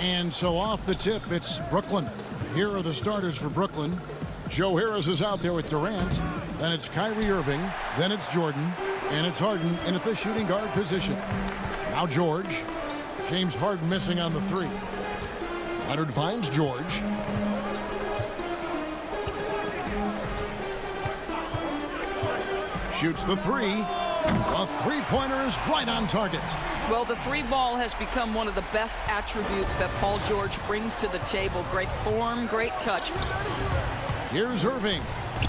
And so off the tip, it's Brooklyn. Here are the starters for Brooklyn. Joe Harris is out there with Durant. Then it's Kyrie Irving. Then it's Jordan. And it's Harden in at the shooting guard position. Now George. James Harden missing on the three. Leonard finds George. Shoots the three. A three-pointer is right on target. Well, the three ball has become one of the best attributes that Paul George brings to the table. Great form, great touch. Here's Irving.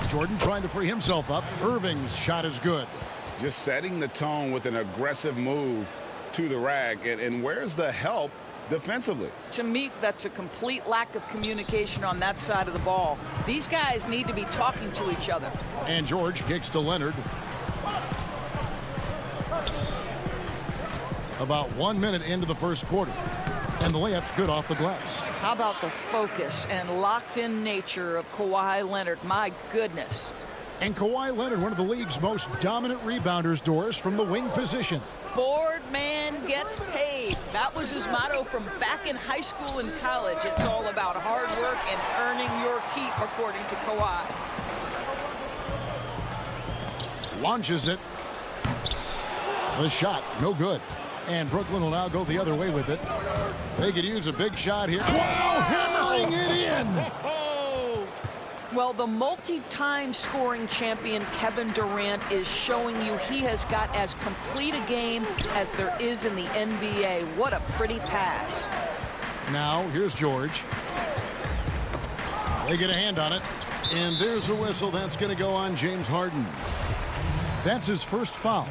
Jordan trying to free himself up. Irving's shot is good. Just setting the tone with an aggressive move to the rack. And where's the help defensively? To me, that's a complete lack of communication on that side of the ball. These guys need to be talking to each other. And George kicks to Leonard. About 1 minute into the first quarter. And the layup's good off the glass. How about the focus and locked-in nature of Kawhi Leonard? My goodness. And Kawhi Leonard, one of the league's most dominant rebounders, Doris, from the wing position. Board man gets paid. That was his motto from back in high school and college. It's all about hard work and earning your keep, according to Kawhi. Launches it. The shot, no good. And Brooklyn will now go the other way with it. They could use a big shot here. Wow, hammering it in. Well, the multi-time scoring champion Kevin Durant is showing you he has got as complete a game as there is in the NBA. What a pretty pass. Now, here's George. They get a hand on it. And there's a whistle. That's going to go on James Harden. That's his first foul.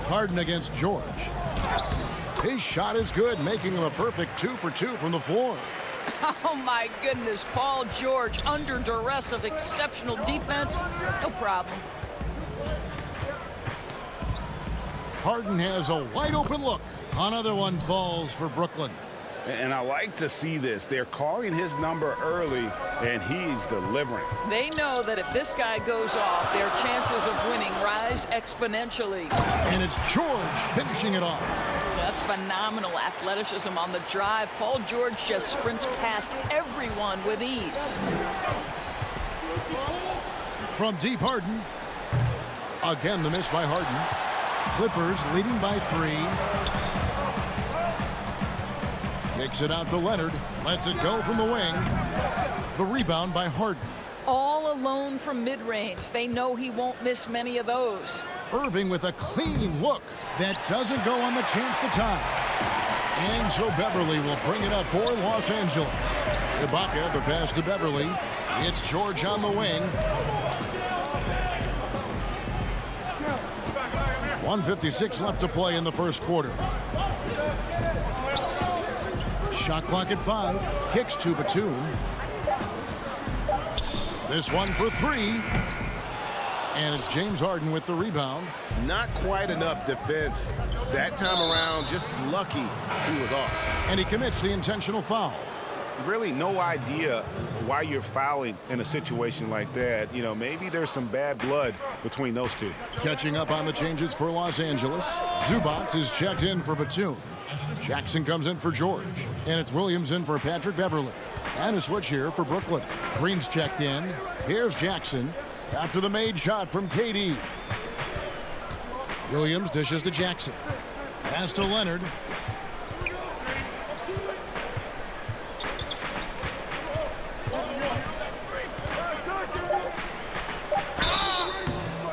Harden against George. His shot is good, making him a perfect 2 for 2 from the floor. Oh, my goodness. Paul George under duress of exceptional defense. No problem. Harden has a wide open look. Another one falls for Brooklyn. And I like to see this. They're calling his number early, and he's delivering. They know that if this guy goes off, their chances of winning rise exponentially. And it's George finishing it off. That's phenomenal athleticism on the drive. Paul George just sprints past everyone with ease. From deep, Harden. Again, the miss by Harden. Clippers leading by 3. Kicks it out to Leonard. Lets it go from the wing. The rebound by Harden. All alone from mid-range. They know he won't miss many of those. Irving with a clean look. That doesn't go on the chance to tie. And so Beverly will bring it up for Los Angeles. Ibaka, the pass to Beverly. It's George on the wing. 1:56 left to play in the first quarter. Shot clock at 5. Kicks to Batum. This one for 3. And it's James Harden with the rebound. Not quite enough defense. That time around, just lucky he was off. And he commits the intentional foul. Really no idea why you're fouling in a situation like that. You know, maybe there's some bad blood between those two. Catching up on the changes for Los Angeles. Zubac is checked in for Batum. Jackson comes in for George. And it's Williams in for Patrick Beverly. And a switch here for Brooklyn. Green's checked in. Here's Jackson after the made shot from KD. Williams dishes to Jackson. Pass to Leonard.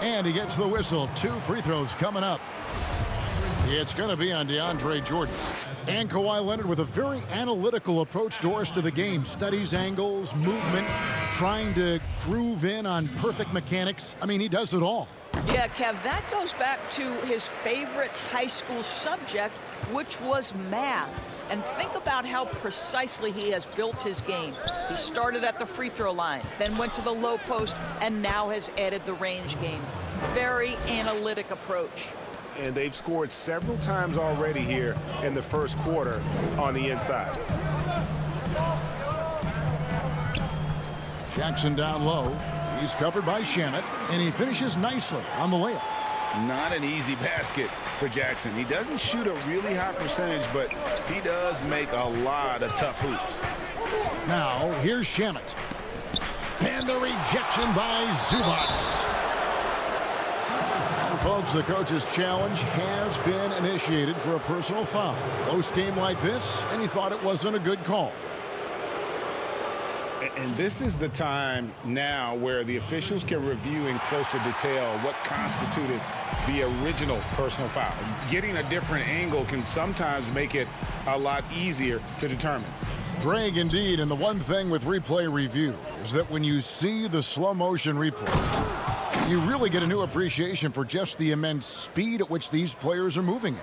And he gets the whistle. 2 free throws coming up. It's going to be on DeAndre Jordan. And Kawhi Leonard with a very analytical approach, Doris, to the game. Studies angles, movement, trying to groove in on perfect mechanics. I mean, he does it all. Yeah, Kev, that goes back to his favorite high school subject, which was math. And think about how precisely he has built his game. He started at the free throw line, then went to the low post, and now has added the range game. Very analytic approach. And they've scored several times already here in the first quarter on the inside. Jackson down low. He's covered by Shamet, and he finishes nicely on the layup. Not an easy basket for Jackson. He doesn't shoot a really high percentage, but he does make a lot of tough hoops. Now, here's Shamet. And the rejection by Zubats. Folks, the coach's challenge has been initiated for a personal foul. Close game like this, and he thought it wasn't a good call. And this is the time now where the officials can review in closer detail what constituted the original personal foul. Getting a different angle can sometimes make it a lot easier to determine. Greg, indeed, and the one thing with replay review is that when you see the slow motion replay, you really get a new appreciation for just the immense speed at which these players are moving at.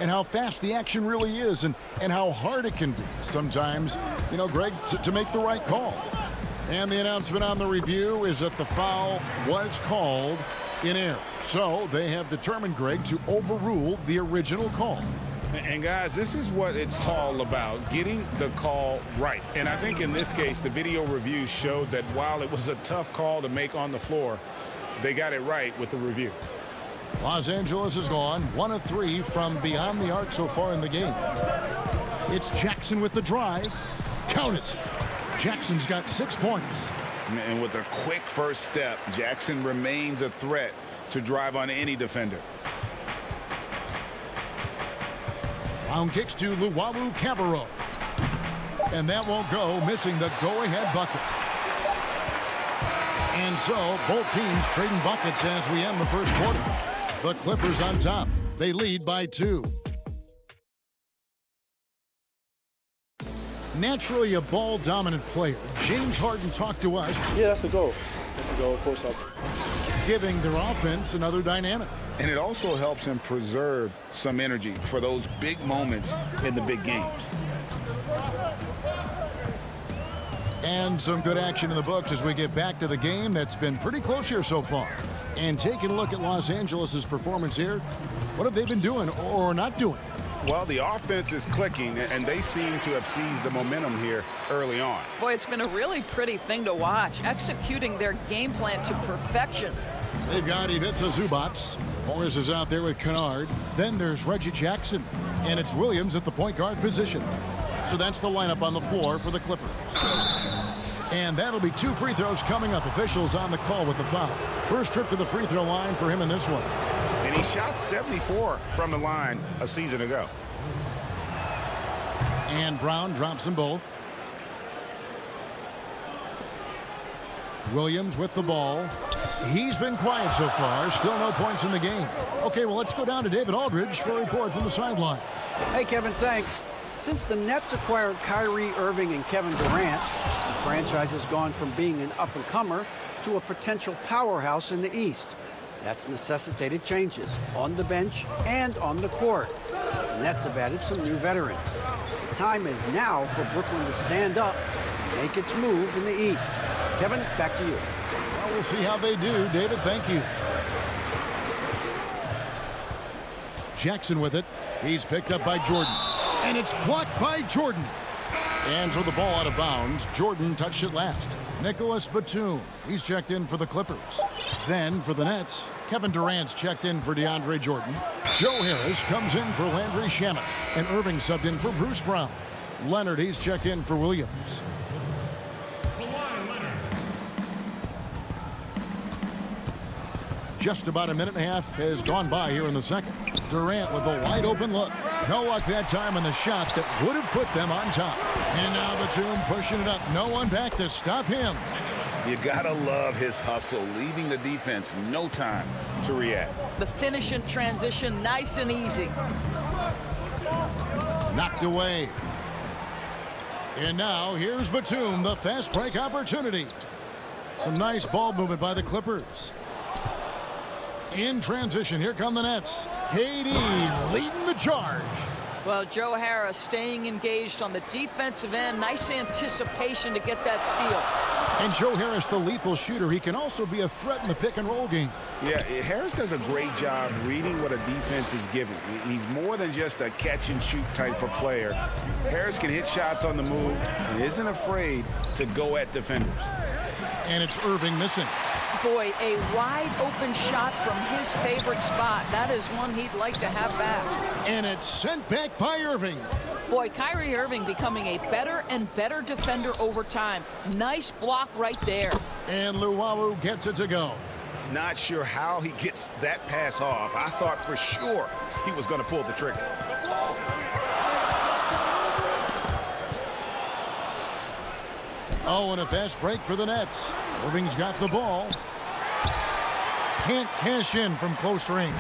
And how fast the action really is, and how hard it can be sometimes, you know, Greg, to make the right call. And the announcement on the review is that the foul was called in error. So they have determined, Greg, to overrule the original call. And guys, this is what it's all about, getting the call right. And I think in this case, the video review showed that while it was a tough call to make on the floor, they got it right with the review. Los Angeles is gone 1 of 3 from beyond the arc so far in the game. It's Jackson with the drive. Count it. Jackson's got 6 points. And with a quick first step, Jackson remains a threat to drive on any defender. Round kicks to Luwawu Cabarro. And that won't go, missing the go-ahead bucket. And so both teams trading buckets as we end the first quarter. The Clippers on top. They lead by 2. Naturally a ball-dominant player, James Harden talked to us. Yeah, that's the goal. That's the goal, of course. Giving their offense another dynamic. And it also helps him preserve some energy for those big moments in the big games. And some good action in the books as we get back to the game that's been pretty close here so far. And taking a look at Los Angeles' performance here, what have they been doing or not doing? Well, the offense is clicking, and they seem to have seized the momentum here early on. Boy, it's been a really pretty thing to watch, executing their game plan to perfection. They've got Ivica Zubats. Morris is out there with Kennard. Then there's Reggie Jackson. And it's Williams at the point guard position. So that's the lineup on the floor for the Clippers. And that'll be 2 free throws coming up. Officials on the call with the foul. First trip to the free throw line for him in this one. And he shot 74 from the line a season ago. And Brown drops them both. Williams with the ball. He's been quiet so far. Still no points in the game. Okay, well, let's go down to David Aldridge for a report from the sideline. Hey, Kevin, thanks. Since the Nets acquired Kyrie Irving and Kevin Durant, the franchise has gone from being an up-and-comer to a potential powerhouse in the East. That's necessitated changes on the bench and on the court. The Nets have added some new veterans. The time is now for Brooklyn to stand up and make its move in the East. Kevin, back to you. Well, we'll see how they do. David, thank you. Jackson with it. He's picked up by Jordan. And it's blocked by Jordan. And so the ball out of bounds. Jordan touched it last. Nicholas Batum. He's checked in for the Clippers. Then for the Nets, Kevin Durant's checked in for DeAndre Jordan. Joe Harris comes in for Landry Shamet. And Irving subbed in for Bruce Brown. Leonard, he's checked in for Williams. Just about a minute and a half has gone by here in the second. Durant with a wide open look. No luck that time on the shot that would have put them on top. And now Batum pushing it up. No one back to stop him. You gotta love his hustle, leaving the defense no time to react. The finish in transition, nice and easy. Knocked away. And now here's Batum, the fast break opportunity. Some nice ball movement by the Clippers. In transition, here come the Nets. KD leading the charge. Well, Joe Harris staying engaged on the defensive end. Nice anticipation to get that steal. And Joe Harris, the lethal shooter, he can also be a threat in the pick-and-roll game. Yeah, Harris does a great job reading what a defense is giving. He's more than just a catch-and-shoot type of player. Harris can hit shots on the move and isn't afraid to go at defenders. And it's Irving missing. Boy, a wide open shot from his favorite spot. That is one he'd like to have back. And it's sent back by Irving. Boy, Kyrie Irving becoming a better and better defender over time. Nice block right there. And Luwawu gets it to go. Not sure how he gets that pass off. I thought for sure he was going to pull the trigger. Oh, and a fast break for the Nets. Irving's got the ball. Can't cash in from close range.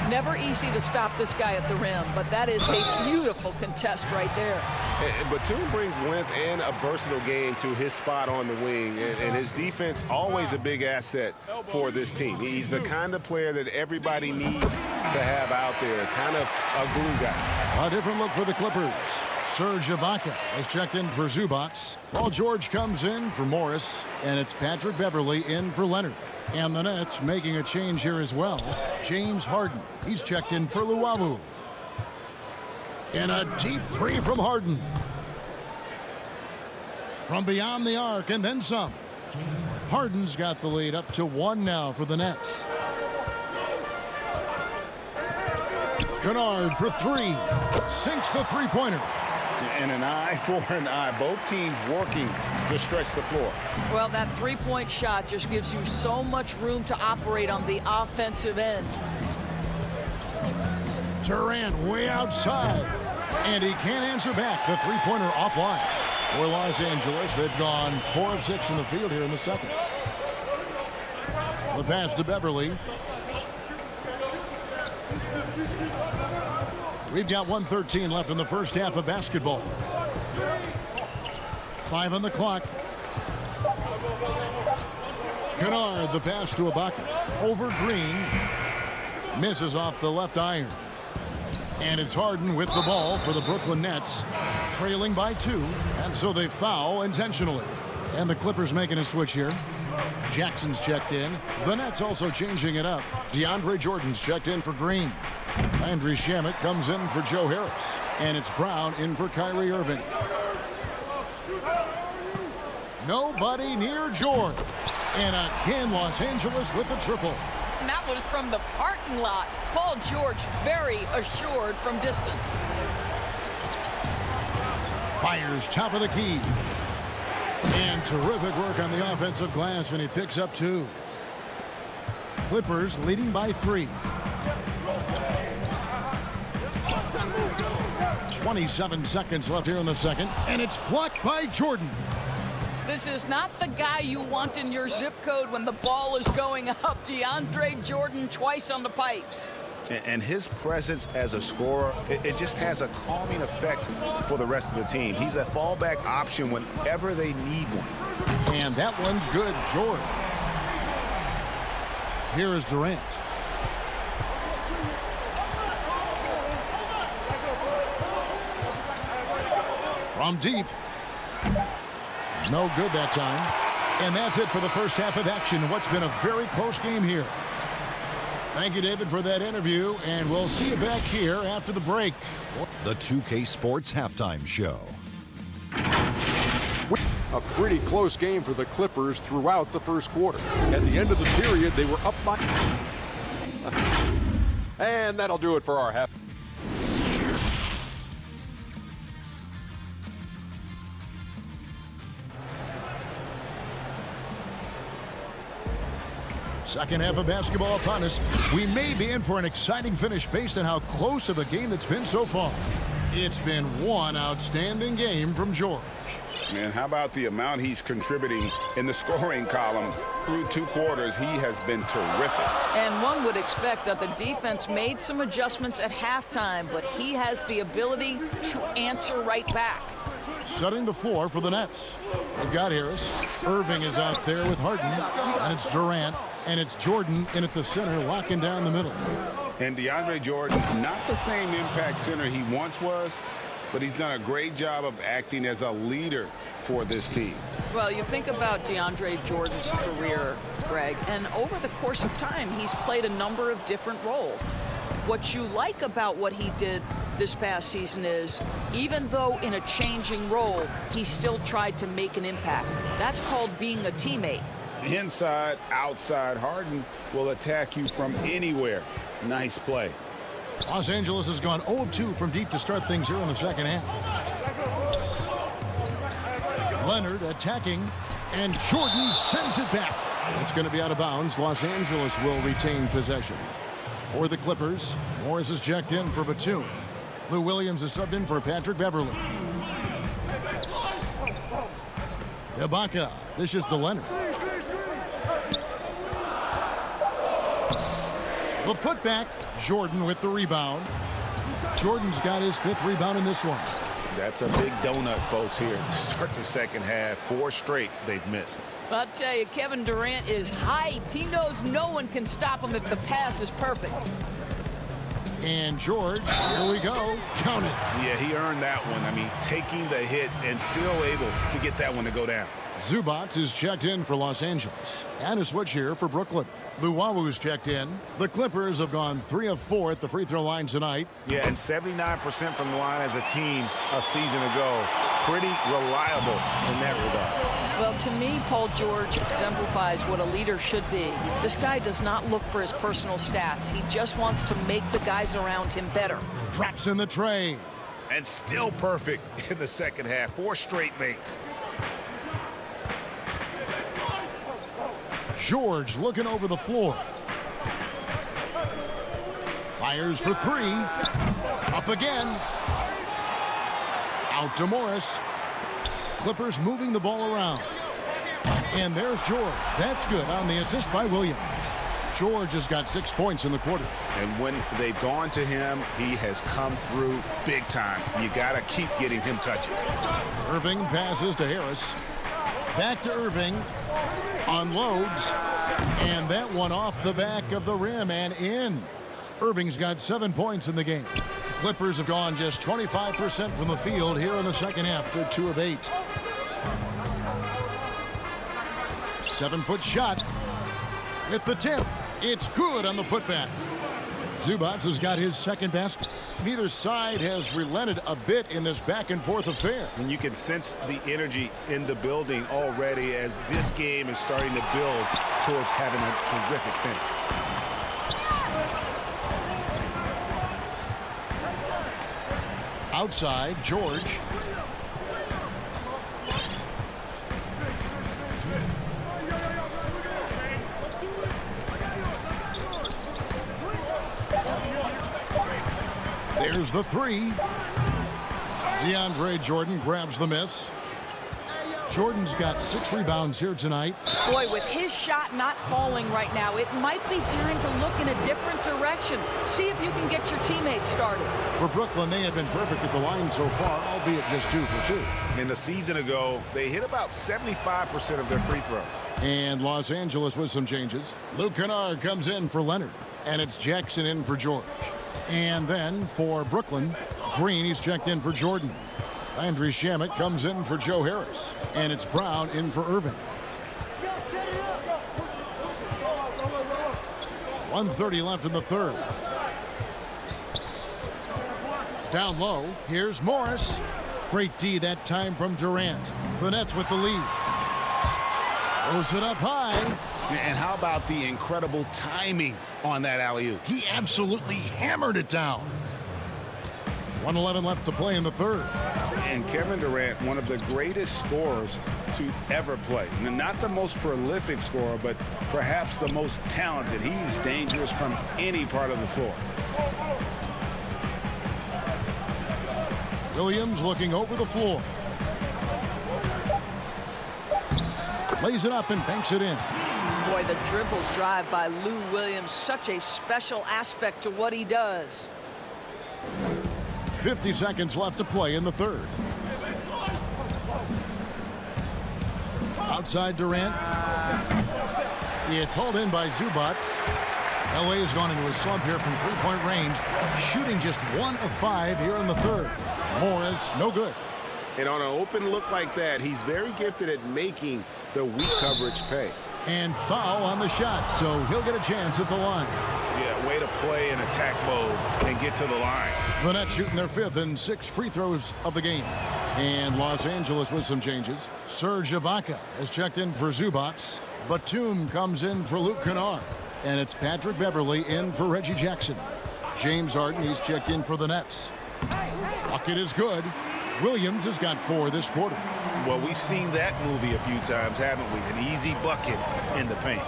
Never easy to stop this guy at the rim, but that is a beautiful contest right there. Batum brings length and a versatile game to his spot on the wing, and his defense always a big asset for this team. He's the kind of player that everybody needs to have out there, kind of a glue guy. A different look for the Clippers. Serge Ibaka has checked in for Zubac. Paul George comes in for Morris, and it's Patrick Beverley in for Leonard. And the Nets making a change here as well. James Harden, he's checked in for Luwawu. And a deep three from Harden. From beyond the arc and then some. Harden's got the lead up to 1 now for the Nets. Kennard for 3. Sinks the three-pointer. And an eye for an eye. Both teams working to stretch the floor. Well, that three-point shot just gives you so much room to operate on the offensive end. Durant way outside. And he can't answer back. The three-pointer offline. For Los Angeles, they've gone 4 of 6 in the field here in the second. The pass to Beverley. We've got 1:13 left in the first half of basketball. 5 on the clock. Kennard, the pass to Ibaka. Over Green. Misses off the left iron. And it's Harden with the ball for the Brooklyn Nets. Trailing by 2. And so they foul intentionally. And the Clippers making a switch here. Jackson's checked in. The Nets also changing it up. DeAndre Jordan's checked in for Green. Landry Shamet comes in for Joe Harris. And it's Brown in for Kyrie Irving. Nobody near George. And again, Los Angeles with the triple. And that was from the parking lot. Paul George very assured from distance. Fires top of the key. And terrific work on the offensive glass, and he picks up 2. Clippers leading by 3. 27 seconds left here in the second, and it's blocked by Jordan. This is not the guy you want in your zip code when the ball is going up. DeAndre Jordan twice on the pipes. And his presence as a scorer, it just has a calming effect for the rest of the team. He's a fallback option whenever they need one. And that one's good, George. Here is Durant. From deep. No good that time. And that's it for the first half of action. What's been a very close game here. Thank you, David, for that interview, and we'll see you back here after the break. The 2K Sports Halftime Show. A pretty close game for the Clippers throughout the first quarter. At the end of the period, they were up by... And that'll do it for our half. Second half of basketball upon us. We may be in for an exciting finish based on how close of a game it's been so far. It's been one outstanding game from George. Man, how about the amount he's contributing in the scoring column? Through 2 quarters, he has been terrific. And one would expect that the defense made some adjustments at halftime, but he has the ability to answer right back. Setting the floor for the Nets. They've got Harris. Irving is out there with Harden. And it's Durant. And it's Jordan in at the center, locking down the middle. And DeAndre Jordan, not the same impact center he once was, but he's done a great job of acting as a leader for this team. Well, you think about DeAndre Jordan's career, Greg, and over the course of time, he's played a number of different roles. What you like about what he did this past season is, even though in a changing role, he still tried to make an impact. That's called being a teammate. Inside, outside, Harden will attack you from anywhere. Nice play. Los Angeles has gone 0 of 2 from deep to start things here in the second half. Leonard attacking, and Jordan sends it back. It's going to be out of bounds. Los Angeles will retain possession. For the Clippers, Morris is checked in for Batum. Lou Williams is subbed in for Patrick Beverly. Ibaka dishes to Leonard. The putback, Jordan with the rebound. Jordan's got his 5th rebound in this one. That's a big donut, folks, here. Start the second half. 4 straight they've missed. I'll tell you, Kevin Durant is hyped. He knows no one can stop him if the pass is perfect. And George, here we go. Count it. Yeah, he earned that one. I mean, taking the hit and still able to get that one to go down. Zubac is checked in for Los Angeles. And a switch here for Brooklyn. Luwawu is checked in. The Clippers have gone 3 of 4 at the free throw line tonight. Yeah, and 79% from the line as a team a season ago. Pretty reliable in that regard. Well, to me, Paul George exemplifies what a leader should be. This guy does not look for his personal stats. He just wants to make the guys around him better. Drops in the tray. And still perfect in the second half. 4 straight makes. George looking over the floor. Fires for 3. Up again. Out to Morris. Clippers moving the ball around. And there's George. That's good on the assist by Williams. George has got 6 points in the quarter. And when they've gone to him, he has come through big time. You got to keep getting him touches. Irving passes to Harris. Back to Irving. Unloads. And that one off the back of the rim and in. Irving's got 7 points in the game. The Clippers have gone just 25% from the field here in the second half. They're 2 of 8. 7-foot shot. With the tip. It's good on the putback. Zubac has got his 2nd basket. Neither side has relented a bit in this back-and-forth affair. And you can sense the energy in the building already as this game is starting to build towards having a terrific finish. Outside, George. There's the 3. DeAndre Jordan grabs the miss. Jordan's got 6 rebounds here tonight. Boy, with his shot not falling right now, it might be time to look in a different direction. See if you can get your teammates started. For Brooklyn, they have been perfect at the line so far, albeit just 2 for 2. In the season ago, they hit about 75% of their free throws. And Los Angeles with some changes. Luke Kennard comes in for Leonard. And it's Jackson in for George. And then for Brooklyn, Green, he's checked in for Jordan. Landry Shamet comes in for Joe Harris. And it's Brown in for Irving. 1:30 left in the third. Down low, here's Morris. Great D that time from Durant. The Nets with the lead. Throws it up high. And how about the incredible timing on that alley-oop? He absolutely hammered it down. 1:11 left to play in the third. And Kevin Durant, one of the greatest scorers to ever play. Not the most prolific scorer, but perhaps the most talented. He's dangerous from any part of the floor. Williams looking over the floor. Lays it up and banks it in. Boy, the dribble drive by Lou Williams, such a special aspect to what he does. 50 seconds left to play in the third. Outside Durant. It's hauled in by Zubac. LA has gone into a slump here from three-point range, shooting just 1 of 5 here in the third. Morris, no good. And on an open look like that, he's very gifted at making the weak coverage pay. And foul on the shot, so he'll get a chance at the line. Yeah, way to play in attack mode and get to the line. The Nets shooting their 5th and 6th free throws of the game. And Los Angeles with some changes. Serge Ibaka has checked in for Zubac. Batum comes in for Luke Kennard. And it's Patrick Beverley in for Reggie Jackson. James Harden, he's checked in for the Nets. Bucket is good. Williams has got 4 this quarter. Well, we've seen that movie a few times, haven't we? An easy bucket in the paint.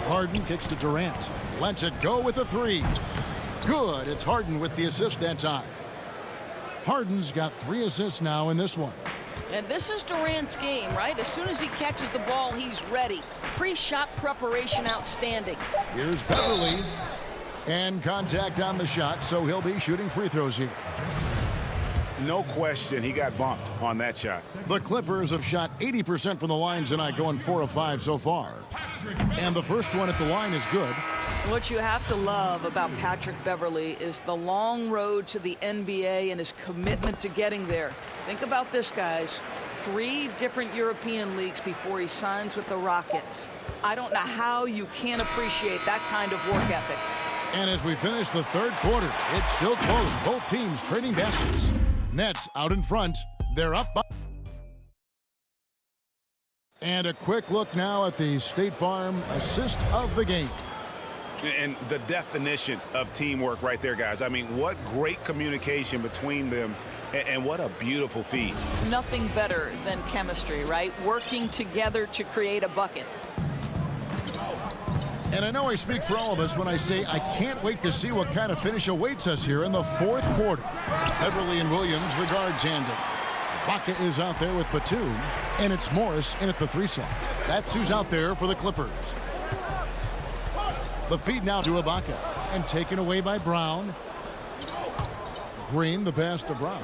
Harden kicks to Durant. Lets it go with a 3. Good. It's Harden with the assist that time. Harden's got 3 assists now in this one. And this is Durant's game, right? As soon as he catches the ball, he's ready. Pre-shot preparation outstanding. Here's Beverley. And contact on the shot, so he'll be shooting free throws here. No question, he got bumped on that shot. The Clippers have shot 80% from the line tonight, going 4 of 5 so far. And the first one at the line is good. What you have to love about Patrick Beverley is the long road to the NBA and his commitment to getting there. Think about this, guys. 3 different European leagues before he signs with the Rockets. I don't know how you can't appreciate that kind of work ethic. And as we finish the third quarter, it's still close. Both teams trading baskets. Nets out in front. They're up by. And a quick look now at the State Farm assist of the game. And the definition of teamwork right there, guys. I mean, what great communication between them, and what a beautiful feed. Nothing better than chemistry, right? Working together to create a bucket. And I know I speak for all of us when I say I can't wait to see what kind of finish awaits us here in the fourth quarter. Beverley and Williams, the guard tandem. Ibaka is out there with Batum, and it's Morris in at the 3 slot. That's who's out there for the Clippers. The feed now to Ibaka, and taken away by Brown. Green, the pass to Brown.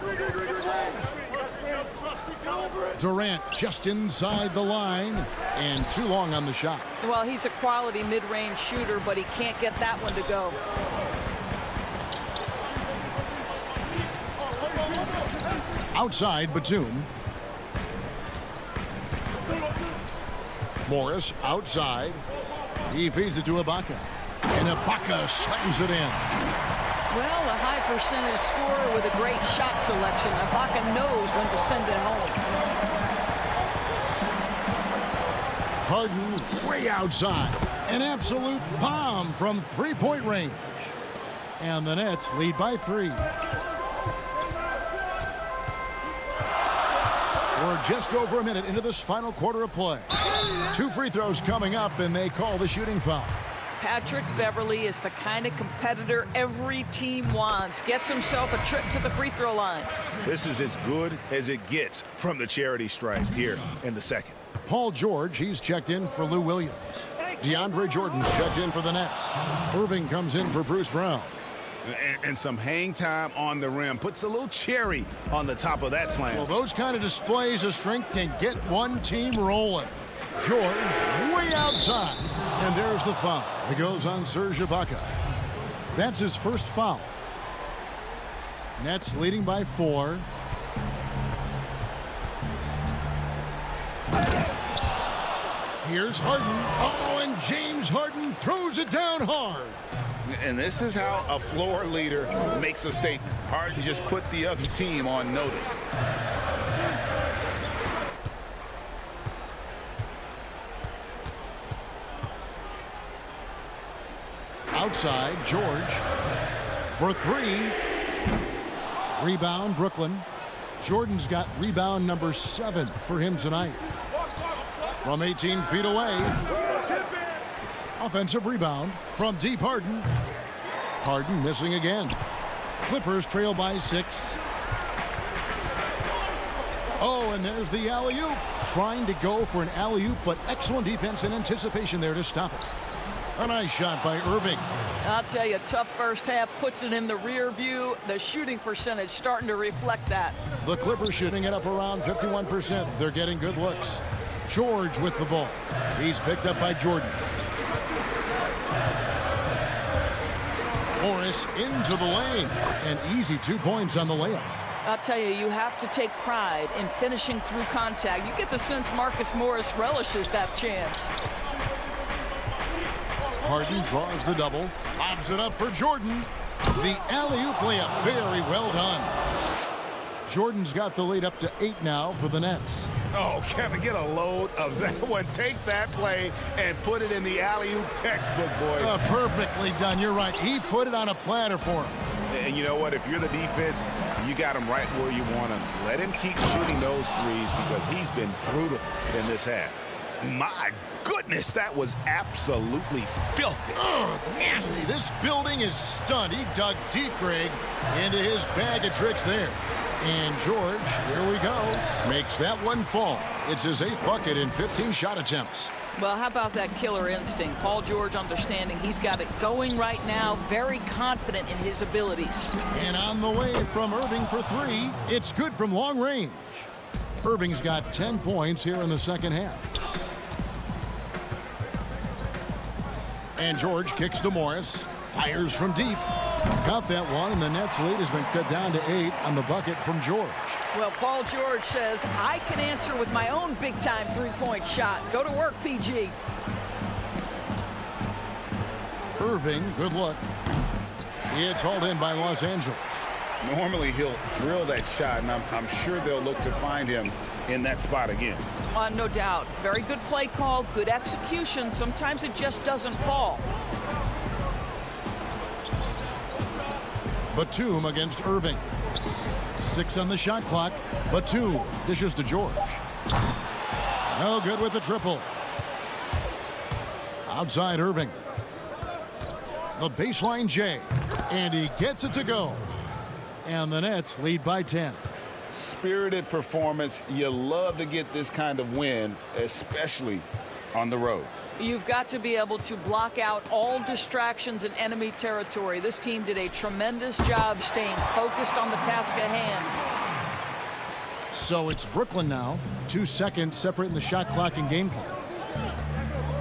Durant just inside the line, and too long on the shot. Well, he's a quality mid-range shooter, but he can't get that one to go. Outside, Batum. Morris outside. He feeds it to Ibaka. And Ibaka slams it in. Well, a high percentage scorer with a great shot selection. Ibaka knows when to send it home. Harden way outside. An absolute bomb from three-point range. And the Nets lead by 3. We're just over a minute into this final quarter of play. 2 free throws coming up, and they call the shooting foul. Patrick Beverley is the kind of competitor every team wants. Gets himself a trip to the free throw line. This is as good as it gets from the charity stripe here in the second. Paul George, he's checked in for Lou Williams. DeAndre Jordan's checked in for the Nets. Irving comes in for Bruce Brown. And some hang time on the rim. Puts a little cherry on the top of that slam. Well, those kind of displays of strength can get one team rolling. George way outside. And there's the foul. It goes on Serge Ibaka. That's his first foul. Nets leading by 4. Here's Harden. Oh, and James Harden throws it down hard. And this is how a floor leader makes a statement. Harden just put the other team on notice. Outside, George for 3. Rebound, Brooklyn. Jordan's got rebound number 7 for him tonight. From 18 feet away. Offensive rebound from deep Harden. Harden missing again. Clippers trail by 6. Oh, and there's the alley-oop. Trying to go for an alley-oop, but excellent defense and anticipation there to stop it. A nice shot by Irving. I'll tell you, tough first half, puts it in the rear view. The shooting percentage starting to reflect that. The Clippers shooting it up around 51%. They're getting good looks. George with the ball. He's picked up by Jordan. Morris into the lane. An easy 2 points on the layup. I'll tell you, you have to take pride in finishing through contact. You get the sense Marcus Morris relishes that chance. Harden draws the double. Lobs it up for Jordan. The alley-oop layup. Very well done. Jordan's got the lead up to 8 now for the Nets. Oh, Kevin, get a load of that one. Take that play and put it in the alley-oop textbook, boys. Perfectly done. You're right. He put it on a platter for him. And you know what? If you're the defense, you got him right where you want him. Let him keep shooting those threes because he's been brutal in this half. My goodness, that was absolutely filthy. Oh, nasty. This building is stunned. He dug deep, Greg, into his bag of tricks there. And George, here we go, makes that one fall. It's his 8th bucket in 15 shot attempts. Well, how about that killer instinct? Paul George understanding he's got it going right now, very confident in his abilities. And on the way from Irving for 3, it's good from long range. Irving's got 10 points here in the second half. And George kicks to Morris, fires from deep. Got that one, and the Nets' lead has been cut down to 8 on the bucket from George. Well, Paul George says, I can answer with my own big-time three-point shot. Go to work, PG. Irving, good look. It's hauled in by Los Angeles. Normally he'll drill that shot, and I'm sure they'll look to find him in that spot again. No doubt. Very good play call, good execution. Sometimes it just doesn't fall. Batum against Irving. 6 on the shot clock. Batum dishes to George. No good with the triple. Outside Irving. The baseline J. And he gets it to go. And the Nets lead by 10. Spirited performance. You love to get this kind of win, especially on the road. You've got to be able to block out all distractions in enemy territory. This team did a tremendous job staying focused on the task at hand. So it's Brooklyn now. 2 seconds separating the shot clock and game clock.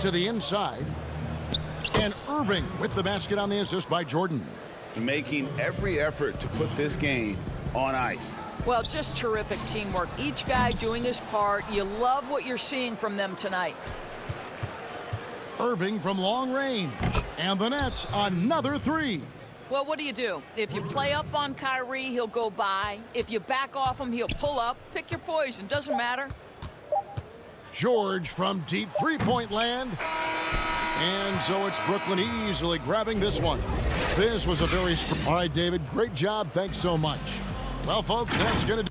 To the inside. And Irving with the basket on the assist by Jordan. Making every effort to put this game on ice. Well, just terrific teamwork. Each guy doing his part. You love what you're seeing from them tonight. Irving from long range. And the Nets another 3. Well, what do? If you play up on Kyrie, he'll go by. If you back off him, he'll pull up. Pick your poison. Doesn't matter. George from deep three-point land. And so it's Brooklyn easily grabbing this one. This was a very strong. All right, David, great job. Thanks so much. Well, folks, that's going to do.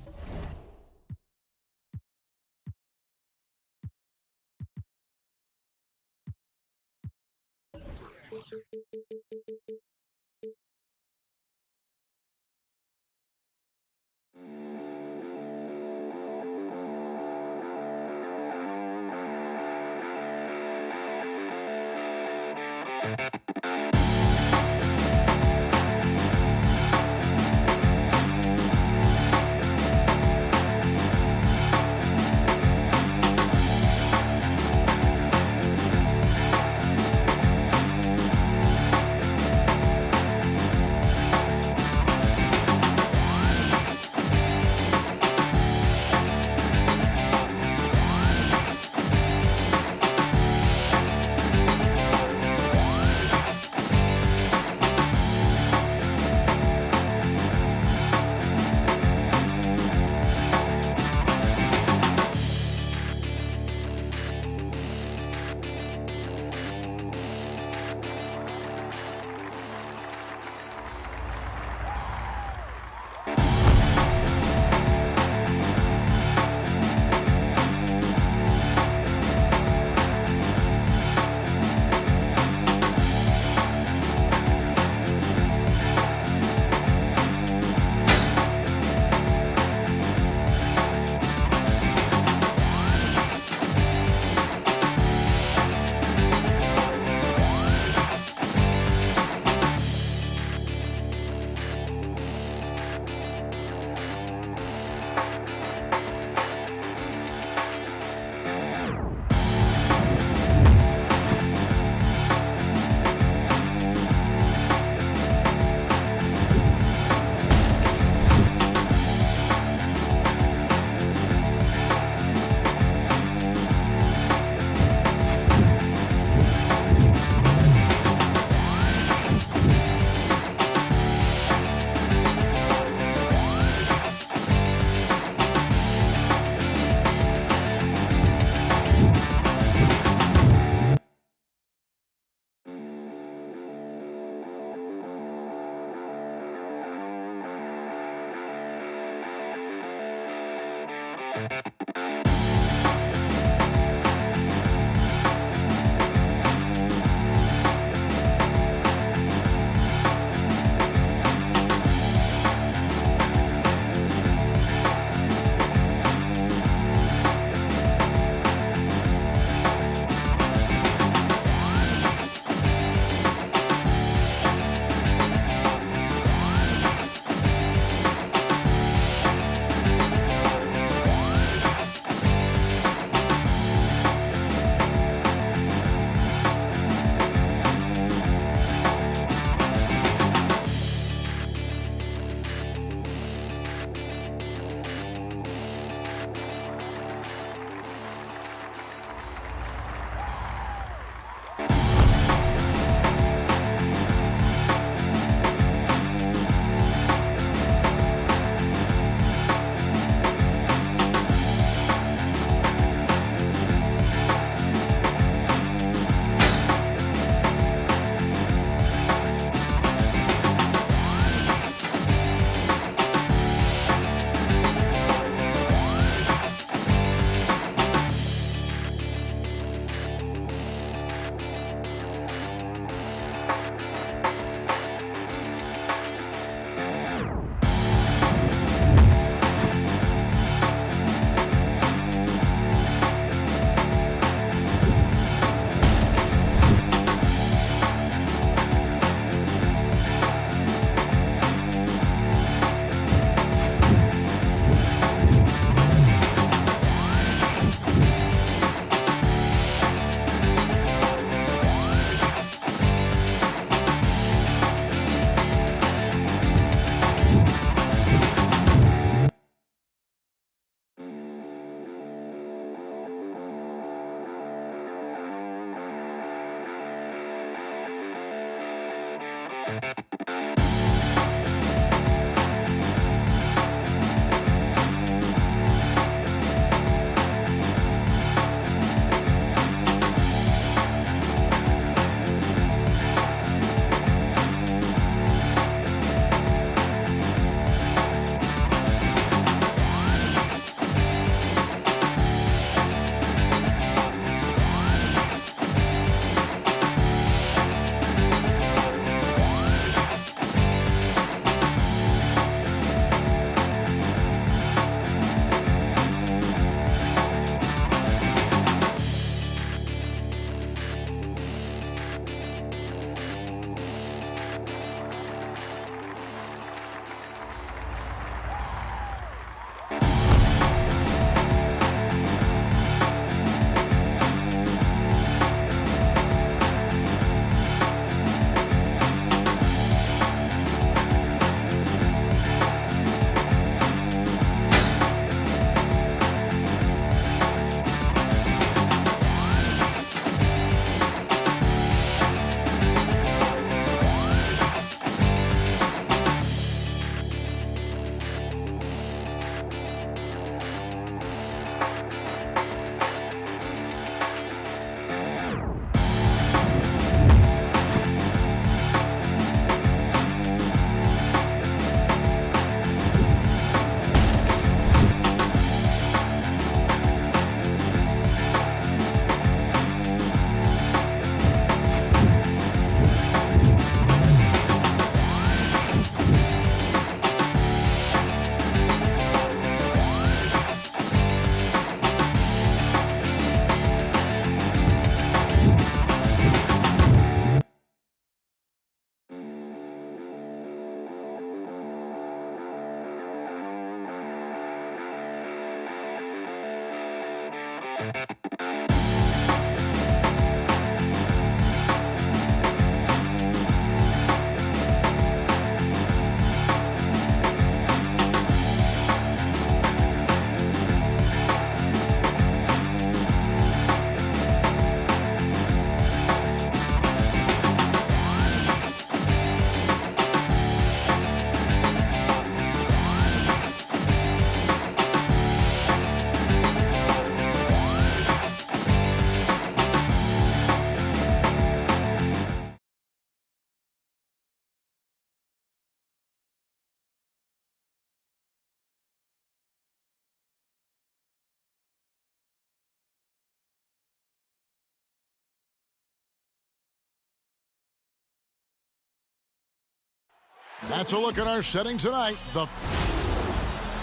That's a look at our settings tonight.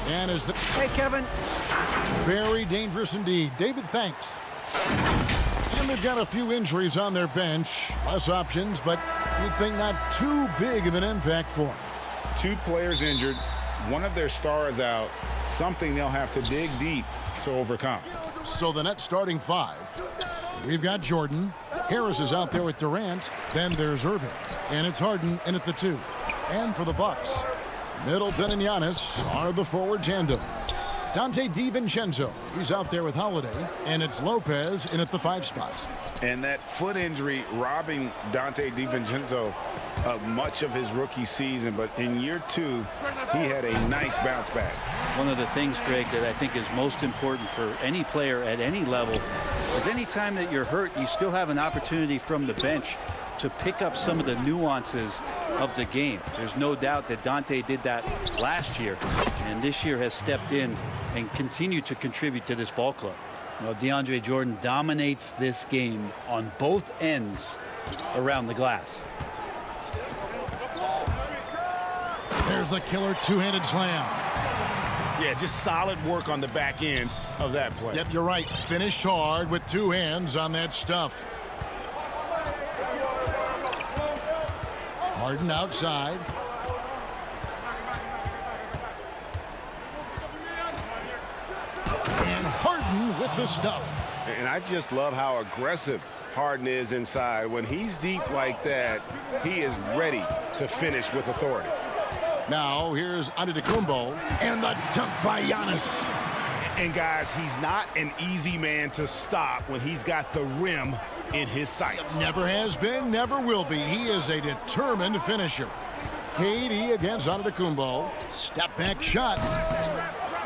Hey, Kevin. Very dangerous indeed. David, thanks. And they've got a few injuries on their bench. Less options, but you'd think not too big of an impact for them. 2 players injured. One of their stars out. Something they'll have to dig deep to overcome. So the net starting 5. We've got Jordan. Harris is out there with Durant. Then there's Irving. And it's Harden in at the 2. And for the Bucks, Middleton and Giannis are the forward tandem. Dante DiVincenzo, he's out there with Holiday. And it's Lopez in at the 5 spot. And that foot injury robbing Dante DiVincenzo of much of his rookie season. But in year 2, he had a nice bounce back. One of the things, Greg, that I think is most important for any player at any level is any time that you're hurt, you still have an opportunity from the bench to pick up some of the nuances of the game. There's no doubt that Dante did that last year, and this year has stepped in and continued to contribute to this ball club. Well, DeAndre Jordan dominates this game on both ends around the glass. There's the killer two-handed slam. Yeah, just solid work on the back end of that play. Yep, you're right. Finished hard with 2 hands on that stuff. Harden outside. And Harden with the stuff. And I just love how aggressive Harden is inside. When he's deep like that, he is ready to finish with authority. Now here's Antetokounmpo and the dunk by Giannis. And guys, he's not an easy man to stop when he's got the rim in his sights. Never has been, never will be. He is a determined finisher. KD against Antetokounmpo. Step back shot.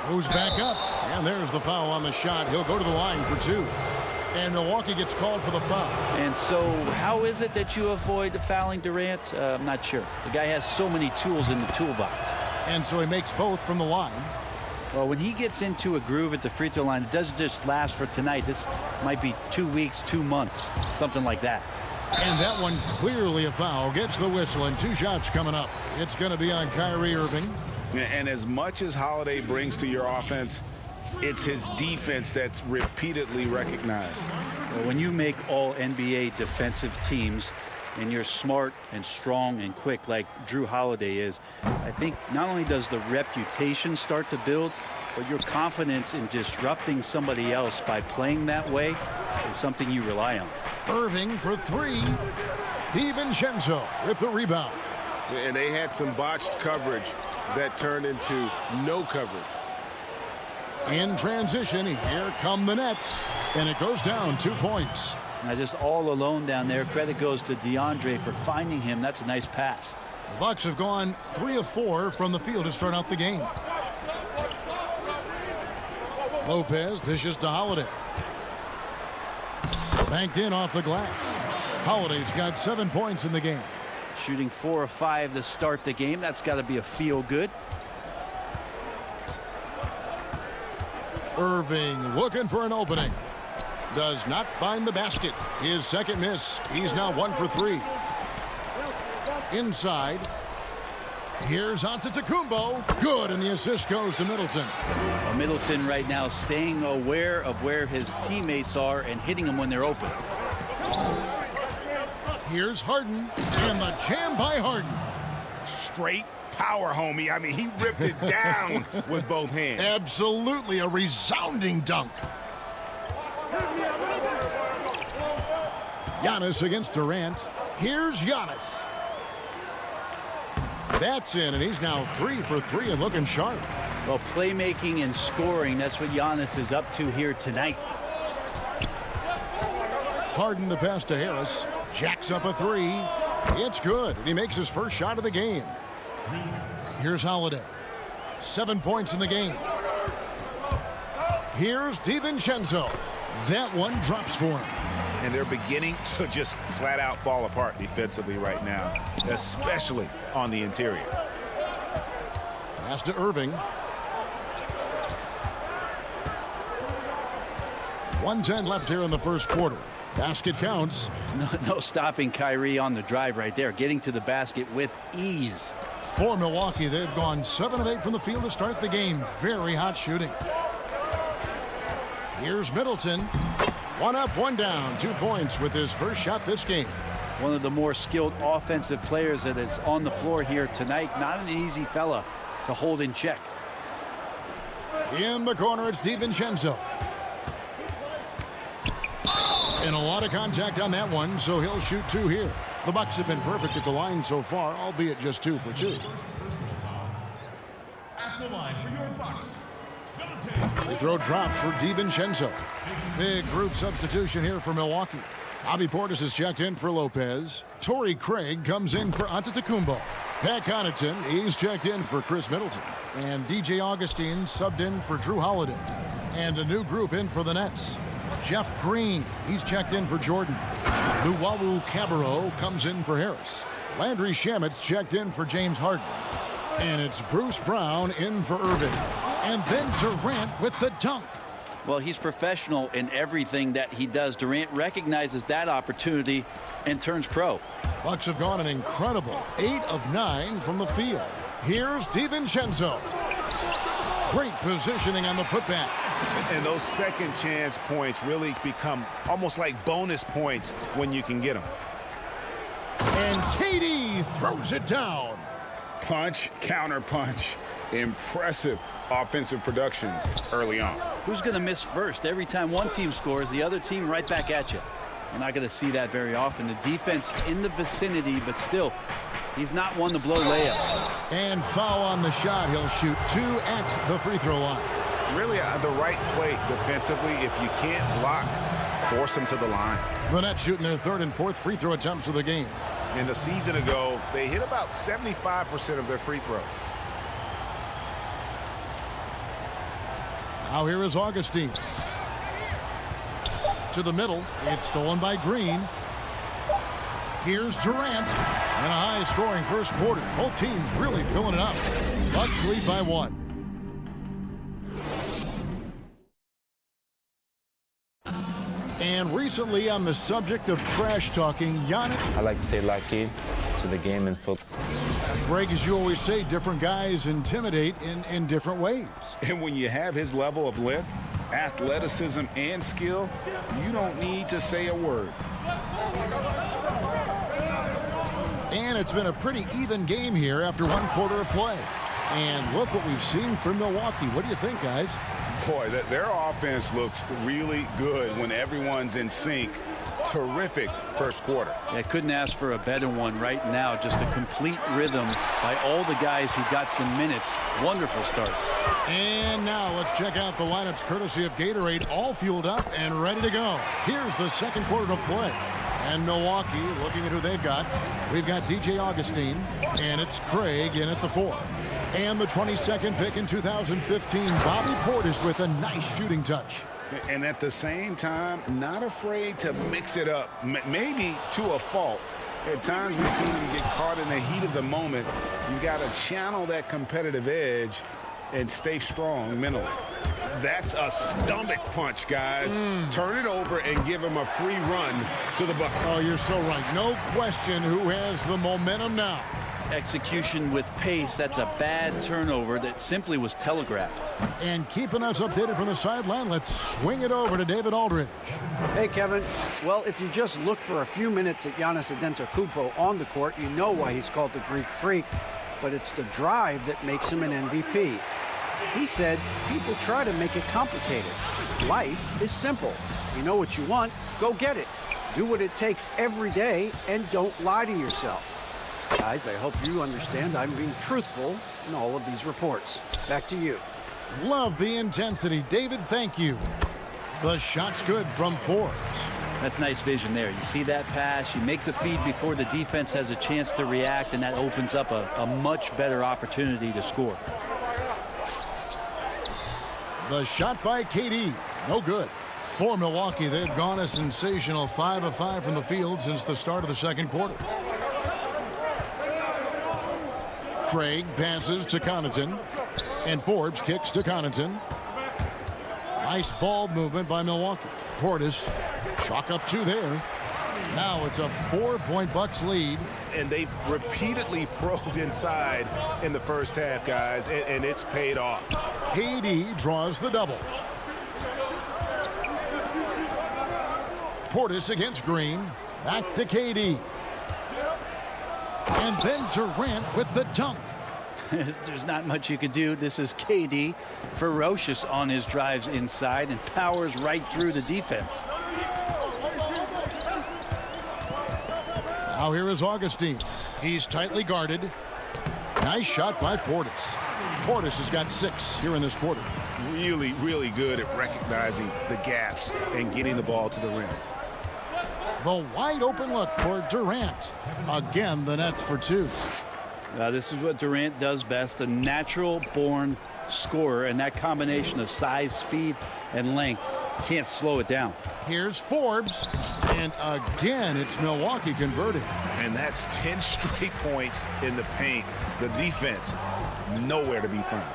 Goes back up. And there's the foul on the shot. He'll go to the line for 2. And Milwaukee gets called for the foul. And so how is it that you avoid fouling Durant? I'm not sure. The guy has so many tools in the toolbox. And so he makes both from the line. Well, when he gets into a groove at the free throw line, it doesn't just last for tonight. This might be 2 weeks, 2 months, something like that. And that one clearly a foul. Gets the whistle, and 2 shots coming up. It's going to be on Kyrie Irving. And as much as Holiday brings to your offense, it's his defense that's repeatedly recognized. Well, when you make all NBA defensive teams and you're smart and strong and quick like Drew Holiday is, I think not only does the reputation start to build, but your confidence in disrupting somebody else by playing that way is something you rely on. Irving for 3. DiVincenzo with the rebound. And they had some botched coverage that turned into no coverage. In transition, here come the Nets. And it goes down 2 points. Now just all alone down there. Credit goes to DeAndre for finding him. That's a nice pass. The Bucks have gone 3 of 4 from the field to start out the game. Lopez dishes to Holiday. Banked in off the glass. Holiday's got 7 points in the game. Shooting 4 of 5 to start the game. That's got to be a feel good. Irving looking for an opening. Does not find the basket. His second miss. He's now 1 for 3. Inside. Here's Antetokounmpo. Good, and the assist goes to Middleton. Well, Middleton right now staying aware of where his teammates are and hitting them when they're open. Here's Harden, and the jam by Harden. Straight power, homie. I mean, he ripped it down with both hands. Absolutely a resounding dunk. Giannis against Durant. Here's Giannis. That's in, and he's now 3 for 3 and looking sharp. Well, playmaking and scoring, that's what Giannis is up to here tonight. Harden the pass to Harris. Jacks up a 3. It's good, and he makes his first shot of the game. Here's Holiday. 7 points in the game. Here's DiVincenzo. That one drops for him. And they're beginning to just flat out fall apart defensively right now, especially on the interior. Pass to Irving. 1:10 left here in the first quarter. Basket counts. No stopping Kyrie on the drive right there. Getting to the basket with ease. For Milwaukee, they've gone 7 of 8 from the field to start the game. Very hot shooting. Here's Middleton. 1 up, 1 down. 2 points with his first shot this game. One of the more skilled offensive players that is on the floor here tonight. Not an easy fella to hold in check. In the corner, it's DiVincenzo. And a lot of contact on that one, so he'll shoot 2 here. The Bucks have been perfect at the line so far, albeit just 2 for 2. At the line for your Bucks. The throw drops for DiVincenzo. Big group substitution here for Milwaukee. Bobby Portis is checked in for Lopez. Torrey Craig comes in for Antetokounmpo. Pat Connaughton, he's checked in for Chris Middleton. And DJ Augustine subbed in for Drew Holiday. And a new group in for the Nets. Jeff Green, he's checked in for Jordan. Luwawu Cabarrot comes in for Harris. Landry Shamit's checked in for James Harden. And it's Bruce Brown in for Irving. And then Durant with the dunk. Well, he's professional in everything that he does. Durant recognizes that opportunity and turns pro. Bucks have gone an incredible 8 of 9 from the field. Here's DiVincenzo. Great positioning on the putback. And those second chance points really become almost like bonus points when you can get them. And KD throws it down. Punch, counter punch. Impressive offensive production early on. Who's going to miss first? Every time one team scores, the other team right back at you. You're not going to see that very often. The defense in the vicinity, but still, he's not one to blow layups. And foul on the shot. He'll shoot 2 at the free throw line. really the right play defensively. If you can't block, force them to the line. The Nets shooting their third and fourth free throw attempts of the game. In the season ago, they hit about 75% of their free throws. Now here is Augustine. To the middle. It's stolen by Green. Here's Durant. And a high-scoring first quarter. Both teams really filling it up. Bucks lead by 1. And recently, on the subject of trash talking, Giannis. I like to stay locked in to the game and football. Greg, as you always say, different guys intimidate in different ways. And when you have his level of length, athleticism, and skill, you don't need to say a word. And it's been a pretty even game here after one quarter of play. And look what we've seen from Milwaukee. What do you think, guys? Boy, their offense looks really good when everyone's in sync. Terrific first quarter. I couldn't ask for a better one right now. Just a complete rhythm by all the guys who got some minutes. Wonderful start. And now let's check out the lineups courtesy of Gatorade, all fueled up and ready to go. Here's the second quarter of play. And Milwaukee, looking at who they've got, we've got DJ Augustine, and it's Craig in at the 4. And the 22nd pick in 2015, Bobby Portis with a nice shooting touch. And at the same time, not afraid to mix it up, maybe to a fault. At times we seem to get caught in the heat of the moment. You got to channel that competitive edge and stay strong mentally. That's a stomach punch, guys. Turn it over and give him a free run to the bucket. Oh, you're so right. No question who has the momentum now. Execution with pace. That's a bad turnover that simply was telegraphed. And keeping us updated from the sideline, let's swing it over to David Aldridge. Hey, Kevin. Well, if you just look for a few minutes at Giannis Antetokounmpo on the court, you know why he's called the Greek Freak. But it's the drive that makes him an MVP. He said people try to make it complicated. Life is simple. You know what you want, go get it. Do what it takes every day and don't lie to yourself. Guys, I hope you understand I'm being truthful in all of these reports. Back to you. Love the intensity. David, thank you. The shot's good from Forbes. That's nice vision there. You see that pass, you make the feed before the defense has a chance to react, and that opens up a much better opportunity to score. The shot by KD. No good. For Milwaukee, they've gone a sensational 5 of 5 from the field since the start of the second quarter. Craig passes to Connaughton. And Forbes kicks to Connaughton. Nice ball movement by Milwaukee. Portis, chalk up 2 there. Now it's a 4-point Bucks lead. And they've repeatedly probed inside in the first half, guys, and it's paid off. KD draws the double. Portis against Green. Back to KD. And then Durant with the dunk. There's not much you can do. This is KD, ferocious on his drives inside and powers right through the defense. Now here is Augustine. He's tightly guarded. Nice shot by Portis. Portis has got 6 here in this quarter. Really, really good at recognizing the gaps and getting the ball to the rim. The wide open look for Durant. Again, the Nets for 2. This is what Durant does best, a natural-born scorer, and that combination of size, speed, and length can't slow it down. Here's Forbes, and again, it's Milwaukee converting. And that's 10 straight points in the paint. The defense, nowhere to be found.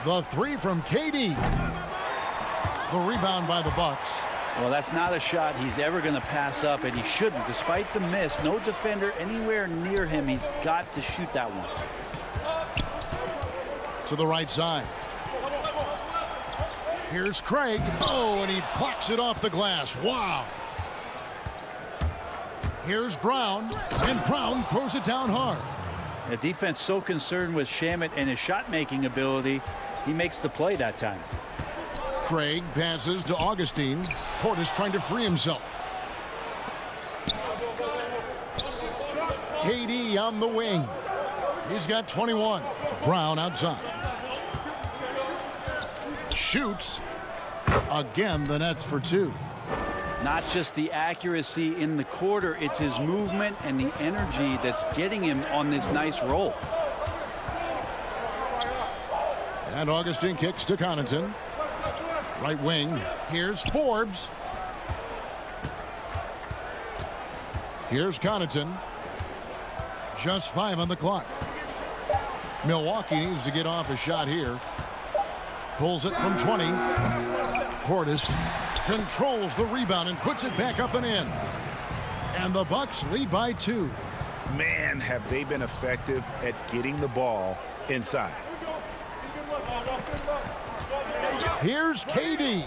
The 3 from KD. The rebound by the Bucks. Well, that's not a shot he's ever going to pass up, and he shouldn't. Despite the miss, no defender anywhere near him. He's got to shoot that one. To the right side. Here's Craig. Oh, and he plucks it off the glass. Wow. Here's Brown, and Brown throws it down hard. The defense so concerned with Shamet and his shot-making ability, he makes the play that time. Craig passes to Augustine. Portis trying to free himself. KD on the wing. He's got 21. Brown outside. Shoots. Again, the nets for two. Not just the accuracy in the quarter, it's his movement and the energy that's getting him on this nice roll. And Augustine kicks to Connaughton. Right wing. Here's Forbes. Here's Connaughton. Just 5 on the clock. Milwaukee needs to get off a shot here. Pulls it from 20. Portis controls the rebound and puts it back up and in. And the Bucks lead by 2. Man, have they been effective at getting the ball inside. Here's KD.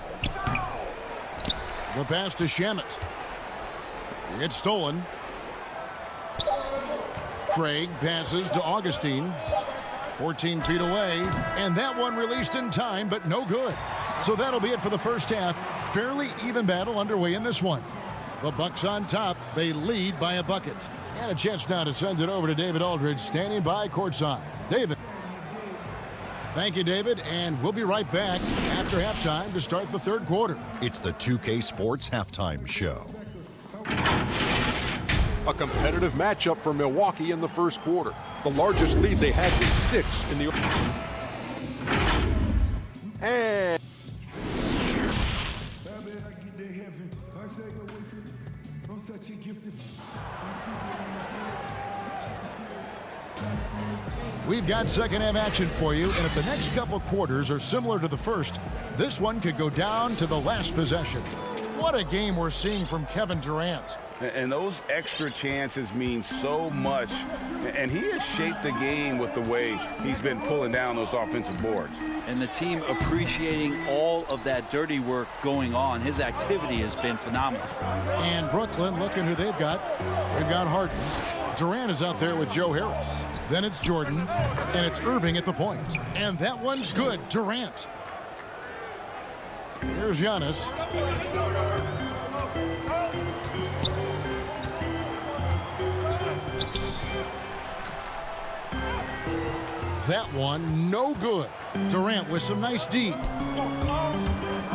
The pass to Shamet. It's stolen. Craig passes to Augustine. 14 feet away. And that one released in time, but no good. So that'll be it for the first half. Fairly even battle underway in this one. The Bucks on top. They lead by a bucket. And a chance now to send it over to David Aldridge, standing by courtside. David. Thank you, David, and we'll be right back after halftime to start the third quarter. It's the 2K Sports Halftime Show. A competitive matchup for Milwaukee in the first quarter. The largest lead they had was 6 in the... And... We've got second half action for you, and if the next couple quarters are similar to the first, this one could go down to the last possession. What a game we're seeing from Kevin Durant. And those extra chances mean so much. And he has shaped the game with the way he's been pulling down those offensive boards. And the team appreciating all of that dirty work going on. His activity has been phenomenal. And Brooklyn, looking who they've got. They've got Harden. Durant is out there with Joe Harris. Then it's Jordan, and it's Irving at the point. And that one's good. Durant. Here's Giannis. That one, no good. Durant with some nice D.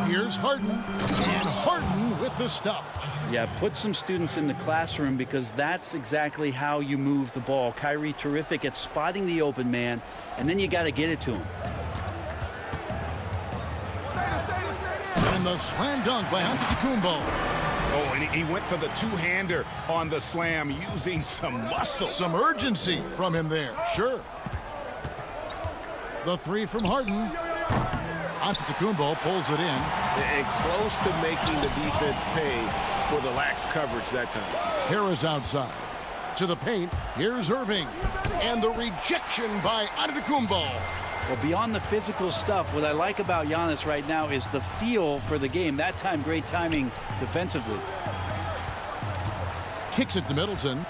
Here's Harden, and Harden with the stuff. Yeah, put some students in the classroom because that's exactly how you move the ball. Kyrie terrific at spotting the open man, and then you got to get it to him. And the slam dunk by Antetokounmpo. Oh, and he went for the two-hander on the slam using some muscle. Some urgency from him there, sure. The three from Harden. Antetokounmpo pulls it in. And close to making the defense pay for the lax coverage that time. Harris outside. To the paint. Here's Irving. And the rejection by Antetokounmpo. Well, beyond the physical stuff, what I like about Giannis right now is the feel for the game. That time, great timing defensively. Kicks it to Middleton.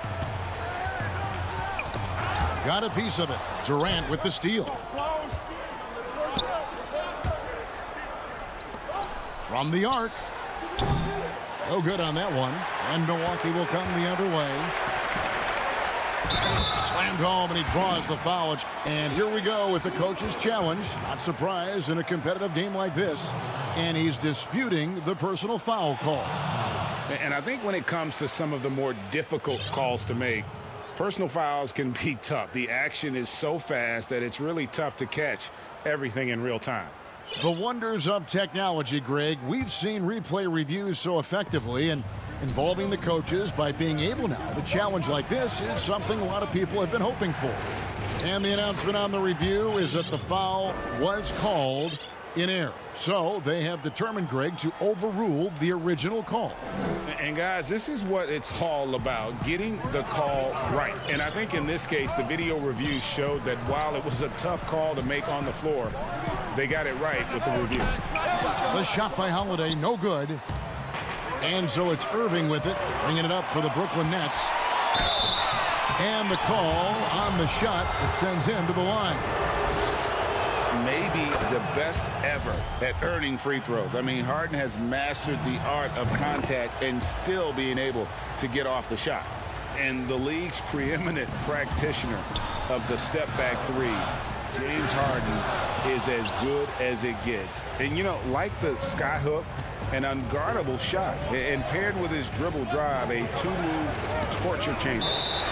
Got a piece of it. Durant with the steal. From the arc. No good on that one. And Milwaukee will come the other way. Slammed home, and he draws the foul. And here we go with the coach's challenge. Not surprised in a competitive game like this. And he's disputing the personal foul call. And I think when it comes to some of the more difficult calls to make, personal fouls can be tough. The action is so fast that it's really tough to catch everything in real time. The wonders of technology, Greg. We've seen replay reviews so effectively, and involving the coaches by being able now to challenge like this is something a lot of people have been hoping for. And the announcement on the review is that the foul was called in error. So they have determined, Greg, to overrule the original call. And guys, this is what it's all about, getting the call right. And I think in this case, the video reviews showed that while it was a tough call to make on the floor, they got it right with the review. The shot by Holiday, no good. And so it's Irving with it, bringing it up for the Brooklyn Nets. And the call on the shot that sends him to the line. Maybe the best ever at earning free throws. I mean, Harden has mastered the art of contact and still being able to get off the shot. And the league's preeminent practitioner of the step-back three James Harden is as good as it gets. And, you know, like the skyhook, an unguardable shot. And paired with his dribble drive, a two-move torture chamber.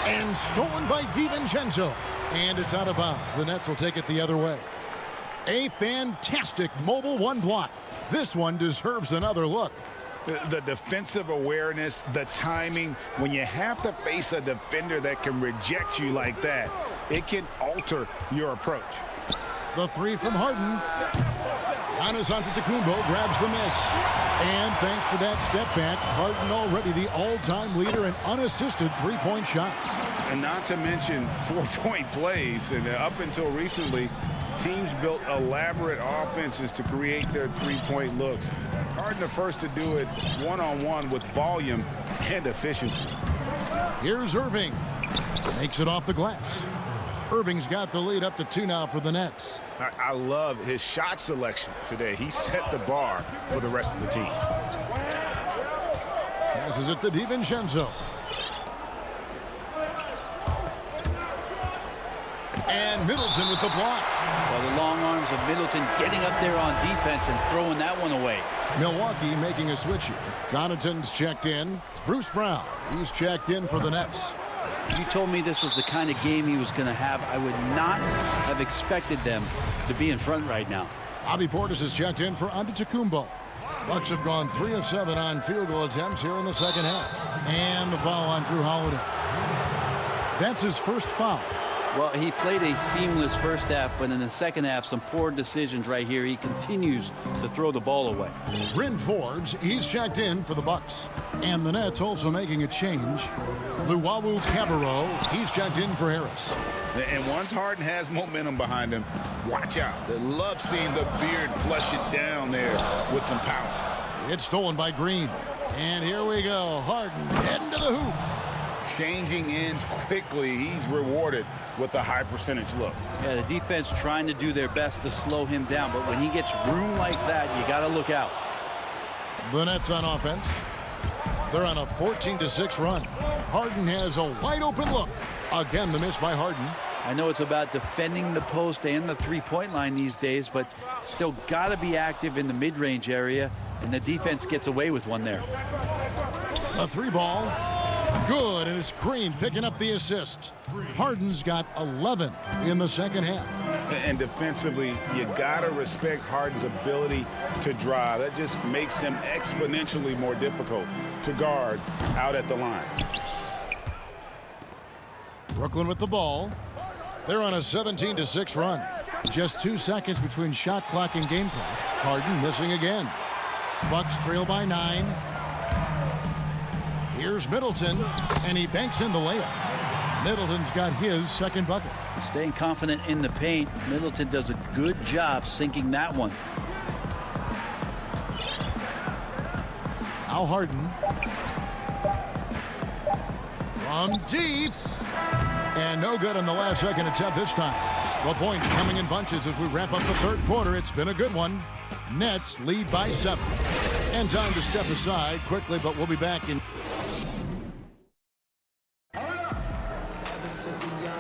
And stolen by DiVincenzo. And it's out of bounds. The Nets will take it the other way. A fantastic mobile one block. This one deserves another look. The defensive awareness, the timing, when you have to face a defender that can reject you like that, it can alter your approach. The three from Harden. Giannis Antetokounmpo grabs the miss. And thanks to that step back, Harden already the all-time leader in unassisted three-point shots. And not to mention four-point plays. And up until recently, teams built elaborate offenses to create their three-point looks. Harden the first to do it one-on-one with volume and efficiency. Here's Irving. Makes it off the glass. Irving's got the lead up to 2 now for the Nets. I love his shot selection today. He set the bar for the rest of the team. Passes it to DiVincenzo. And Middleton with the block. Well, the long arms of Middleton getting up there on defense and throwing that one away. Milwaukee making a switch here. Connaughton's checked in. Bruce Brown, he's checked in for the Nets. If you told me this was the kind of game he was going to have, I would not have expected them to be in front right now. Bobby Portis is checked in for Antetokounmpo. Bucks have gone 3 of 7 on field goal attempts here in the second half. And the foul on Drew Holiday. That's his first foul. Well, he played a seamless first half, but in the second half, some poor decisions right here. He continues to throw the ball away. Bryn Forbes, he's checked in for the Bucks. And the Nets also making a change. Luwawu Cabarro, he's checked in for Harris. And once Harden has momentum behind him, watch out. They love seeing the beard flush it down there with some power. It's stolen by Green. And here we go. Harden heading to the hoop. Changing ends quickly. He's rewarded with a high percentage look. Yeah, the defense trying to do their best to slow him down, but when he gets room like that, you got to look out. The Nets on offense. They're on a 14-6 run. Harden has a wide open look. Again, the miss by Harden. I know it's about defending the post and the three-point line these days, but still got to be active in the mid-range area, and the defense gets away with one there. A three ball. Good, and it's Green picking up the assist. Harden's got 11 in the second half. And defensively, you got to respect Harden's ability to drive. That just makes him exponentially more difficult to guard out at the line. Brooklyn with the ball. They're on a 17-6 run. Just 2 seconds between shot clock and game clock. Harden missing again. Bucks trail by 9. Here's Middleton, and he banks in the layup. Middleton's got his second bucket. Staying confident in the paint. Middleton does a good job sinking that one. Now Harden. From deep. And no good on the last second attempt this time. The points coming in bunches as we wrap up the third quarter. It's been a good one. Nets lead by 7. And time to step aside quickly, but we'll be back in.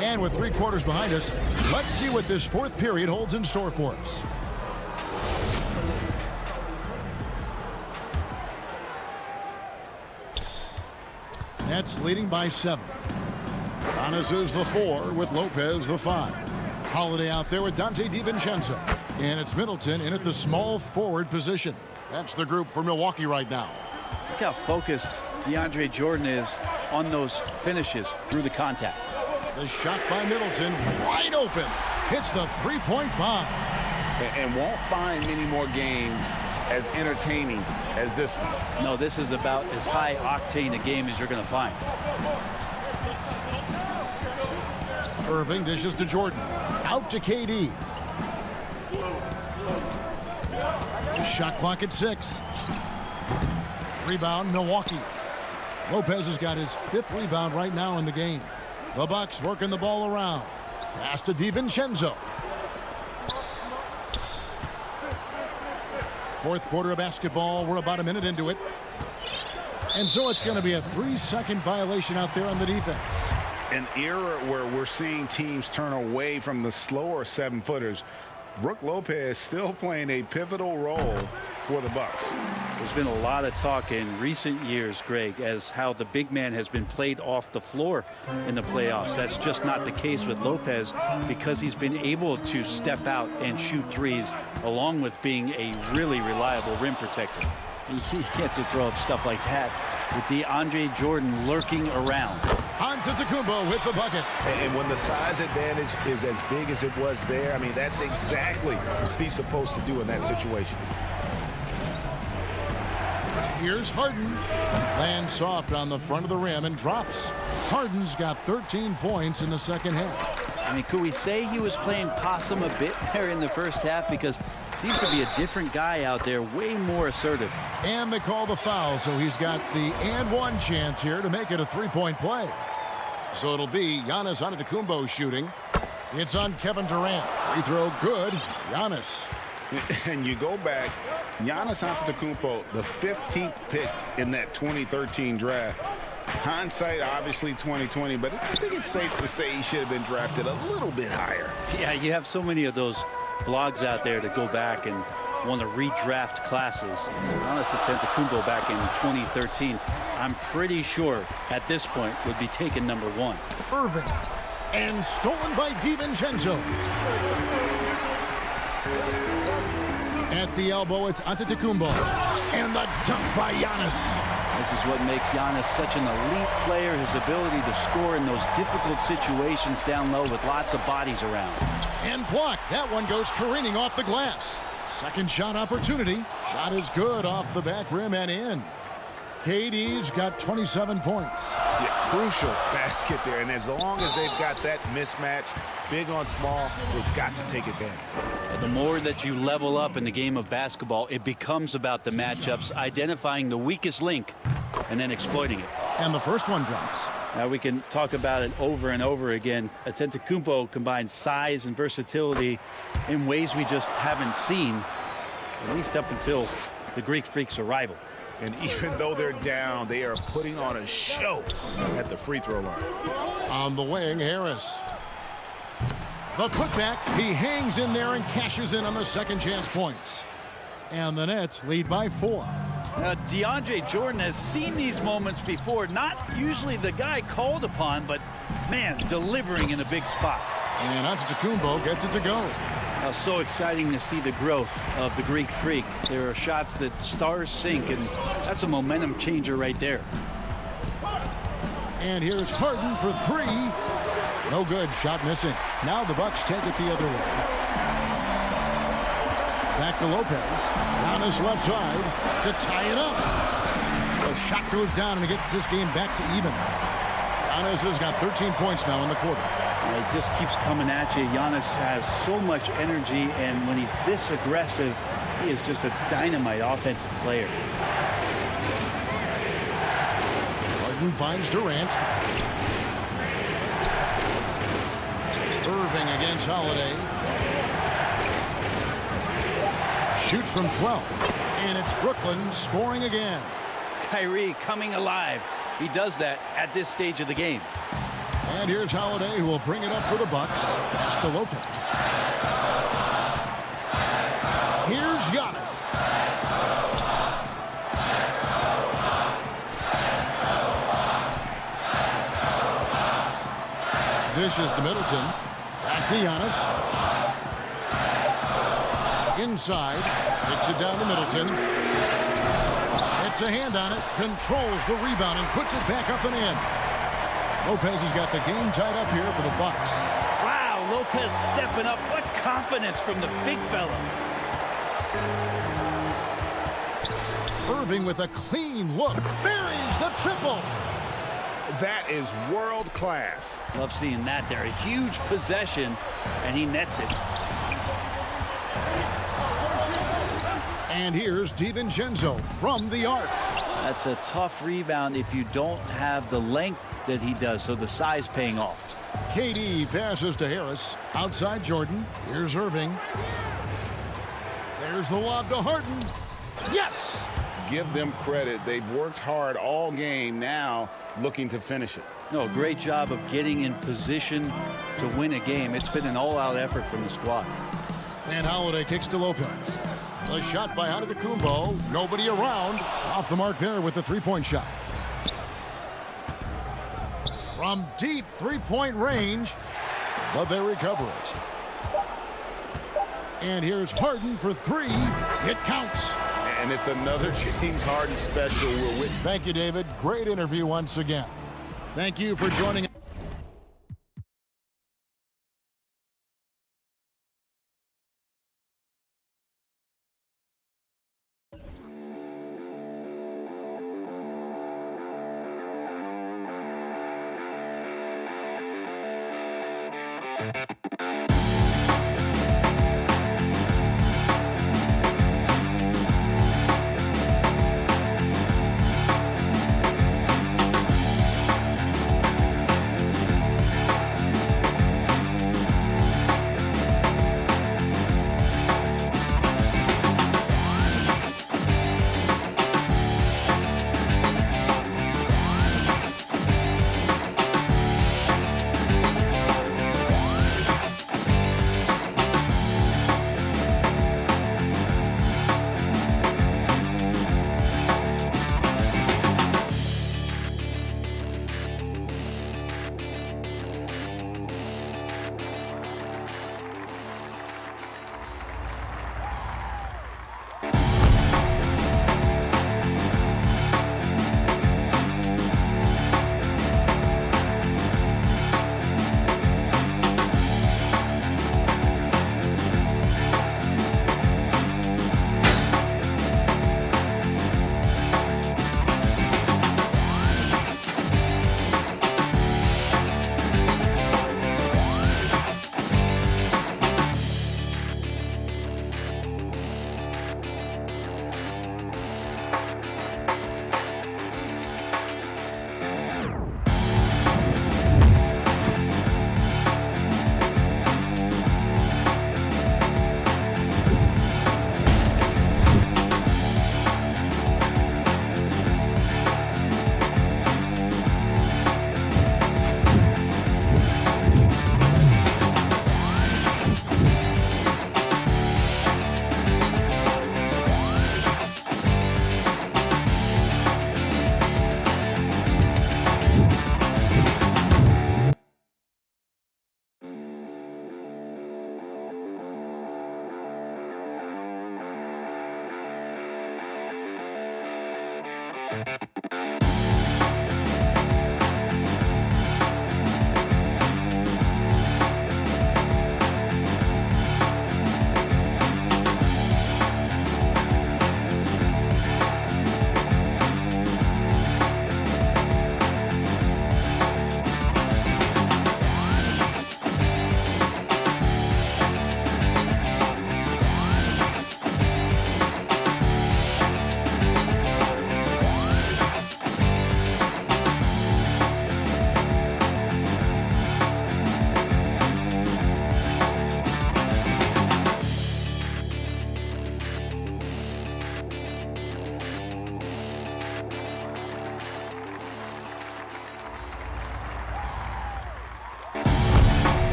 And with 3 quarters behind us, let's see what this fourth period holds in store for us. Nets leading by 7. Giannis is the 4 with Lopez the 5. Holiday out there with Dante DiVincenzo. And it's Middleton in at the small forward position. That's the group for Milwaukee right now. Look how focused DeAndre Jordan is on those finishes through the contact. The shot by Middleton, wide open. Hits the three-point bomb. And won't find many more games as entertaining as this one. No, this is about as high octane a game as you're going to find. Irving dishes to Jordan. Out to KD. Shot clock at 6. Rebound, Milwaukee. Lopez has got his 5th rebound right now in the game. The Bucks working the ball around. Pass to DiVincenzo. Fourth quarter of basketball. We're about a minute into it. And so it's going to be a 3-second violation out there on the defense. an era where we're seeing teams turn away from the slower 7-footers. Brook Lopez still playing a pivotal role for the Bucks. There's been a lot of talk in recent years, Greg, as how the big man has been played off the floor in the playoffs. That's just not the case with Lopez because he's been able to step out and shoot threes along with being a really reliable rim protector. You can't just throw up stuff like that with DeAndre Jordan lurking around. Antetokounmpo with the bucket. And when the size advantage is as big as it was there, I mean, that's exactly what he's supposed to do in that situation. Here's Harden. Lands soft on the front of the rim and drops. Harden's got 13 points in the second half. I mean, could we say he was playing possum a bit there in the first half? Because it seems to be a different guy out there, way more assertive. And they call the foul, so he's got the and one chance here to make it a three-point play. So it'll be Giannis Antetokounmpo shooting. It's on Kevin Durant. Free throw good. Giannis. And you go back, Giannis Antetokounmpo, the 15th pick in that 2013 draft. Hindsight, obviously 2020, but I think it's safe to say he should have been drafted a little bit higher. Yeah, you have so many of those blogs out there to go back and want to redraft classes. Giannis Antetokounmpo back in 2013, I'm pretty sure at this point would be taken number 1. Irving. And stolen by DiVincenzo. At the elbow, it's Antetokounmpo. And the dunk by Giannis. This is what makes Giannis such an elite player, his ability to score in those difficult situations down low with lots of bodies around. And blocked. That one goes careening off the glass. Second shot opportunity. Shot is good off the back rim and in. KD's got 27 points. Yeah, crucial basket there. And as long as they've got that mismatch, big on small, they've got to take advantage. The more that you level up in the game of basketball, it becomes about the matchups, identifying the weakest link, and then exploiting it. And the first one drops. Now we can talk about it over and over again. Antetokounmpo combines size and versatility in ways we just haven't seen, at least up until the Greek Freak's arrival. And even though they're down, they are putting on a show at the free throw line. On the wing, Harris. The putback, he hangs in there and cashes in on the second chance points. And the Nets lead by 4. DeAndre Jordan has seen these moments before. Not usually the guy called upon, but, man, delivering in a big spot. And Antetokounmpo gets it to go. So exciting to see the growth of the Greek Freak. There are shots that stars sink, and that's a momentum changer right there. And here's Harden for 3. No good. Shot missing. Now the Bucks take it the other way. Back to Lopez. Down his left side to tie it up. The shot goes down and it gets this game back to even. Giannis has got 13 points now in the quarter. It just keeps coming at you. Giannis has so much energy, and when he's this aggressive, he is just a dynamite offensive player. Harden finds Durant. Irving against Holiday. Shoots from 12. And it's Brooklyn scoring again. Kyrie coming alive. He does that at this stage of the game. And here's Holiday, who will bring it up for the Bucks. Pass to Lopez. Here's Giannis. Dishes to Middleton. Back to Giannis. Inside. Kicks it down to Middleton. Gets a hand on it. Controls the rebound and puts it back up and in. Lopez has got the game tied up here for the Bucks. Wow, Lopez stepping up. What confidence from the big fella. Irving with a clean look. Buries the triple. That is world class. Love seeing that there. A huge possession, and he nets it. And here's DiVincenzo from the arc. That's a tough rebound if you don't have the length that he does, so the size paying off. KD passes to Harris. Outside Jordan. Here's Irving. There's the lob to Harden. Yes! give them credit. They've worked hard all game, now looking to finish it. No, great job of getting in position to win a game. It's been an all-out effort from the squad. And Holiday kicks to Lopez. The shot by Antetokounmpo. Nobody around. Off the mark there with the three-point shot. From deep three-point range, but they recover it. And here's Harden for three. It counts. And it's another James Harden special. Thank you, David. Great interview once again. Thank you for joining us.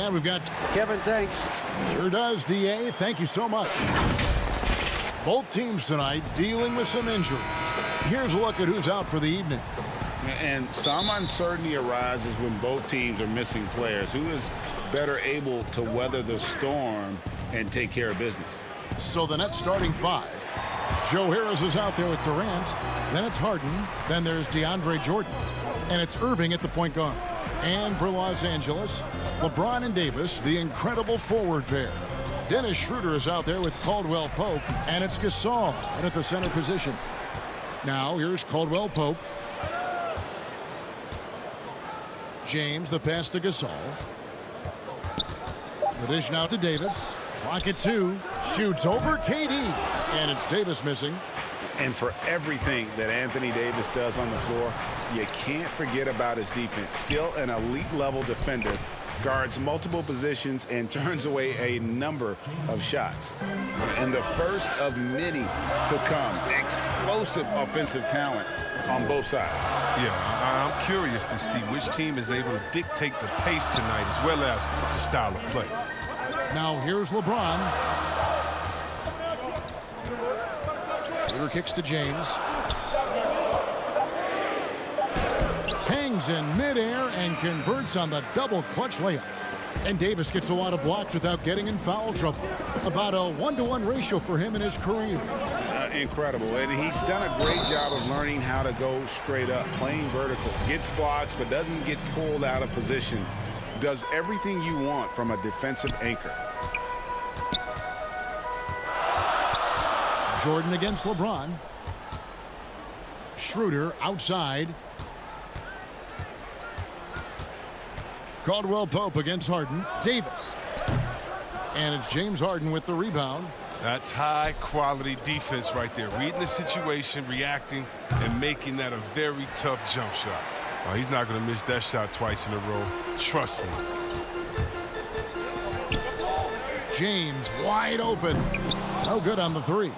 And we've got Kevin, thanks. Sure does, DA. Thank you so much. Both teams tonight dealing with some injury. Here's a look at who's out for the evening. And some uncertainty arises when both teams are missing players. Who is better able to weather the storm and take care of business? So the Nets starting five. Joe Harris is out there with Durant. Then it's Harden. Then there's DeAndre Jordan. And it's Irving at the point guard. And for Los Angeles, LeBron and Davis, the incredible forward pair. Dennis Schroeder is out there with Caldwell Pope. And it's Gasol at the center position. Now here's Caldwell Pope. James, the pass to Gasol. The dish now to Davis. Clock at 2. Shoots over KD. And it's Davis missing. And for everything that Anthony Davis does on the floor, you can't forget about his defense. Still an elite level defender. Guards multiple positions and turns away a number of shots. And the first of many to come. Explosive offensive talent on both sides. Yeah, I'm curious to see which team is able to dictate the pace tonight as well as the style of play. Now here's LeBron. Shooter kicks to James. Hangs in midair and converts on the double clutch layup. And Davis gets a lot of blocks without getting in foul trouble. About a 1-to-1 ratio for him in his career. Incredible. And he's done a great job of learning how to go straight up, playing vertical. Gets blocks, but doesn't get pulled out of position. Does everything you want from a defensive anchor. Jordan against LeBron. Schroeder outside. Caldwell Pope against Harden. Davis. And it's James Harden with the rebound. That's high-quality defense right there. Reading the situation, reacting, and making that a very tough jump shot. Oh, he's not going to miss that shot twice in a row. Trust me. James wide open. No good on the three.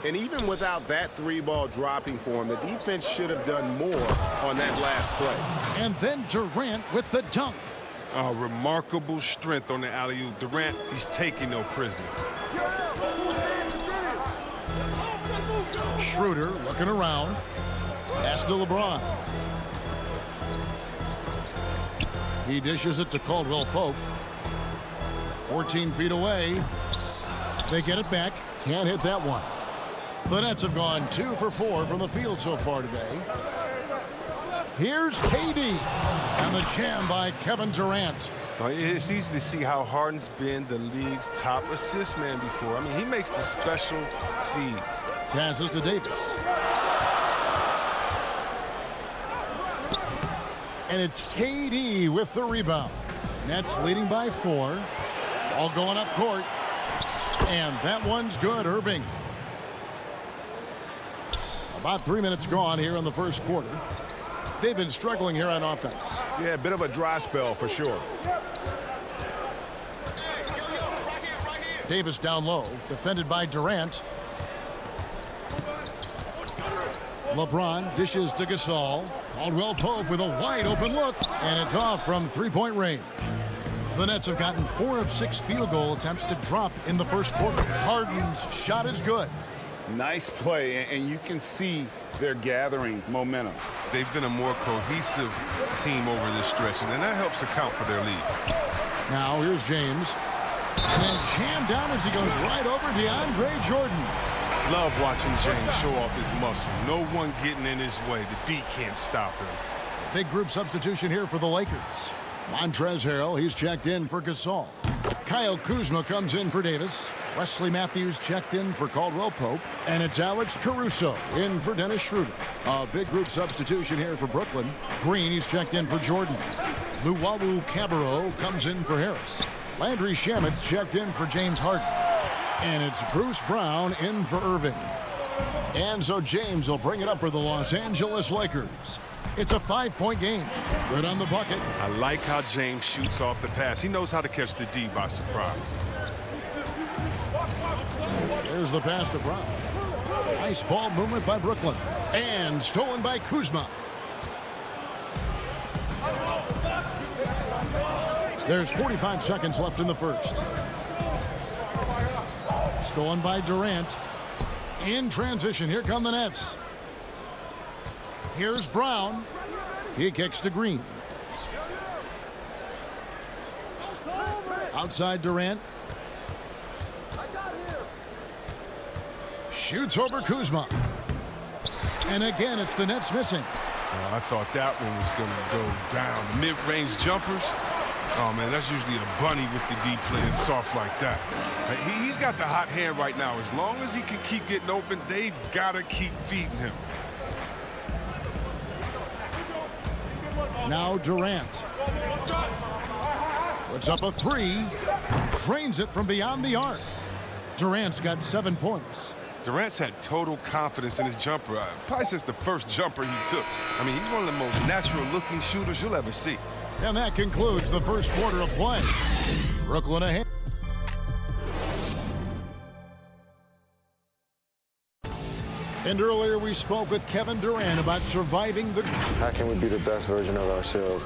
And even without that three-ball dropping for him, the defense should have done more on that last play. And then Durant with the dunk. Remarkable strength on the alley-oop. Durant, he's taking no prisoners. Schroeder looking around. Pass to LeBron. He dishes it to Caldwell Pope. 14 feet away. They get it back. Can't hit that one. The Nets have gone 2 for 4 from the field so far today. Here's KD. And the jam by Kevin Durant. It's easy to see how Harden's been the league's top assist man before. I mean, he makes the special feeds. Passes to Davis. And it's KD with the rebound. Nets leading by 4. All going up court. And that one's good, Irving. About 3 minutes gone here in the first quarter. They've been struggling here on offense. Yeah, a bit of a dry spell for sure. Davis down low, defended by Durant. LeBron dishes to Gasol. Caldwell Pope with a wide open look, and it's off from three-point range. The Nets have gotten 4 of 6 field goal attempts to drop in the first quarter. Harden's shot is good. Nice play, and you can see they're gathering momentum. They've been a more cohesive team over this stretch, and that helps account for their lead. Now here's James. And then jammed down as he goes right over DeAndre Jordan. Love watching James show off his muscle. No one getting in his way. The D can't stop him. Big group substitution here for the Lakers. Montrezl Harrell, he's checked in for Gasol. Kyle Kuzma comes in for Davis. Wesley Matthews checked in for Caldwell Pope. And it's Alex Caruso in for Dennis Schroeder. A big group substitution here for Brooklyn. Green, he's checked in for Jordan. Luwawu Cabarro comes in for Harris. Landry Shamit's checked in for James Harden. And it's Bruce Brown in for Irving. And so James will bring it up for the Los Angeles Lakers. It's a 5-point game. Good on the bucket. I like how James shoots off the pass. He knows how to catch the D by surprise. There's the pass to Brown. Nice ball movement by Brooklyn. And stolen by Kuzma. There's 45 seconds left in the first. Stolen by Durant. In transition, here come the Nets. Here's Brown. He kicks to Green. Outside Durant. Shoots over Kuzma. And again, it's the Nets missing. I thought that one was going to go down. The mid-range jumpers. Oh, man, that's usually a bunny with the D playing soft like that. He's got the hot hand right now. As long as he can keep getting open, they've got to keep feeding him. Now Durant. Puts up a 3. Drains it from beyond the arc. Durant's got 7 points. Durant's had total confidence in his jumper. Probably since the first jumper he took. I mean, he's one of the most natural-looking shooters you'll ever see. And that concludes the first quarter of play. Brooklyn ahead. And earlier we spoke with Kevin Durant about surviving the... How can we be the best version of ourselves?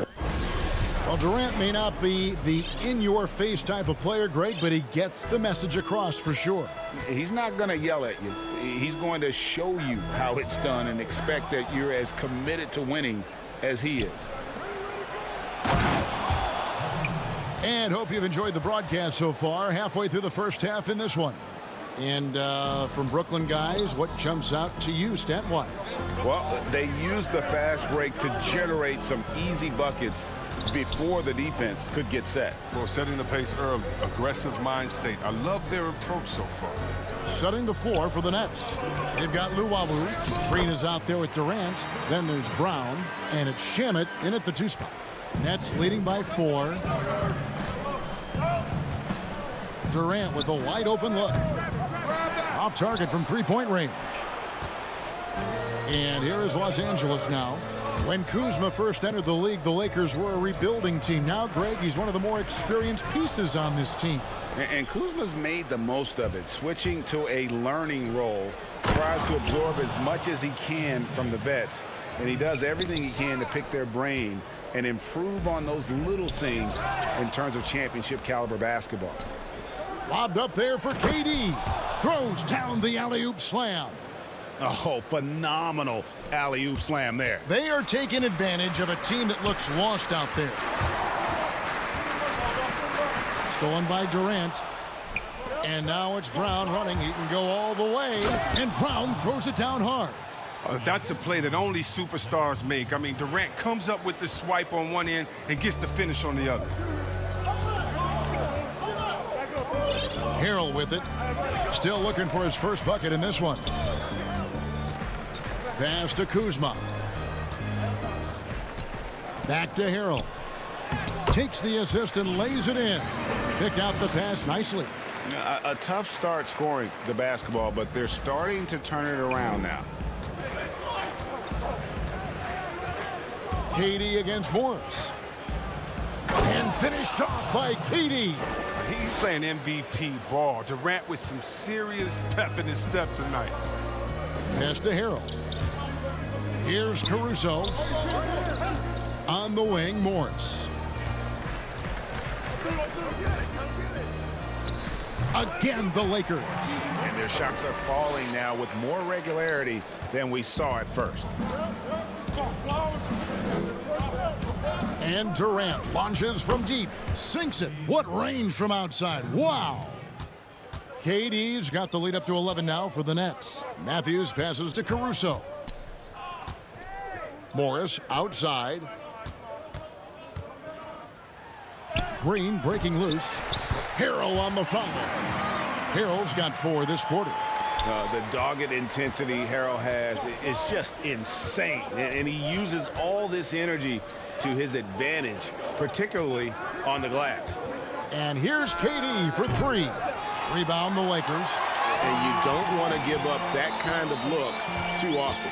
Well, Durant may not be the in-your-face type of player, Greg, but he gets the message across for sure. He's not going to yell at you. He's going to show you how it's done and expect that you're as committed to winning as he is. And hope you've enjoyed the broadcast so far. Halfway through the first half in this one. And from Brooklyn guys, what jumps out to you stat-wise? Well, they use the fast break to generate some easy buckets before the defense could get set. Well, setting the pace early, aggressive mind state. I love their approach so far. Setting the floor for the Nets. They've got Luwawu. Green is out there with Durant. Then there's Brown. And it's Shamet in at the 2 spot. Nets leading by 4. Durant with a wide open look. Off target from 3-point range. And here is Los Angeles now. When Kuzma first entered the league, the Lakers were a rebuilding team. Now, Greg, he's one of the more experienced pieces on this team. And Kuzma's made the most of it, switching to a learning role. Tries to absorb as much as he can from the vets. And he does everything he can to pick their brain and improve on those little things in terms of championship caliber basketball. Lobbed up there for KD. Throws down the alley-oop slam. Oh, phenomenal alley-oop slam there. They are taking advantage of a team that looks lost out there. Stolen by Durant. And now it's Brown running. He can go all the way. And Brown throws it down hard. That's a play that only superstars make. I mean, Durant comes up with the swipe on one end and gets the finish on the other. Harrell with it. Still looking for his first bucket in this one. Pass to Kuzma. Back to Harrell. Takes the assist and lays it in. Picked out the pass nicely. A tough start scoring the basketball, but they're starting to turn it around now. KD against Morris. And finished off by KD. He's playing MVP ball. Durant with some serious pep in his step tonight. Pass to Harrell. Here's Caruso. On the wing, Morris. Again, the Lakers. And their shots are falling now with more regularity than we saw at first. And Durant launches from deep. Sinks it. What range from outside. Wow. KD's got the lead up to 11 now for the Nets. Matthews passes to Caruso. Morris outside. Green breaking loose. Harrell on the foul. Harrell's got 4 this quarter. The dogged intensity Harrell has is just insane. And he uses all this energy to his advantage, particularly on the glass. And here's KD for 3. Rebound the Lakers. And you don't want to give up that kind of look too often.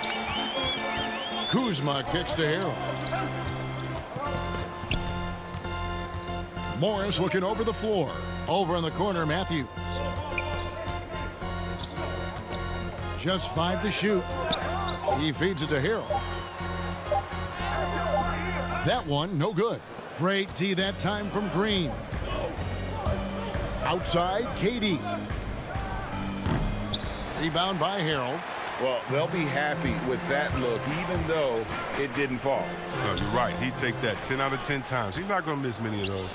Kuzma kicks to Harrell. Morris looking over the floor. Over in the corner, Matthews. Just 5 to shoot. He feeds it to Harrell. That one, no good. Great D that time from Green. Outside, KD. Rebound by Harrell. Well, they'll be happy with that look, even though it didn't fall. No, you're right. He'd take that 10 out of 10 times. He's not going to miss many of those.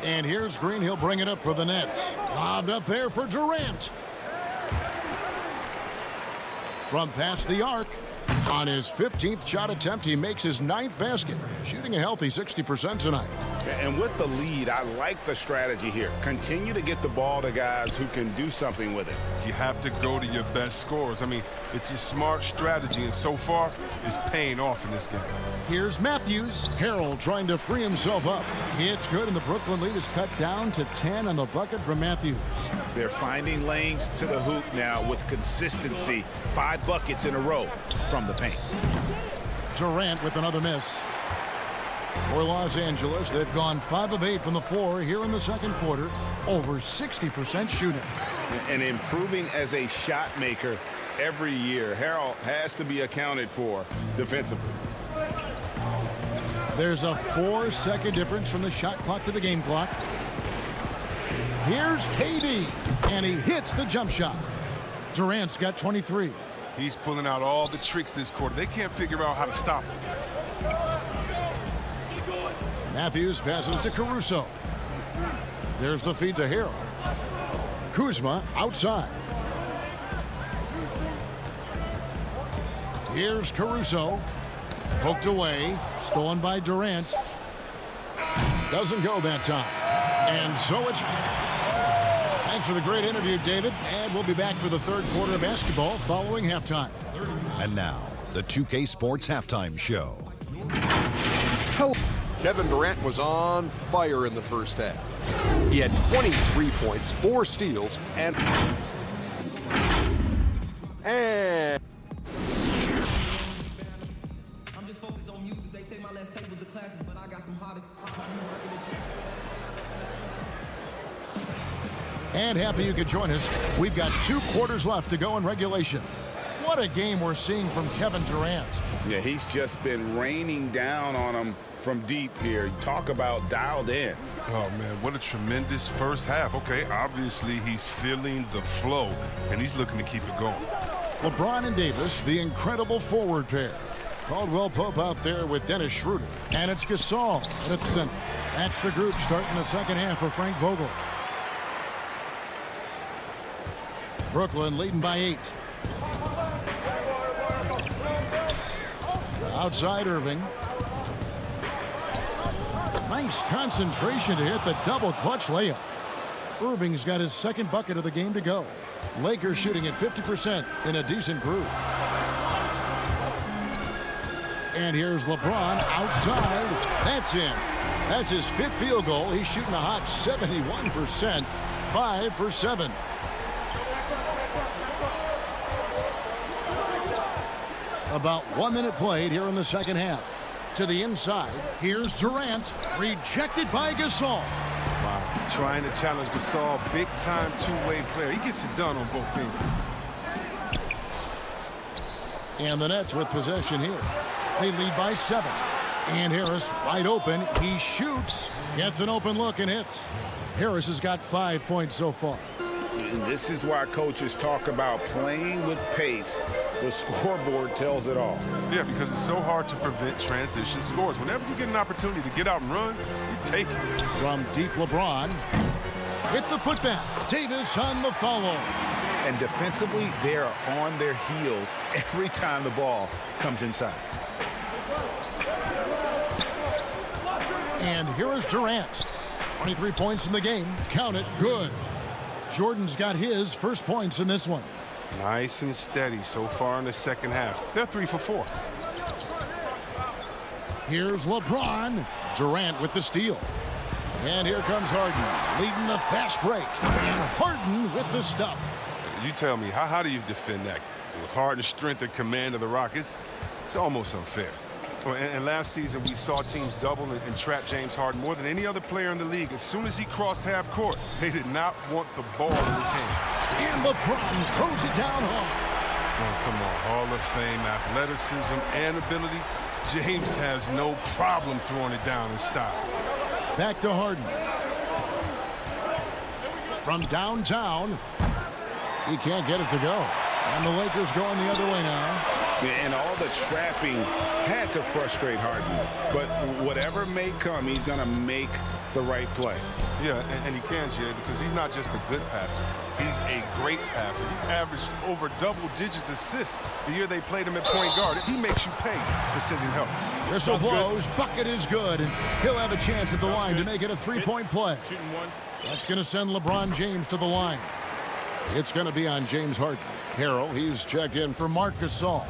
And here's Green. He'll bring it up for the Nets. Lobbed up there for Durant. From past the arc. On his 15th shot attempt, he makes his 9th basket, shooting a healthy 60% tonight. And with the lead, I like the strategy here. Continue to get the ball to guys who can do something with it. You have to go to your best scorers. I mean, it's a smart strategy, and so far, it's paying off in this game. Here's Matthews. Harrell trying to free himself up. It's good, and the Brooklyn lead is cut down to 10 on the bucket from Matthews. They're finding lanes to the hoop now with consistency. 5 buckets in a row from the paint. Durant with another miss. For Los Angeles, they've gone 5 of 8 from the floor here in the second quarter. Over 60% shooting. And improving as a shot maker every year. Harrell has to be accounted for defensively. There's a 4-second difference from the shot clock to the game clock. Here's KD, and he hits the jump shot. Durant's got 23. He's pulling out all the tricks this quarter. They can't figure out how to stop him. Matthews passes to Caruso. There's the feed to Harrell. Kuzma outside. Here's Caruso. Poked away. Stolen by Durant. Doesn't go that time. And so it's... Thanks for the great interview, David. And we'll be back for the third quarter of basketball following halftime. And now, the 2K Sports Halftime Show. Kevin Durant was on fire in the first half. He had 23 points, 4 steals, and I'm just focused on music. They say my last tape was a classic, but I got some hot. And happy you could join us. We've got 2 quarters left to go in regulation. What a game we're seeing from Kevin Durant. Yeah, he's just been raining down on him from deep here. Talk about dialed in. Oh, man, what a tremendous first half. Okay, obviously he's feeling the flow, and he's looking to keep it going. LeBron and Davis, the incredible forward pair. Caldwell Pope out there with Dennis Schroeder. And it's Gasol at the center. That's the group starting the second half for Frank Vogel. Brooklyn leading by 8. Outside Irving. Nice concentration to hit the double clutch layup. Irving's got his second bucket of the game to go. Lakers shooting at 50% in a decent group. And here's LeBron outside. That's in. That's his 5th field goal. He's shooting a hot 71%. 5 for 7. About 1 minute played here in the second half. To the inside. Here's Durant. Rejected by Gasol. Wow. Trying to challenge Gasol. Big-time two-way player. He gets it done on both ends. And the Nets with possession here. They lead by 7. And Harris wide open. He shoots. Gets an open look and hits. Harris has got 5 points so far. And this is why coaches talk about playing with pace. The scoreboard tells it all. Yeah, because it's so hard to prevent transition scores. Whenever you get an opportunity to get out and run, you take it. From deep, LeBron with the putback. Davis on the follow. And defensively, they are on their heels every time the ball comes inside. And here is Durant. 23 points in the game. Count it. Good. Jordan's got his first points in this one. Nice and steady so far in the second half. They're 3 for 4. Here's LeBron. Durant with the steal. And here comes Harden, leading the fast break. And Harden with the stuff. You tell me, how do you defend that? With Harden's strength and command of the Rockets, it's almost unfair. And last season, we saw teams double and trap James Harden more than any other player in the league. As soon as he crossed half court, they did not want the ball in his hands. And LeBron throws it down hard. Oh, come on. Hall of Fame, athleticism, and ability. James has no problem throwing it down in style. Back to Harden. From downtown, he can't get it to go. And the Lakers going the other way now. And all the trapping had to frustrate Harden. But whatever may come, he's going to make the right play. Yeah, and he can, Jay, because he's not just a good passer. He's a great passer. He averaged over double digits assists the year they played him at point guard. He makes you pay for sending help. Whistle blows. Bucket is good. And he'll have a chance at the line to make it a three-point play. Shooting one. That's going to send LeBron James to the line. It's going to be on James Harden. Harrell, he's checked in for Marc Gasol.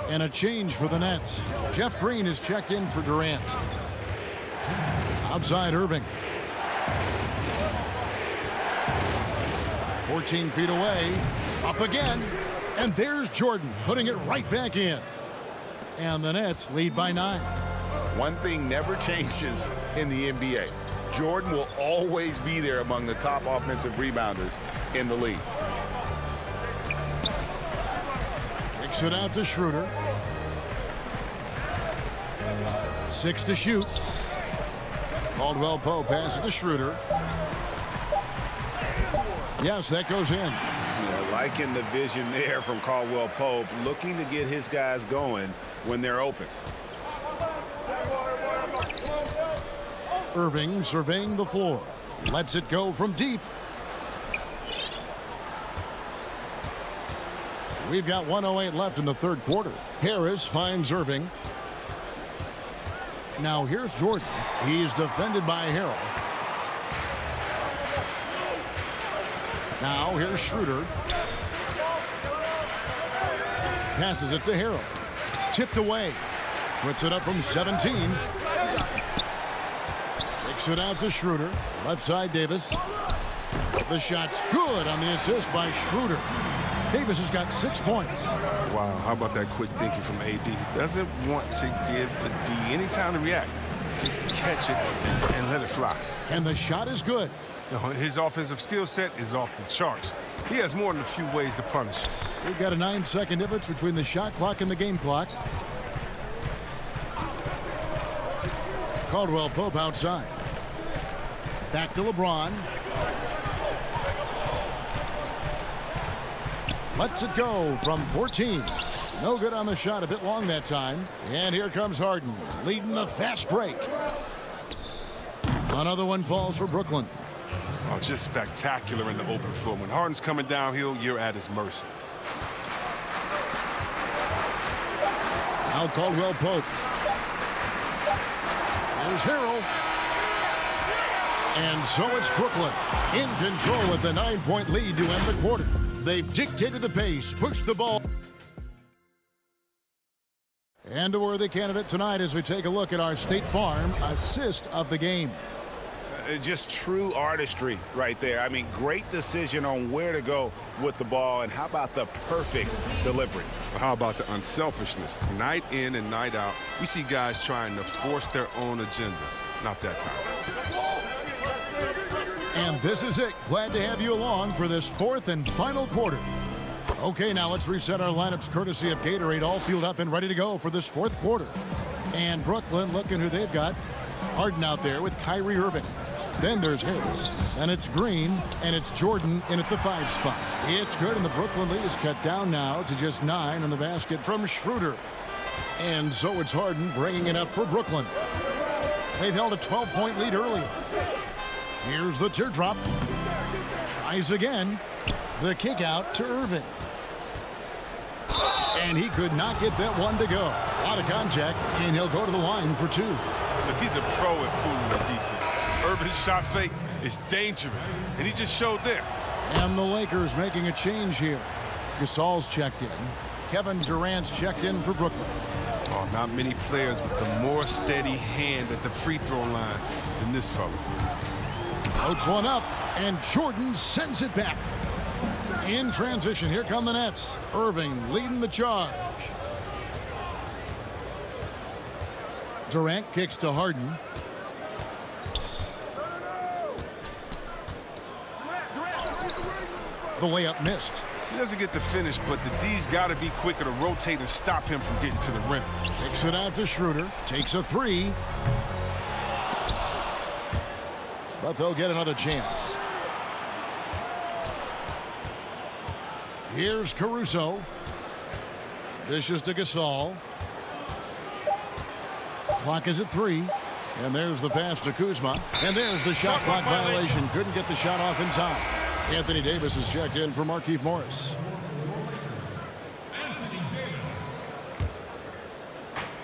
And a change for the Nets. Jeff Green is checked in for Durant. Outside Irving. 14 feet away. Up again. And there's Jordan putting it right back in. And the Nets lead by 9. One thing never changes in the NBA. Jordan will always be there among the top offensive rebounders in the league. Kicks it out to Schroeder. 6 to shoot. Caldwell Pope passes to Schroeder. Yes, that goes in. Yeah, liking the vision there from Caldwell Pope, looking to get his guys going when they're open. Irving surveying the floor. Lets it go from deep. We've got 1:08 left in the third quarter. Harris finds Irving. Now here's Jordan. He's defended by Harrell. Now here's Schroeder. Passes it to Harrell. Tipped away. Puts it up from 17. Kicks it out to Schroeder. Left side Davis. The shot's good on the assist by Schroeder. Davis has got 6 points. Wow, how about that quick thinking from AD? He doesn't want to give the D any time to react. Just catch it and let it fly. And the shot is good. You know, his offensive skill set is off the charts. He has more than a few ways to punish. We've got a 9-second difference between the shot clock and the game clock. Caldwell Pope outside. Back to LeBron. Lets it go from 14. No good on the shot, a bit long that time. And here comes Harden, leading the fast break. Another one falls for Brooklyn. Oh, just spectacular in the open floor. When Harden's coming downhill, you're at his mercy. Now Caldwell Pope. There's Harrell. And so it's Brooklyn in control with a 9-point lead to end the quarter. They've dictated the pace, pushed the ball. And a worthy candidate tonight as we take a look at our State Farm assist of the game. Just true artistry right there. I mean, great decision on where to go with the ball, and how about the perfect delivery? How about the unselfishness? Night in and night out, we see guys trying to force their own agenda. Not that time. And this is it. Glad to have you along for this fourth and final quarter. Okay, now let's reset our lineups courtesy of Gatorade, all fueled up and ready to go for this fourth quarter. And Brooklyn, looking who they've got. Harden out there with Kyrie Irving. Then there's Harris. And it's Green, and it's Jordan in at the 5 spot. It's good, and the Brooklyn lead is cut down now to just 9 on the basket from Schroeder. And so it's Harden bringing it up for Brooklyn. They've held a 12-point lead earlier. Here's the teardrop. Tries again. The kick out to Irving. And he could not get that one to go. A lot of contact, and he'll go to the line for 2. Look, he's a pro at fooling the defense. Irving's shot fake is dangerous, and he just showed there. And the Lakers making a change here. Gasol's checked in. Kevin Durant's checked in for Brooklyn. Oh, not many players with a more steady hand at the free throw line than this fella. Floats one up, and Jordan sends it back. In transition, here come the Nets. Irving leading the charge. Durant kicks to Harden. The layup missed. He doesn't get the finish, but the D's got to be quicker to rotate and stop him from getting to the rim. Kicks it out to Schroeder. Takes a 3. But they'll get another chance. Here's Caruso. Dishes to Gasol. Clock is at 3. And there's the pass to Kuzma. And there's the shot clock violation. Couldn't get the shot off in time. Anthony Davis is checked in for Markieff Morris.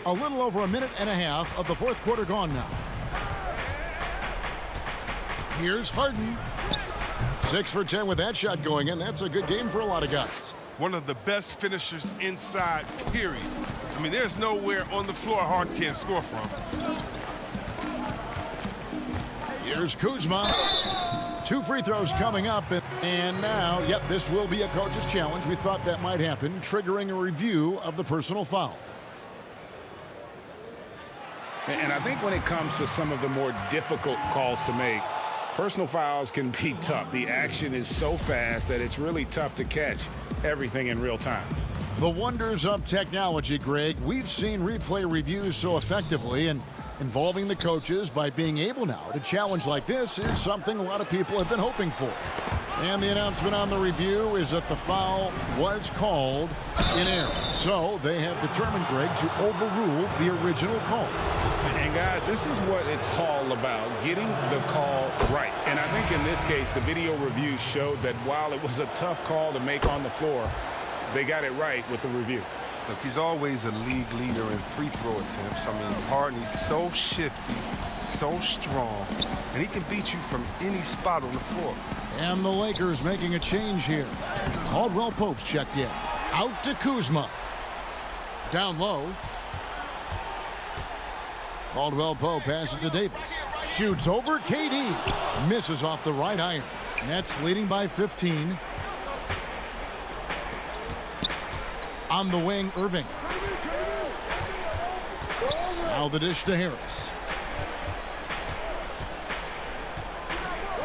A little over a minute and a half of the fourth quarter gone now. Here's Harden. 6 for 10 with that shot going in. That's a good game for a lot of guys. One of the best finishers inside, period. I mean, there's nowhere on the floor Harden can't score from. Here's Kuzma. 2 free throws coming up. And now, yep, this will be a coach's challenge. We thought that might happen, triggering a review of the personal foul. And I think when it comes to some of the more difficult calls to make, personal fouls can be tough. The action is so fast that it's really tough to catch everything in real time. The wonders of technology, Greg. We've seen replay reviews so effectively, and involving the coaches by being able now to challenge like this is something a lot of people have been hoping for. And the announcement on the review is that the foul was called in error. So they have determined, Greg, to overrule the original call. And guys, this is what it's all about, getting the call right. And I think in this case, the video review showed that while it was a tough call to make on the floor, they got it right with the review. Look, he's always a league leader in free throw attempts. I mean, Harden, he's so shifty, so strong, and he can beat you from any spot on the floor. And the Lakers making a change here. Caldwell Pope's checked in. Out to Kuzma. Down low. Caldwell Pope passes to Davis. Shoots over KD. Misses off the right iron. Nets leading by 15. On the wing, Irving. Now the dish to Harris.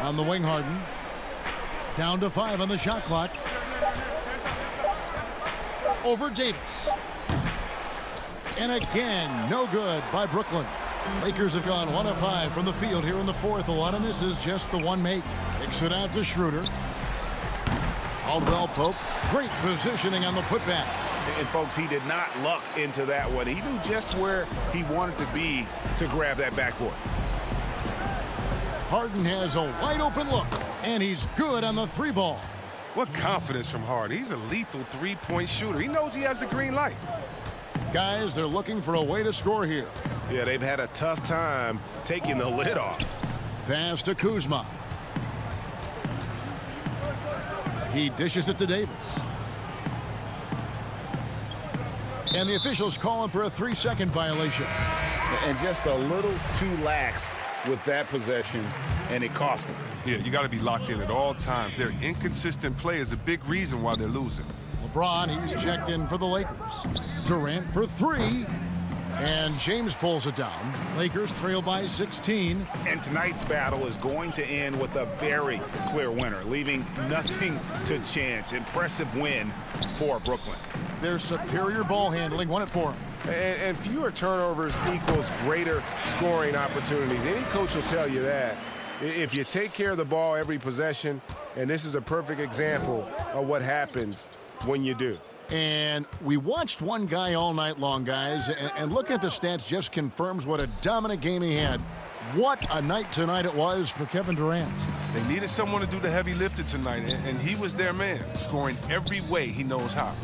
On the wing, Harden. Down to 5 on the shot clock. Over Davis. And again, no good by Brooklyn. Lakers have gone 1 of 5 from the field here in the fourth. A lot of misses, just the one make. Kicks it out to Schroeder. Caldwell Pope. Great positioning on the putback. And folks, he did not luck into that one. He knew just where he wanted to be to grab that backboard. Harden has a wide open look, and he's good on the 3 ball. What confidence from Harden. He's a lethal 3-point shooter. He knows he has the green light. Guys, they're looking for a way to score here. Yeah, they've had a tough time taking the lid off. Pass to Kuzma. He dishes it to Davis. And the officials calling for a 3-second violation. And just a little too lax with that possession, and it cost them. Yeah, you got to be locked in at all times. Their inconsistent play is a big reason why they're losing. LeBron, he's checked in for the Lakers. Durant for 3. And James pulls it down. Lakers trail by 16. And tonight's battle is going to end with a very clear winner, leaving nothing to chance. Impressive win for Brooklyn. Their superior ball handling won it for them. And fewer turnovers equals greater scoring opportunities. Any coach will tell you that. If you take care of the ball every possession, and this is a perfect example of what happens when you do. And we watched one guy all night long, guys, and looking at the stats just confirms what a dominant game he had. What a night tonight it was for Kevin Durant. They needed someone to do the heavy lifting tonight, and he was their man, scoring every way he knows how.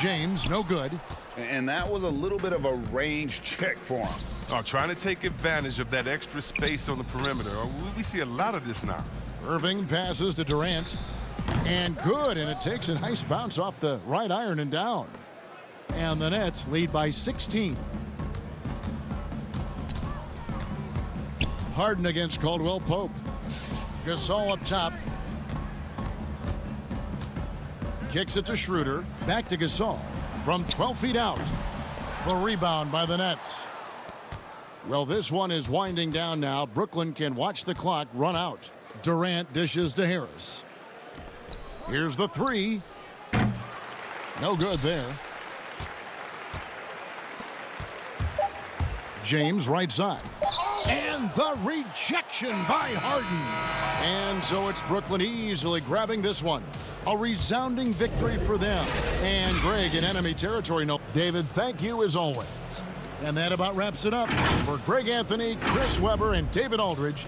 James, no good. And that was a little bit of a range check for him. Trying to take advantage of that extra space on the perimeter. We see a lot of this now. Irving passes to Durant. And good, and it takes a nice bounce off the right iron and down. And the Nets lead by 16. Harden against Caldwell Pope. Gasol up top. Kicks it to Schroeder. Back to Gasol. From 12 feet out. The rebound by the Nets. Well, this one is winding down now. Brooklyn can watch the clock run out. Durant dishes to Harris. Here's the 3. No good there. James right side. And the rejection by Harden. And so it's Brooklyn easily grabbing this one. A resounding victory for them. And Greg in enemy territory. No, David, thank you as always. And that about wraps it up. For Greg Anthony, Chris Webber, and David Aldridge.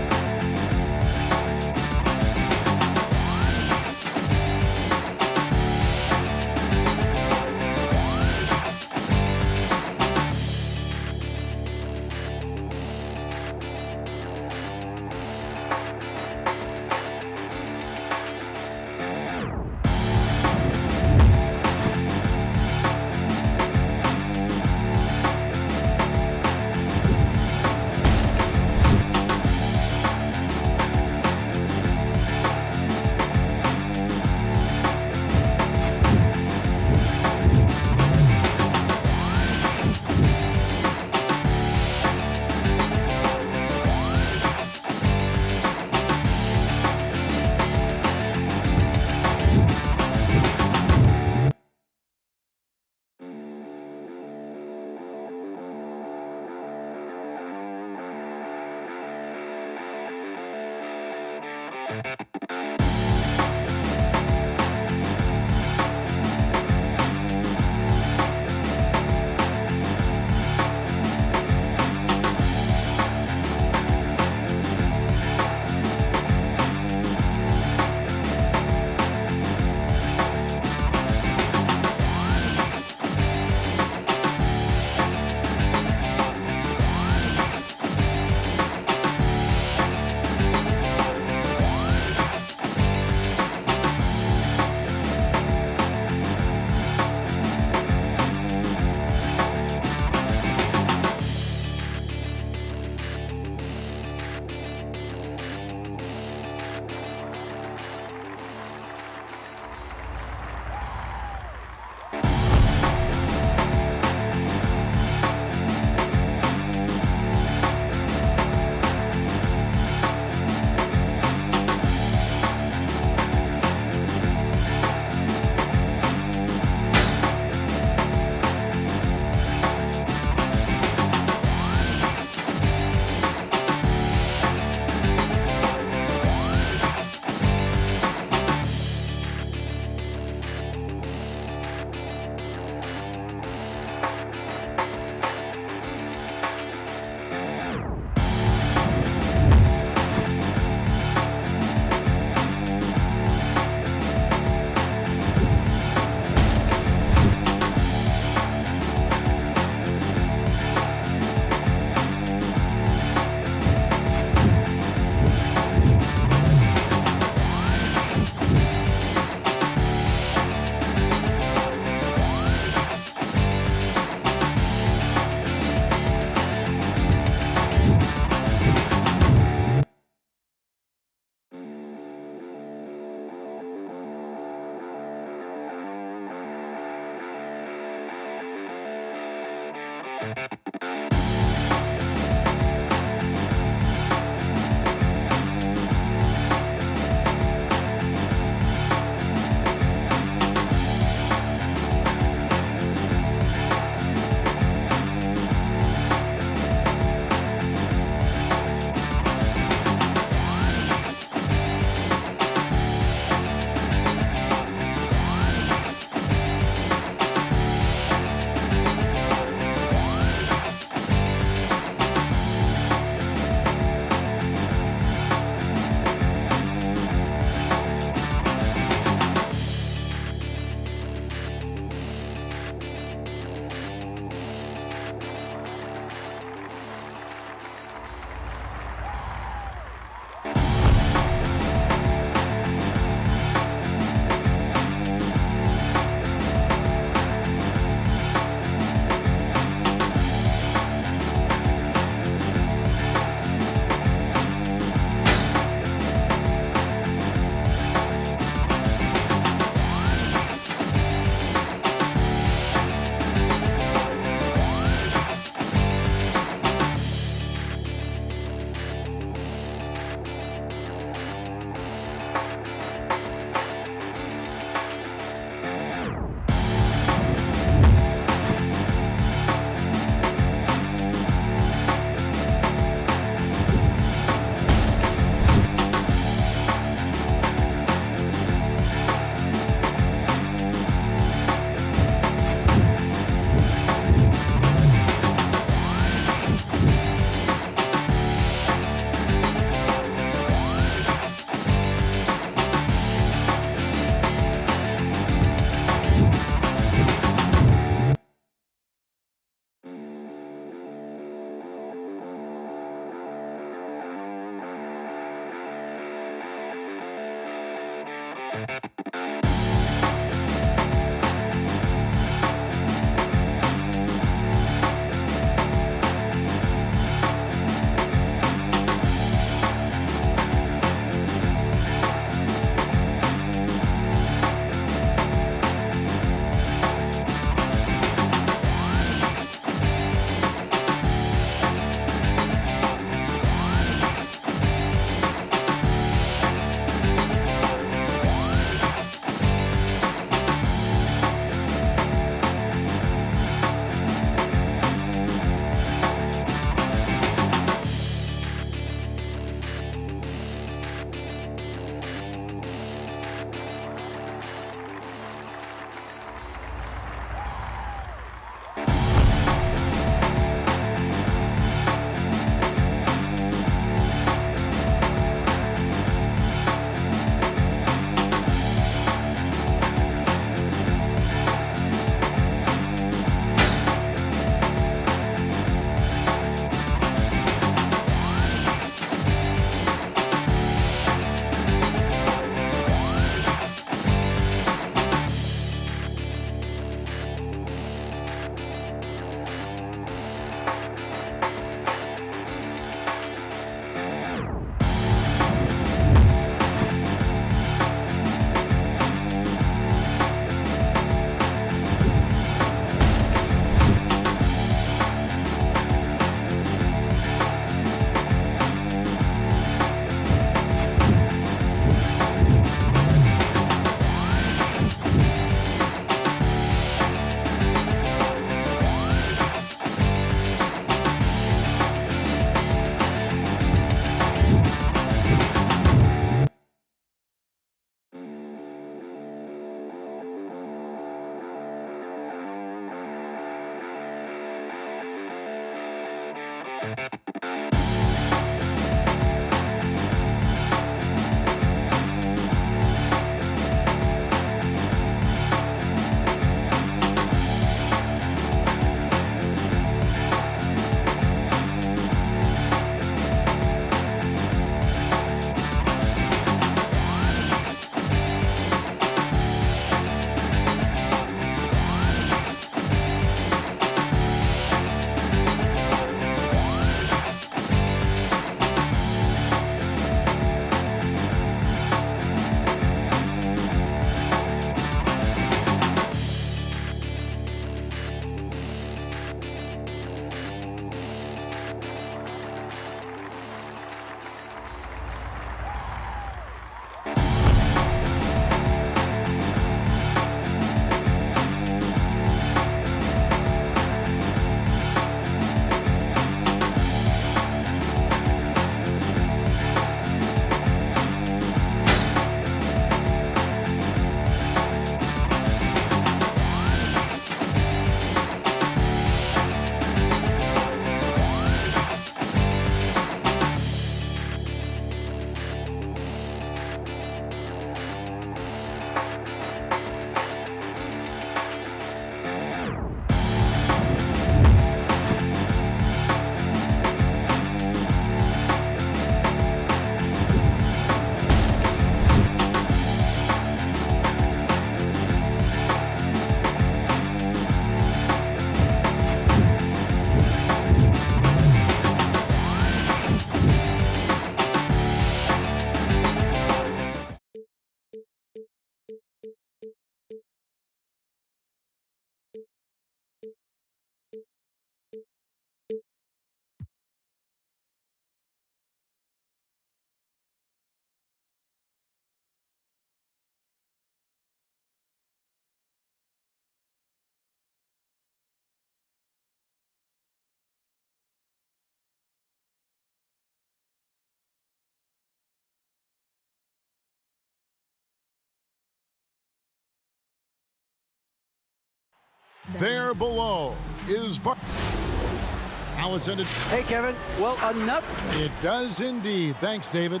There below is now it's ended. Hey, Kevin. Well, enough. It does indeed. Thanks, David.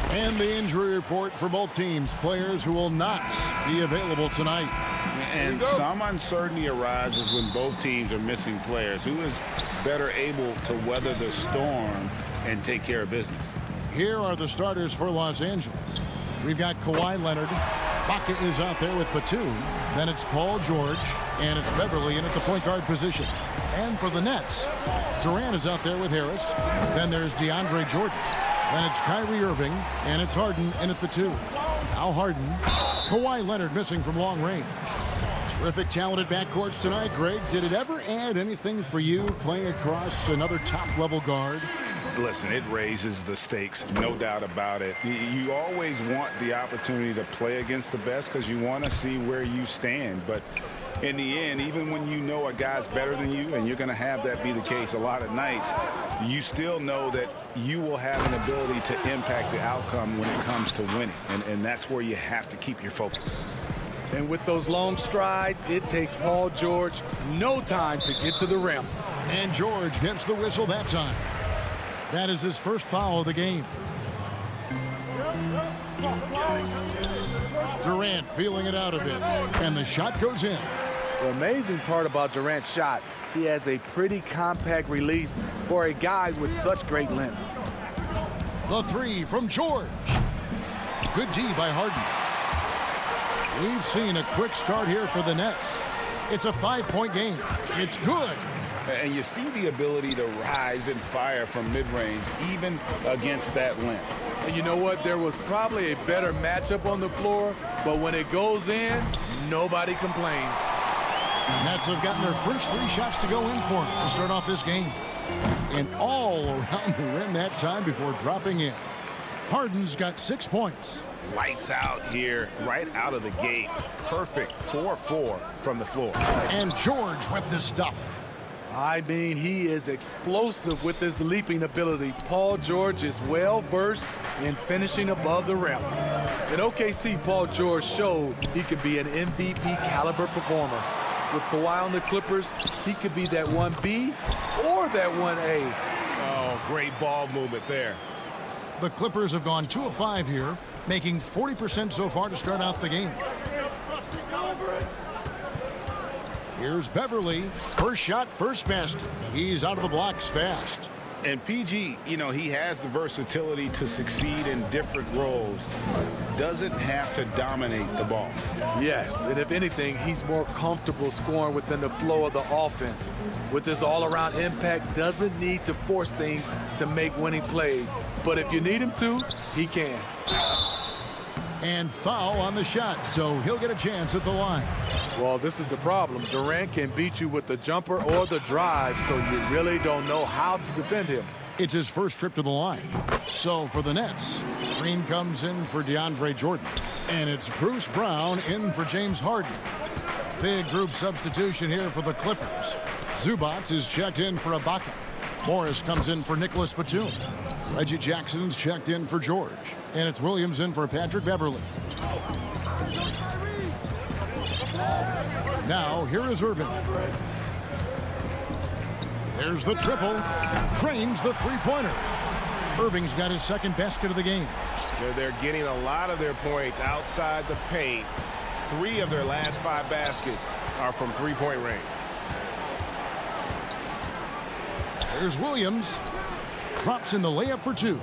And the injury report for both teams. Players who will not be available tonight. And some uncertainty arises when both teams are missing players. Who is better able to weather the storm and take care of business? Here are the starters for Los Angeles. We've got Kawhi Leonard. Baca is out there with Batum. Then it's Paul George. And it's Beverly in at the point guard position. And for the Nets, Durant is out there with Harris. Then there's DeAndre Jordan. Then it's Kyrie Irving. And it's Harden in at the 2. Now Harden. Kawhi Leonard missing from long range. Terrific talented backcourts tonight, Greg. Did it ever add anything for you playing across another top-level guard? Listen, it raises the stakes, no doubt about it. You always want the opportunity to play against the best because you want to see where you stand. But in the end, even when you know a guy's better than you, and you're going to have that be the case a lot of nights, you still know that you will have an ability to impact the outcome when it comes to winning. And that's where you have to keep your focus. And with those long strides, it takes Paul George no time to get to the rim. And George gets the whistle that time. That is his first foul of the game. Durant feeling it out a bit. And the shot goes in. The amazing part about Durant's shot, he has a pretty compact release for a guy with such great length. The 3 from George. Good D by Harden. We've seen a quick start here for the Nets. It's a 5-point game. It's good. And you see the ability to rise and fire from mid-range, even against that length. And you know what? There was probably a better matchup on the floor, but when it goes in, nobody complains. Nets have gotten their first 3 shots to go in for them to start off this game. And all around the rim that time before dropping in. Harden's got 6 points. Lights out here, right out of the gate. Perfect 4-4 from the floor. And George with this stuff. I mean, he is explosive with his leaping ability. Paul George is well-versed in finishing above the rim. In OKC, Paul George showed he could be an MVP caliber performer. With Kawhi on the Clippers, he could be that 1B or that 1A. Oh, great ball movement there. The Clippers have gone 2 of 5 here, making 40% so far to start out the game. Here's Beverly. First shot, first basket. He's out of the blocks fast. And PG, you know, he has the versatility to succeed in different roles. Doesn't have to dominate the ball. Yes, and if anything, he's more comfortable scoring within the flow of the offense. With his all-around impact, doesn't need to force things to make winning plays. But if you need him to, he can. And foul on the shot, so he'll get a chance at the line. Well, this is the problem. Durant can beat you with the jumper or the drive, so you really don't know how to defend him. It's his first trip to the line. So for the Nets, Green comes in for DeAndre Jordan. And it's Bruce Brown in for James Harden. Big group substitution here for the Clippers. Zubac is checked in for Ibaka. Morris comes in for Nicholas Batum. Reggie Jackson's checked in for George. And it's Williams in for Patrick Beverly. Now, here is Irving. There's the triple. Drains the three-pointer. Irving's got his second basket of the game. They're getting a lot of their points outside the paint. 3 of their last 5 baskets are from three-point range. There's Williams. Drops in the layup for 2.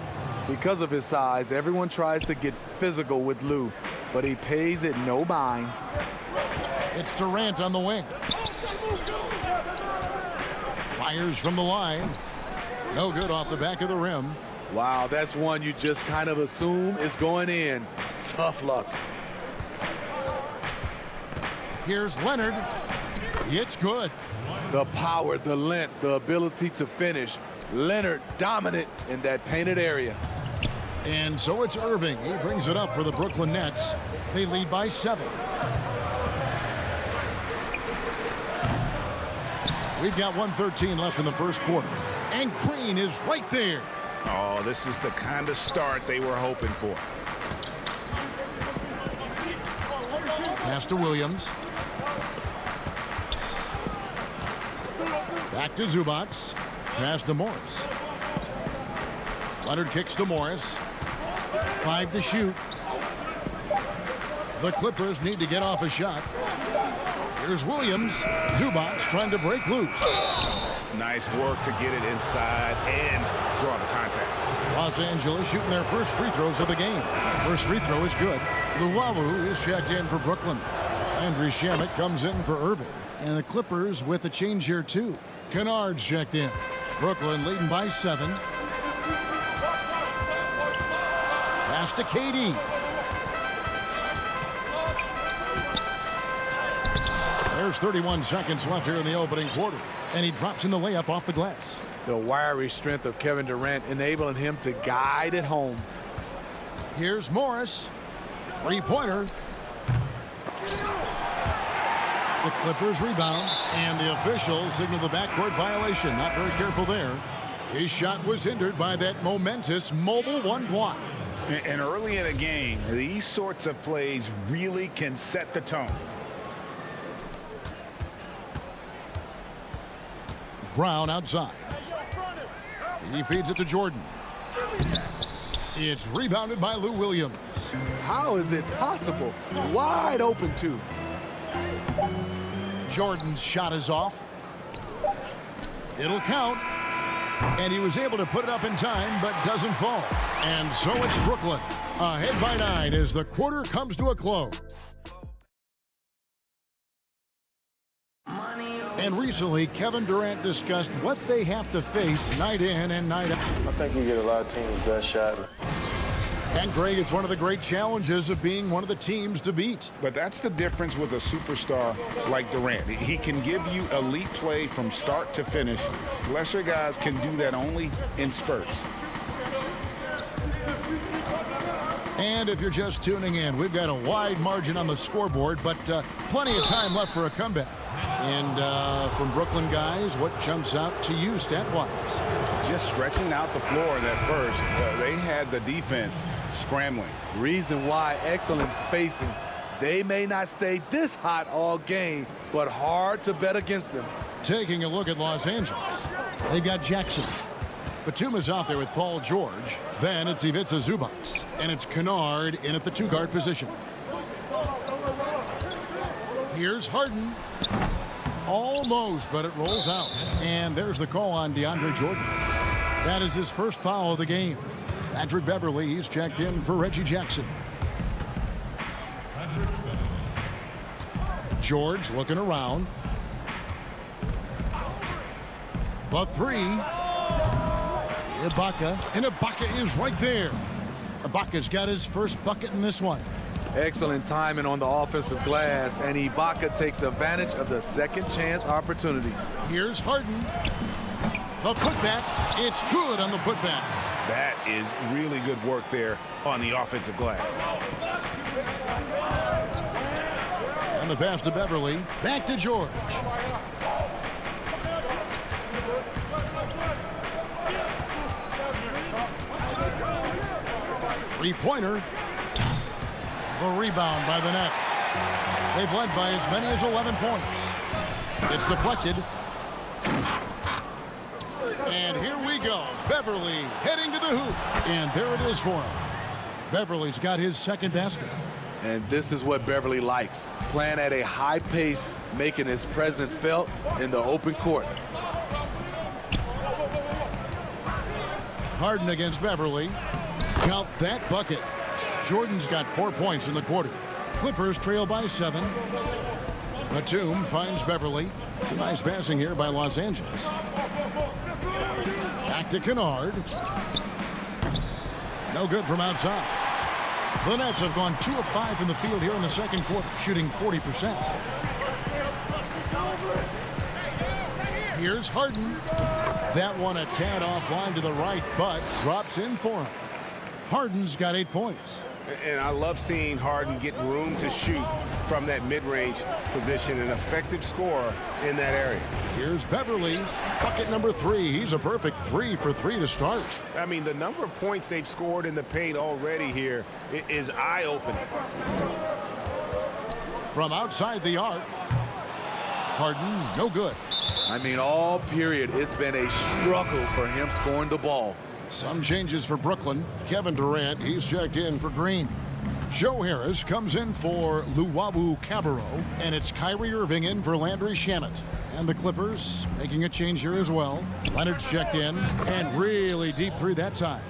Because of his size, everyone tries to get physical with Lou, but he pays it no mind. It's Durant on the wing. Fires from the line. No good off the back of the rim. Wow, that's one you just kind of assume is going in. Tough luck. Here's Leonard. It's good. The power, the length, the ability to finish. Leonard dominant in that painted area. And so it's Irving. He brings it up for the Brooklyn Nets. They lead by 7. We've got 1:13 left in the first quarter. And Green is right there. Oh, this is the kind of start they were hoping for. Pass to Williams. Back to Zubac. Pass to Morris. Leonard kicks to Morris. 5 to shoot. The Clippers need to get off a shot. Here's Williams. Zubac trying to break loose. Nice work to get it inside and draw the contact. Los Angeles shooting their first free throws of the game. First free throw is good. Luwawu is checked in for Brooklyn. Landry Shamet comes in for Irving. And the Clippers with a change here, too. Kennard's checked in. Brooklyn leading by 7. Pass to KD. There's 31 seconds left here in the opening quarter. And he drops in the layup off the glass. The wiry strength of Kevin Durant enabling him to guide it home. Here's Morris. Three-pointer. The Clippers rebound, and the officials signal the backcourt violation. Not very careful there. His shot was hindered by that momentous mobile one block. And early in a game, these sorts of plays really can set the tone. Brown outside. He feeds it to Jordan. It's rebounded by Lou Williams. How is it possible? Wide open, too. Jordan's shot is off. It'll count. And he was able to put it up in time, but doesn't fall. And so it's Brooklyn ahead by 9 as the quarter comes to a close. And recently, Kevin Durant discussed what they have to face night in and night out. I think you get a lot of teams' best shot. And Greg, it's one of the great challenges of being one of the teams to beat. But that's the difference with a superstar like Durant. He can give you elite play from start to finish. Lesser guys can do that only in spurts. And if you're just tuning in, we've got a wide margin on the scoreboard, but plenty of time left for a comeback. And from Brooklyn guys, what jumps out to you stat-wise? Just stretching out the floor in that first. They had the defense scrambling. Reason why, excellent spacing. They may not stay this hot all game, but hard to bet against them. Taking a look at Los Angeles, they've got Jackson. Batuma's out there with Paul George. Then it's Ivica Zubac. And it's Kennard in at the two-guard position. Here's Harden. Almost, but it rolls out. And there's the call on DeAndre Jordan. That is his first foul of the game. Patrick Beverly, he's checked in for Reggie Jackson. George looking around. The three. Ibaka. And Ibaka is right there. Ibaka's got his first bucket in this one. Excellent timing on the offensive glass, and Ibaka takes advantage of the second chance opportunity. Here's Harden. The putback. It's good on the putback. That is really good work there on the offensive glass. And the pass to Beverly. Back to George. Three-pointer. The rebound by the Nets. They've led by as many as 11 points. It's deflected. And here we go. Beverly heading to the hoop. And there it is for him. Beverly's got his second basket. And this is what Beverly likes. Playing at a high pace, making his presence felt in the open court. Harden against Beverly. Count that bucket. Jordan's got 4 points in the quarter. Clippers trail by 7. Batum finds Beverly. It's a nice passing here by Los Angeles. Back to Kennard. No good from outside. The Nets have gone 2 of 5 from the field here in the second quarter, shooting 40%. Here's Harden. That one a tad offline to the right, but drops in for him. Harden's got 8 points. And I love seeing Harden get room to shoot from that mid-range position, an effective scorer in that area. Here's Beverly, bucket number 3. He's a perfect 3 for 3 to start. I mean, the number of points they've scored in the paint already here is eye-opening. From outside the arc, Harden, no good. I mean, all period, it's been a struggle for him scoring the ball. Some changes for Brooklyn. Kevin Durant, he's checked in for Green. Joe Harris comes in for Luwawu Cabarro, and it's Kyrie Irving in for Landry Shamet. And the Clippers making a change here as well. Leonard's checked in, and really deep through that time.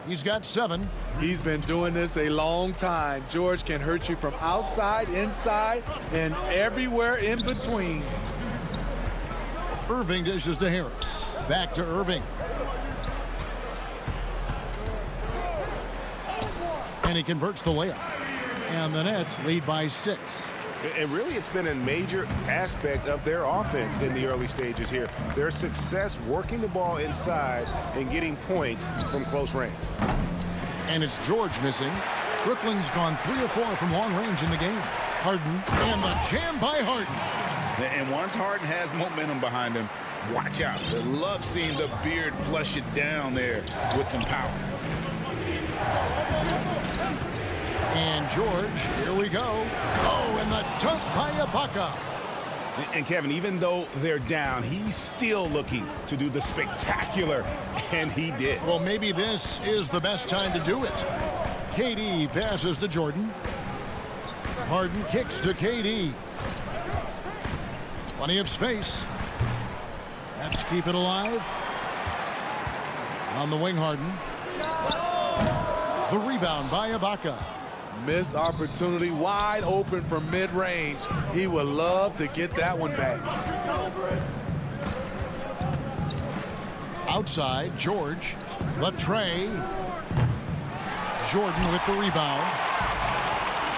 He's got 7. He's been doing this a long time. George can hurt you from outside, inside, and everywhere in between. Irving dishes to Harris. Back to Irving. And he converts the layup. And the Nets lead by 6. And really, it's been a major aspect of their offense in the early stages here. Their success working the ball inside and getting points from close range. And it's George missing. Brooklyn's gone 3 of 4 from long range in the game. Harden, and the jam by Harden. And once Harden has momentum behind him, watch out. I love seeing the beard flush it down there with some power. And George, here we go. Oh, and the dunk by Ibaka. And Kevin, even though they're down, he's still looking to do the spectacular, and he did. Well, maybe this is the best time to do it. KD passes to Jordan. Harden kicks to KD. Plenty of space. Let's keep it alive. On the wing, Harden. The rebound by Ibaka. Missed opportunity, wide open from mid-range. He would love to get that one back. Outside, George. The tray. Jordan with the rebound.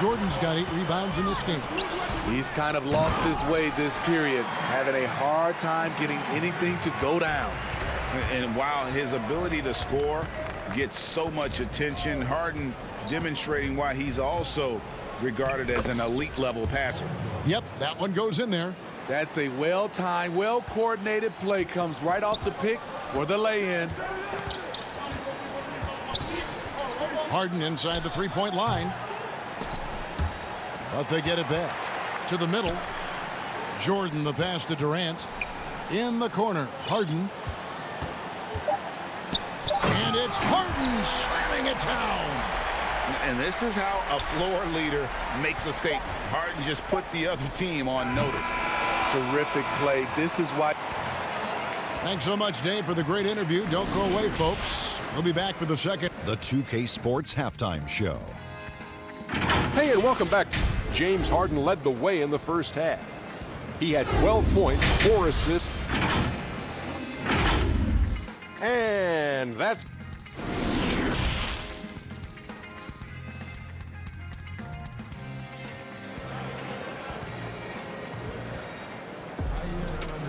Jordan's got 8 rebounds in this game. He's kind of lost his way this period, having a hard time getting anything to go down. And while his ability to score gets so much attention, Harden demonstrating why he's also regarded as an elite level passer. Yep, that one goes in there. That's a well-timed, well-coordinated play. Comes right off the pick for the lay-in. Harden inside the three-point line. But they get it back to the middle. Jordan the pass to Durant. In the corner, Harden. And it's Harden slamming it down. And this is how a floor leader makes a statement. Harden just put the other team on notice. Terrific play. This is why. Thanks so much, Dave, for the great interview. Don't go away, folks. We'll be back for the second. The 2K Sports Halftime Show. Hey, and welcome back. James Harden led the way in the first half. He had 12 points, 4 assists. And that's...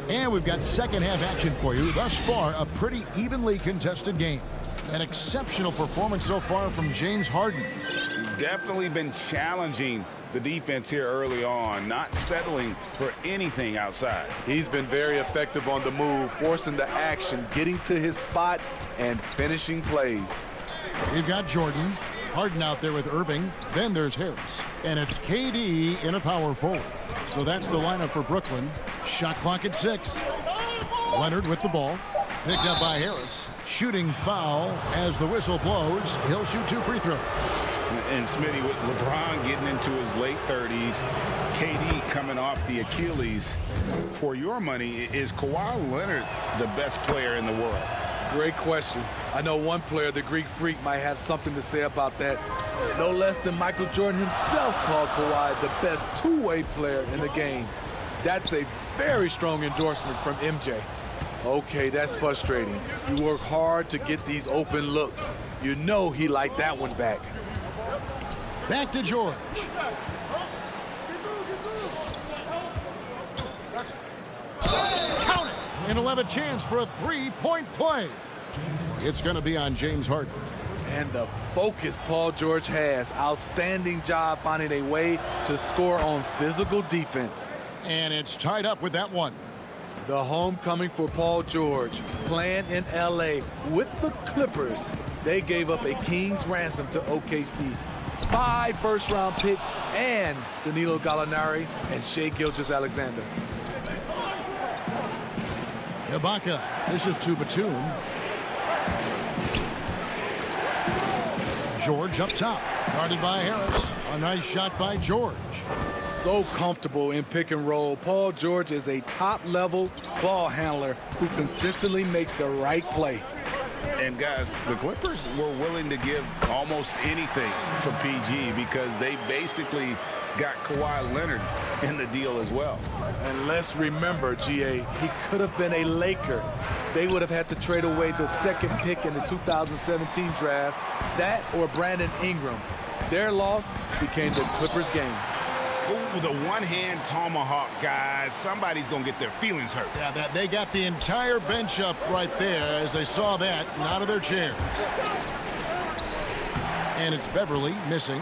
And we've got second half action for you. Thus far, a pretty evenly contested game. An exceptional performance so far from James Harden. Definitely been challenging the defense here early on, not settling for anything outside. He's been very effective on the move, forcing the action, getting to his spots, and finishing plays. We've got Jordan, Harden out there with Irving. Then there's Harris. And it's KD in a power forward. So that's the lineup for Brooklyn. Shot clock at 6. Leonard with the ball. Picked up by Harris. Shooting foul as the whistle blows. He'll shoot 2 free throws. And Smitty, with LeBron getting into his late 30s, KD coming off the Achilles. For your money, is Kawhi Leonard the best player in the world? Great question. I know one player, the Greek Freak, might have something to say about that. No less than Michael Jordan himself called Kawhi the best two-way player in the game. That's a very strong endorsement from MJ. Okay, that's frustrating. You work hard to get these open looks. You know he liked that one back. Back to George. Count it. And he'll have a chance for a three-point play. It's going to be on James Harden. And the focus Paul George has. Outstanding job finding a way to score on physical defense. And it's tied up with that one. The homecoming for Paul George, playing in LA with the Clippers. They gave up a king's ransom to OKC. 5 first-round picks and Danilo Gallinari and Shai Gilgeous-Alexander. Ibaka, this is to Batum. George up top, guarded by Harris. A nice shot by George. So comfortable in pick and roll. Paul George is a top-level ball handler who consistently makes the right play. And guys, the Clippers were willing to give almost anything for PG because they basically got Kawhi Leonard in the deal as well. And let's remember, GA, he could have been a Laker. They would have had to trade away the second pick in the 2017 draft, that or Brandon Ingram. Their loss became the Clippers' game. Ooh, the one-hand tomahawk, guys. Somebody's going to get their feelings hurt. Yeah, they got the entire bench up right there as they saw that and out of their chairs. And it's Beverly missing.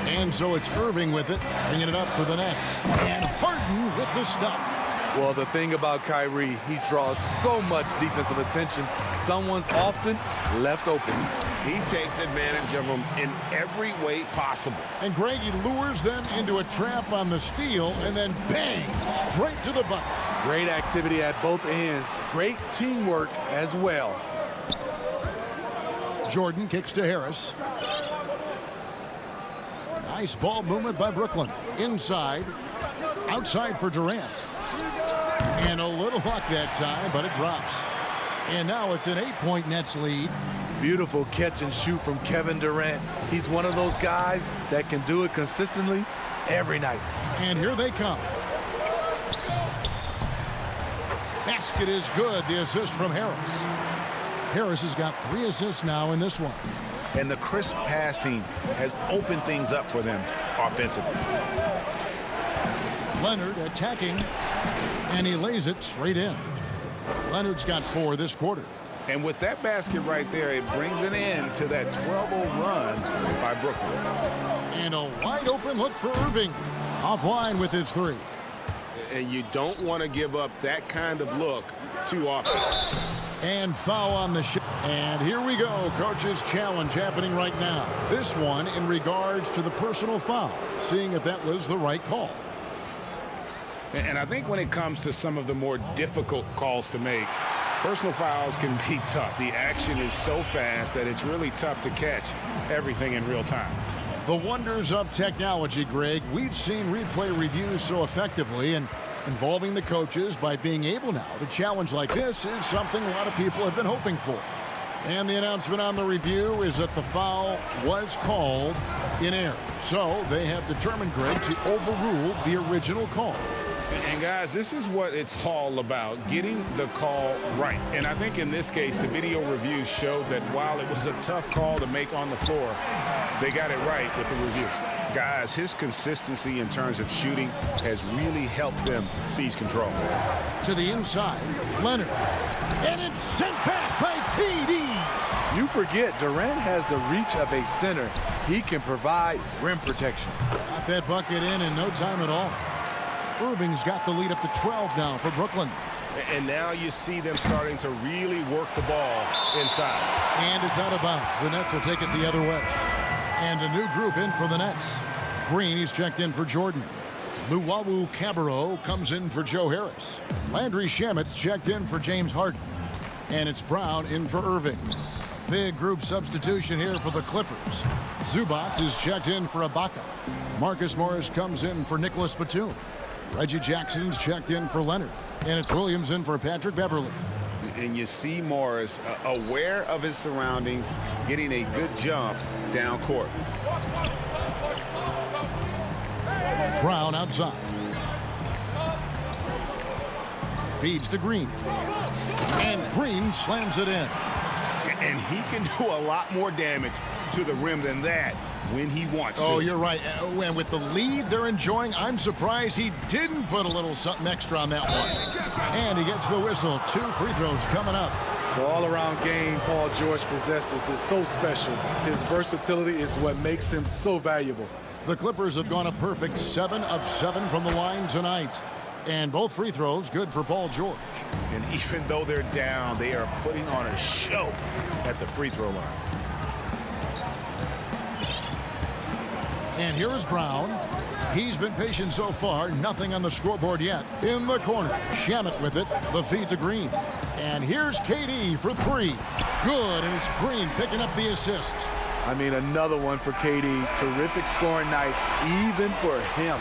And so it's Irving with it, bringing it up for the Nets. And Harden with the stuff. Well, the thing about Kyrie, he draws so much defensive attention. Someone's often left open. He takes advantage of them in every way possible. And Greg, he lures them into a trap on the steal and then bang, straight to the bucket. Great activity at both ends. Great teamwork as well. Jordan kicks to Harris. Nice ball movement by Brooklyn. Inside. Outside for Durant. And a little luck that time, but it drops. And now it's an 8-point Nets lead. Beautiful catch and shoot from Kevin Durant. He's one of those guys that can do it consistently every night. And here they come. Basket is good. The assist from Harris. Harris has got 3 assists now in this one. And the crisp passing has opened things up for them offensively. Leonard attacking, and he lays it straight in. Leonard's got 4 this quarter. And with that basket right there, it brings an end to that 12-0 run by Brooklyn. And a wide open look for Irving. Offline with his 3. And you don't want to give up that kind of look too often. And foul on the shot. And here we go. Coach's challenge happening right now. This one in regards to the personal foul. Seeing if that was the right call. And I think when it comes to some of the more difficult calls to make, personal fouls can be tough. The action is so fast that it's really tough to catch everything in real time. The wonders of technology, Greg. We've seen replay reviews so effectively, and involving the coaches by being able now to challenge like this is something a lot of people have been hoping for. And the announcement on the review is that the foul was called in error. So they have determined, Greg, to overrule the original call. And guys, this is what it's all about, getting the call right. And I think in this case, the video review showed that while it was a tough call to make on the floor, they got it right with the review. Guys, his consistency in terms of shooting has really helped them seize control. To the inside, Leonard. And it's sent back by KD. You forget, Durant has the reach of a center. He can provide rim protection. Got that bucket in no time at all. Irving's got the lead up to 12 now for Brooklyn. And now you see them starting to really work the ball inside. And it's out of bounds. The Nets will take it the other way. And a new group in for the Nets. Green, he's checked in for Jordan. Luwawu Cabarro comes in for Joe Harris. Landry Shamit's checked in for James Harden. And it's Brown in for Irving. Big group substitution here for the Clippers. Zubac is checked in for Ibaka. Marcus Morris comes in for Nicholas Batum. Reggie Jackson's checked in for Leonard. And it's Williams in for Patrick Beverly. And you see Morris aware of his surroundings, getting a good jump down court. Brown outside. Feeds to Green. And Green slams it in. And he can do a lot more damage to the rim than that when he wants to. Oh, you're right. And with the lead they're enjoying, I'm surprised he didn't put a little something extra on that one. And he gets the whistle. 2 free throws coming up. The all-around game Paul George possesses is so special. His versatility is what makes him so valuable. The Clippers have gone a perfect 7 of 7 from the line tonight. And both free throws good for Paul George. And even though they're down, they are putting on a show at the free throw line. And here is Brown. He's been patient so far. Nothing on the scoreboard yet. In the corner. Shamet with it. The feed to Green. And here's KD for 3. Good. And it's Green picking up the assist. I mean, another one for KD. Terrific scoring night, even for him.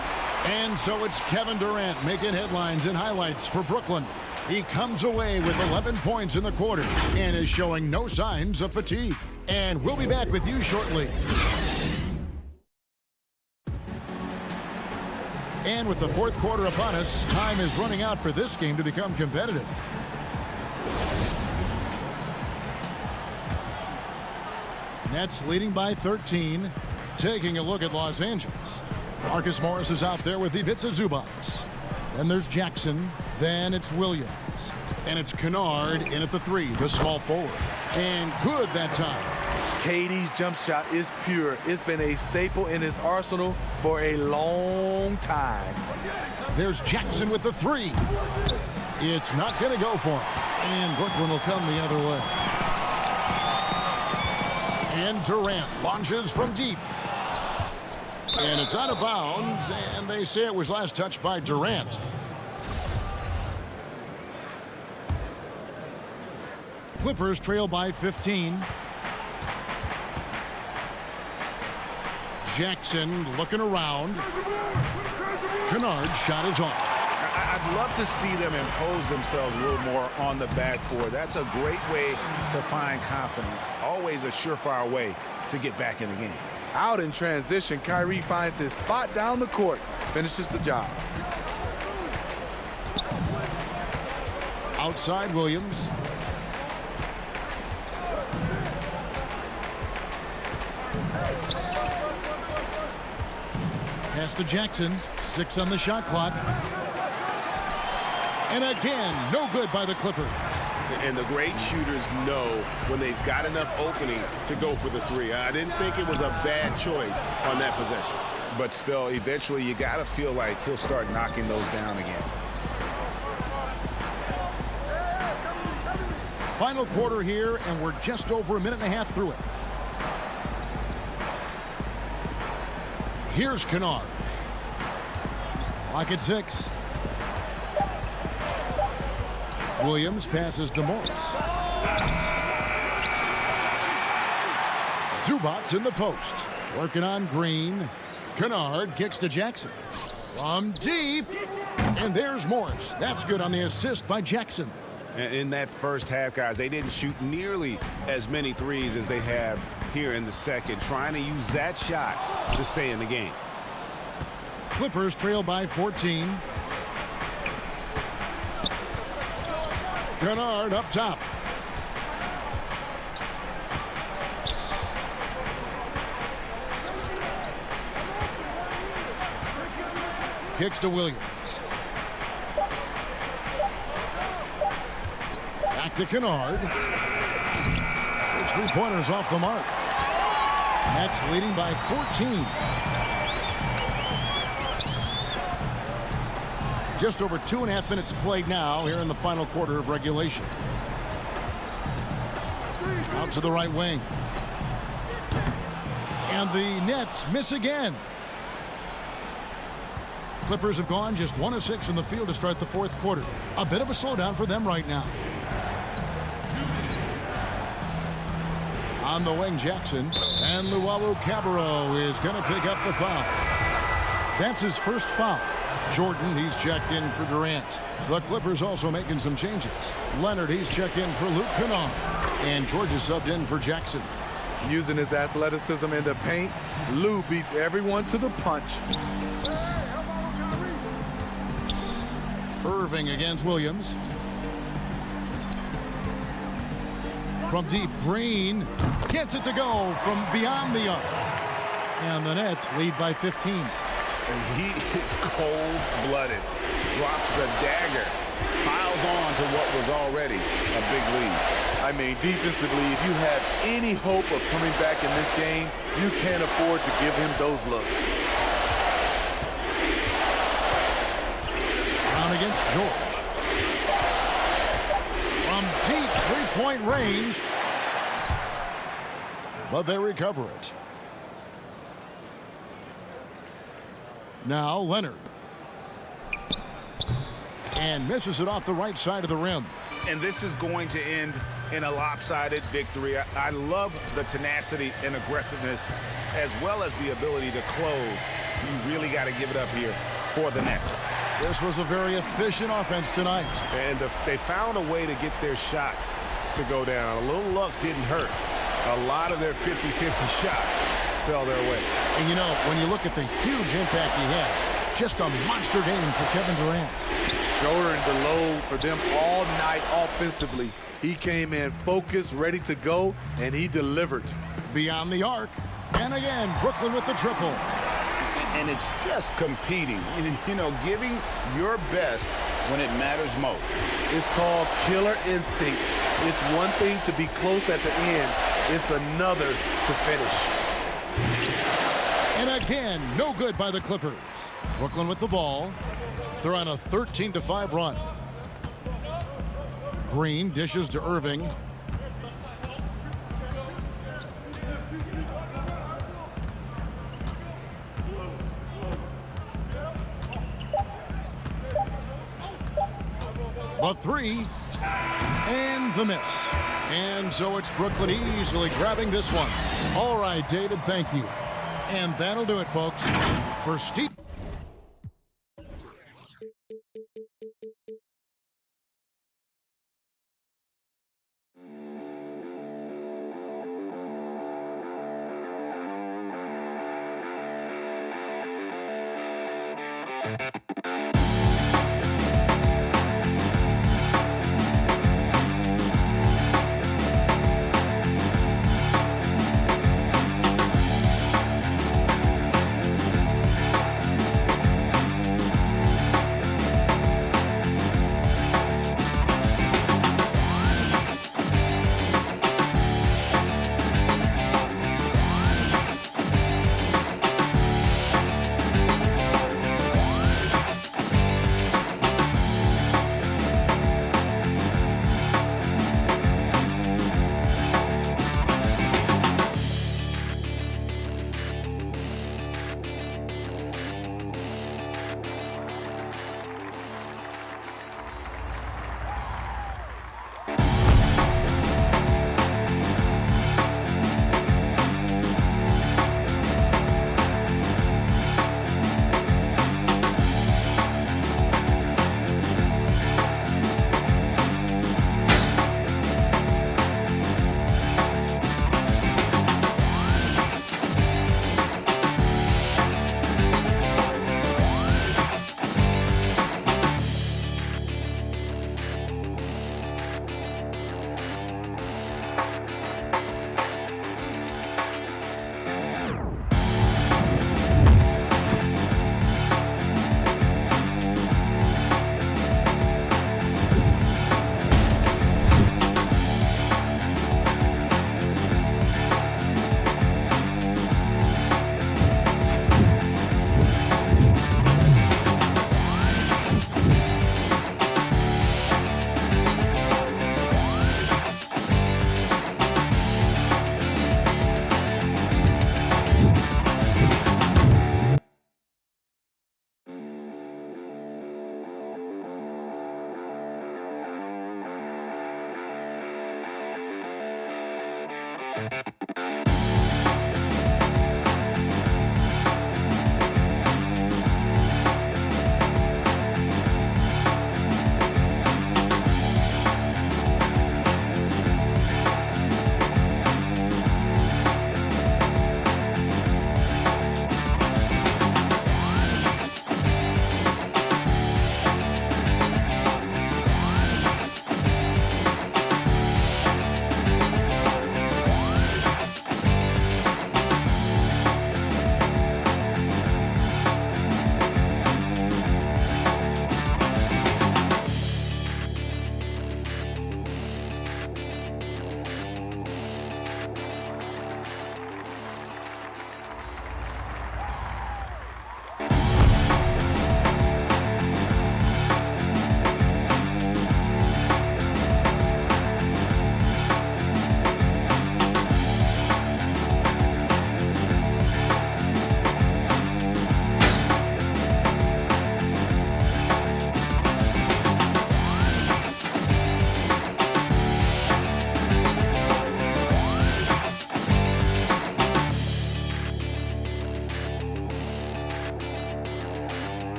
And so it's Kevin Durant making headlines and highlights for Brooklyn. He comes away with 11 points in the quarter and is showing no signs of fatigue. And we'll be back with you shortly. And with the fourth quarter upon us, time is running out for this game to become competitive. Nets leading by 13. Taking a look at Los Angeles. Marcus Morris is out there with Ivica Zubac. Then there's Jackson. Then it's Williams. And it's Kennard in at the 3, the small forward. And good that time. KD's jump shot is pure. It's been a staple in his arsenal for a long time. There's Jackson with the 3. It's not going to go for him. And Brooklyn will come the other way. And Durant launches from deep. And it's out of bounds, and they say it was last touched by Durant. Clippers trail by 15. Jackson looking around. Kennard's shot is off. I'd love to see them impose themselves a little more on the backboard. That's a great way to find confidence. Always a surefire way to get back in the game. Out in transition, Kyrie finds his spot down the court, finishes the job. Outside Williams. Pass to Jackson. 6 on the shot clock. And again, no good by the Clippers. And the great shooters know when they've got enough opening to go for the 3. I didn't think it was a bad choice on that possession. But still, eventually, you got to feel like he'll start knocking those down again. Final quarter here, and we're just over a minute and a half through it. Here's Kennard. Clock at 6. Williams passes to Morris. Zubac in the post. Working on Green. Kennard kicks to Jackson. From deep. And there's Morris. That's good on the assist by Jackson. In that first half, guys, they didn't shoot nearly as many threes as they have here in the second, trying to use that shot to stay in the game. Clippers trail by 14. Kennard up top. Kicks to Williams. Back to Kennard. His 3-pointers off the mark. Nets leading by 14. Just over 2.5 minutes played now here in the final quarter of regulation. Out to the right wing. And the Nets miss again. Clippers have gone just 1 of 6 from the field to start the fourth quarter. A bit of a slowdown for them right now. On the wing, Jackson. And Luwawu-Cabarrot is going to pick up the foul. That's his first foul. Jordan, he's checked in for Durant. The Clippers also making some changes. Leonard, he's checked in for Luke Kennard. And George is subbed in for Jackson. Using his athleticism in the paint, Lou beats everyone to the punch. Irving against Williams. From deep, Green gets it to go from beyond the arc. And the Nets lead by 15. And he is cold-blooded. Drops the dagger. Piles on to what was already a big lead. I mean, defensively, if you have any hope of coming back in this game, you can't afford to give him those looks. Down against George. From deep three-point range. But they recover it. Now Leonard. And misses it off the right side of the rim. And this is going to end in a lopsided victory. I love the tenacity and aggressiveness as well as the ability to close. You really got to give it up here for the Nets. This was a very efficient offense tonight. And they found a way to get their shots to go down. A little luck didn't hurt. A lot of their 50-50 shots fell their way. And, you know, when you look at the huge impact he had, just a monster game for Kevin Durant. Shouldering the load for them all night offensively. He came in focused, ready to go, and he delivered. Beyond the arc. And again, Brooklyn with the triple. And it's just competing, you know, giving your best when it matters most. It's called killer instinct. It's one thing to be close at the end. It's another to finish. And again, no good by the Clippers. Brooklyn with the ball. They're on a 13-5 run. Green dishes to Irving. The three. And the miss. And so it's Brooklyn easily grabbing this one. All right, David, thank you. And that'll do it, folks. For Steve.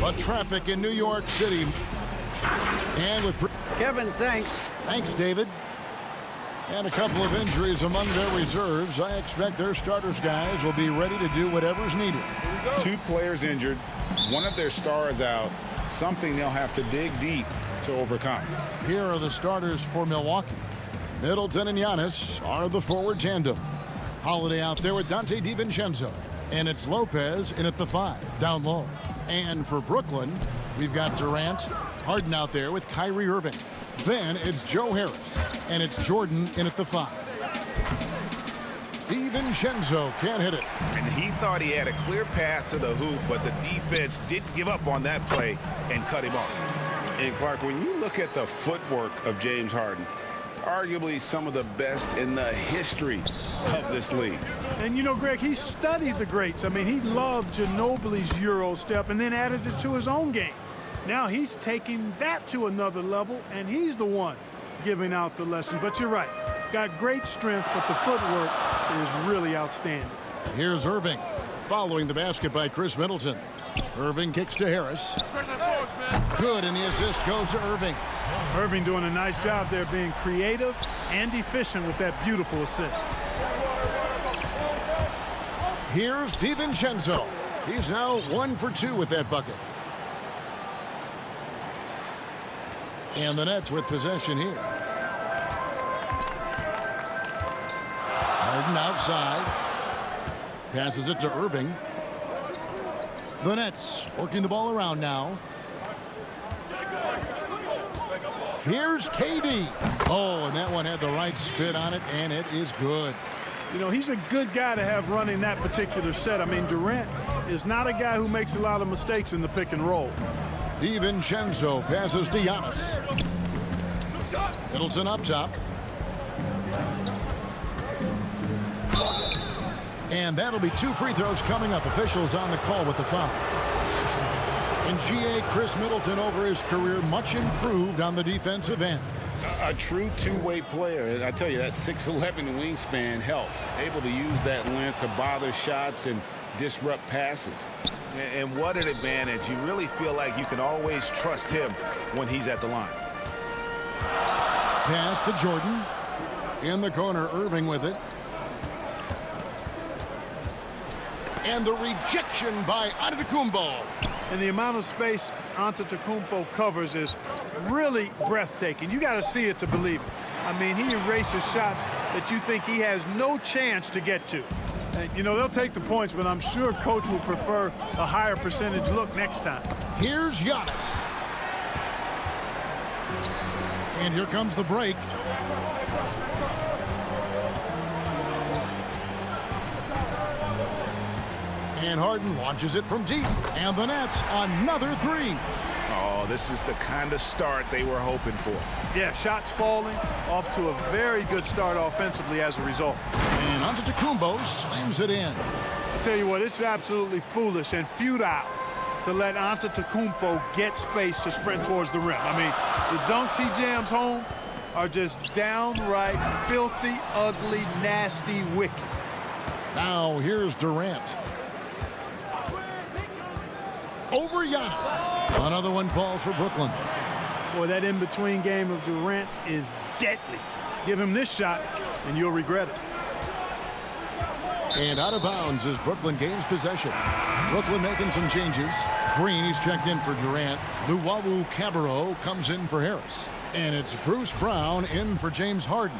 But traffic in New York City. And with Kevin, thanks. Thanks, David. And a couple of injuries among their reserves. I expect their starters guys will be ready to do whatever's needed. 2 players injured, one of their stars out, something they'll have to dig deep to overcome. Here are the starters for Milwaukee. Middleton and Giannis are the forward tandem. Holiday out there with Dante DiVincenzo. And it's Lopez in at the 5, down low. And for Brooklyn, we've got Durant, Harden out there with Kyrie Irving. Then it's Joe Harris, and it's Jordan in at the 5. DiVincenzo can't hit it. And he thought he had a clear path to the hoop, but the defense didn't give up on that play and cut him off. And Clark, when you look at the footwork of James Harden, arguably some of the best in the history of this league. And you know, Greg, he studied the greats. I mean, he loved Ginobili's Euro step and then added it to his own game. Now he's taking that to another level, and he's the one giving out the lesson. But you're right. Got great strength, but the footwork is really outstanding. Here's Irving, following the basket by Chris Middleton. Irving kicks to Harris. Good, and the assist goes to Irving. Irving doing a nice job there being creative and efficient with that beautiful assist. Here's DiVincenzo. He's now 1 for 2 with that bucket. And the Nets with possession here. Harden outside. Passes it to Irving. The Nets working the ball around now. Here's KD. Oh, and that one had the right spin on it, and it is good. You know, he's a good guy to have running that particular set. I mean, Durant is not a guy who makes a lot of mistakes in the pick and roll. DiVincenzo passes to Giannis. Middleton up top. And that'll be 2 free throws coming up. Officials on the call with the foul. And GA Chris Middleton over his career much improved on the defensive end. A true two-way player. And I tell you, that 6'11" wingspan helps. Able to use that length to bother shots and disrupt passes. And what an advantage. You really feel like you can always trust him when he's at the line. Pass to Jordan. In the corner, Irving with it. And the rejection by Antetokounmpo. And the amount of space Antetokounmpo covers is really breathtaking. You got to see it to believe it. I mean, he erases shots that you think he has no chance to get to. And, you know, they'll take the points, but I'm sure coach will prefer a higher percentage look next time. Here's Giannis. And here comes the break. And Harden launches it from deep. And the Nets, another 3. Oh, this is the kind of start they were hoping for. Yeah, shots falling, off to a very good start offensively as a result. And Antetokounmpo slams it in. I tell you what, it's absolutely foolish and futile to let Antetokounmpo get space to sprint towards the rim. I mean, the dunks he jams home are just downright filthy, ugly, nasty, wicked. Now here's Durant. Over Giannis. Another one falls for Brooklyn. Boy, that in-between game of Durant's is deadly. Give him this shot, and you'll regret it. And out of bounds as Brooklyn gains possession. Brooklyn making some changes. Green, he's checked in for Durant. Luwawu Cabarro comes in for Harris. And it's Bruce Brown in for James Harden.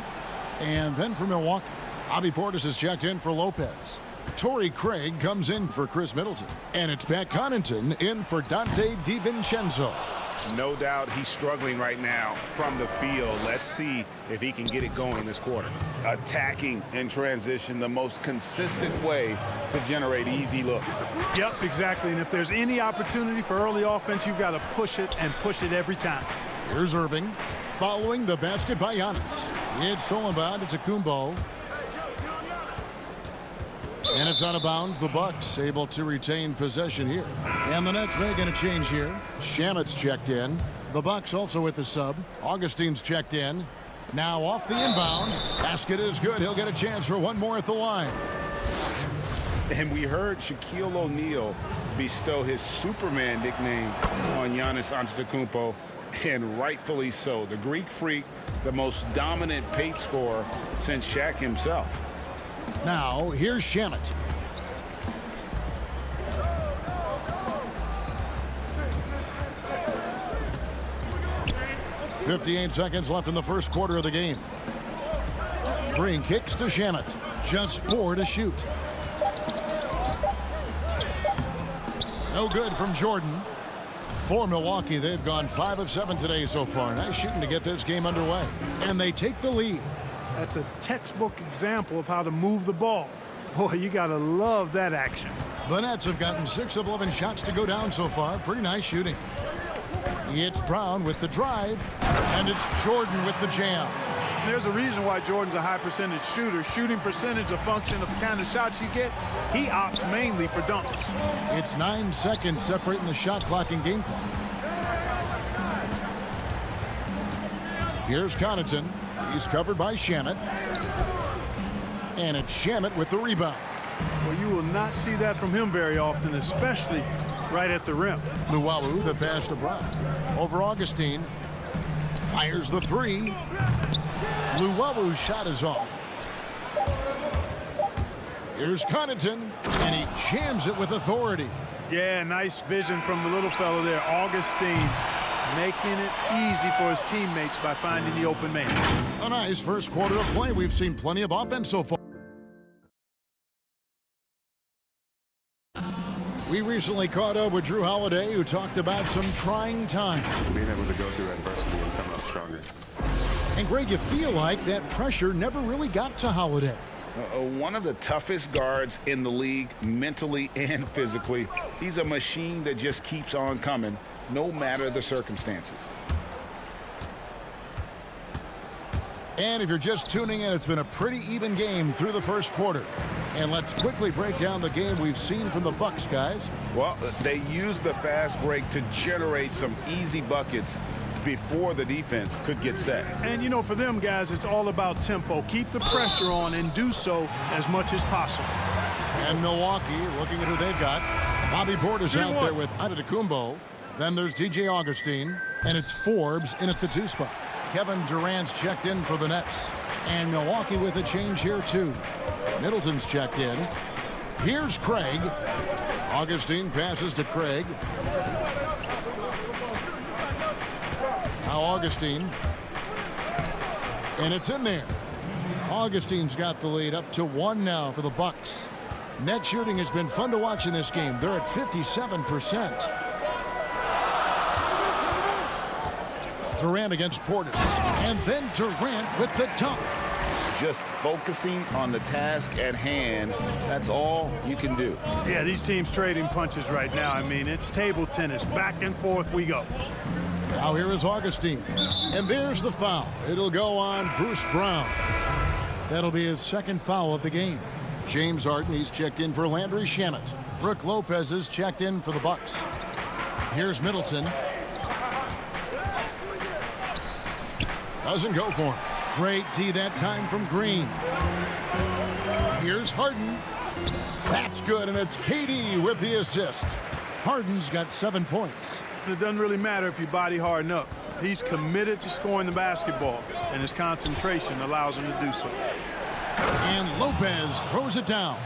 And then for Milwaukee, Bobby Portis is checked in for Lopez. Torrey Craig comes in for Chris Middleton. And it's Pat Connaughton in for Dante DiVincenzo. No doubt he's struggling right now from the field. Let's see if he can get it going this quarter. Attacking in transition, the most consistent way to generate easy looks. Yep, exactly. And if there's any opportunity for early offense, you've got to push it and push it every time. Here's Irving following the basket by Giannis. It's stolen by Antetokounmpo. And it's out of bounds. The Bucks able to retain possession here. And the Nets making a change here. Shamet's checked in. The Bucks also with the sub. Augustine's checked in. Now off the inbound. Basket is good. He'll get a chance for one more at the line. And we heard Shaquille O'Neal bestow his Superman nickname on Giannis Antetokounmpo and rightfully so. The Greek Freak, the most dominant paint scorer since Shaq himself. Now, here's Shamet. .58 seconds left in the first quarter of the game. Green kicks to Shamet. Just 4 to shoot. No good from Jordan. For Milwaukee, they've gone 5 of 7 today so far. Nice shooting to get this game underway. And they take the lead. That's a textbook example of how to move the ball. Boy, you got to love that action. The Nets have gotten 6 of 11 shots to go down so far. Pretty nice shooting. It's Brown with the drive, and it's Jordan with the jam. There's a reason why Jordan's a high percentage shooter. Shooting percentage a function of the kind of shots you get. He opts mainly for dunks. It's 9 seconds separating the shot clock and game clock. Here's Connaughton. He's covered by Shamet. And it's Shamet with the rebound. Well, you will not see that from him very often, especially right at the rim. Luwawu, the pass to Brown. Over Augustine. Fires the 3. Luwawu's shot is off. Here's Connaughton, and he jams it with authority. Yeah, nice vision from the little fellow there, Augustine, making it easy for his teammates by finding the open man. A nice first quarter of play. We've seen plenty of offense so far. We recently caught up with Drew Holiday, who talked about some trying times. Being able to go through adversity and come out stronger. And Greg, you feel like that pressure never really got to Holiday. One of the toughest guards in the league, mentally and physically. He's a machine that just keeps on coming, no matter the circumstances. And if you're just tuning in, it's been a pretty even game through the first quarter. And let's quickly break down the game we've seen from the Bucks, guys. Well, they used the fast break to generate some easy buckets before the defense could get set. And, you know, for them guys, it's all about tempo. Keep the pressure on and do so as much as possible. And Milwaukee, looking at who they've got. Bobby Portis out there with Antetokounmpo. Then there's DJ Augustine. And it's Forbes in at the 2 spot. Kevin Durant's checked in for the Nets. And Milwaukee with a change here, too. Middleton's checked in. Here's Craig. Augustine passes to Craig. Now Augustine. And it's in there. Augustine's got the lead up to 1 now for the Bucks. Net shooting has been fun to watch in this game. They're at 57%. Durant against Portis. And then Durant with the dunk. Just focusing on the task at hand. That's all you can do. Yeah, these teams trading punches right now. I mean, it's table tennis. Back and forth we go. Now here is Augustine. And there's the foul. It'll go on Bruce Brown. That'll be his 2nd foul of the game. James Harden, he's checked in for Landry Shamet. Brook Lopez is checked in for the Bucks. Here's Middleton. Doesn't go for him. Great D that time from Green. Here's Harden. That's good, and it's KD with the assist. Harden's got 7 points. It doesn't really matter if you body harden up. He's committed to scoring the basketball, and his concentration allows him to do so. And Lopez throws it down.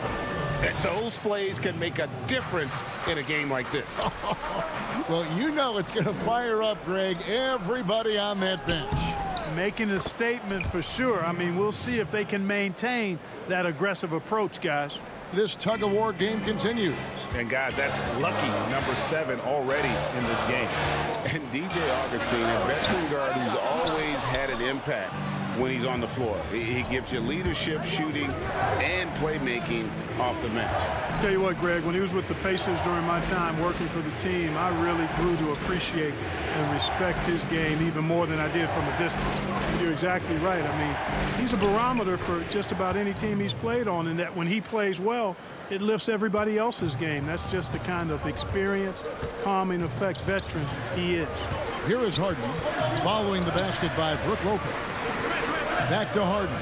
And those plays can make a difference in a game like this. Well, you know it's going to fire up, Greg, everybody on that bench. Making a statement for sure. I mean, we'll see if they can maintain that aggressive approach, guys. This tug-of-war game continues. And, guys, that's lucky number 7 already in this game. And DJ Augustine, a veteran guard who's always had an impact when he's on the floor. He gives you leadership, shooting, and playmaking off the bench. Tell you what, Greg, when he was with the Pacers during my time working for the team, I really grew to appreciate and respect his game even more than I did from a distance. You're exactly right. I mean, he's a barometer for just about any team he's played on, and that when he plays well, it lifts everybody else's game. That's just the kind of experienced, calming effect veteran he is. Here is Harden following the basket by Brook Lopez. Back to Harden.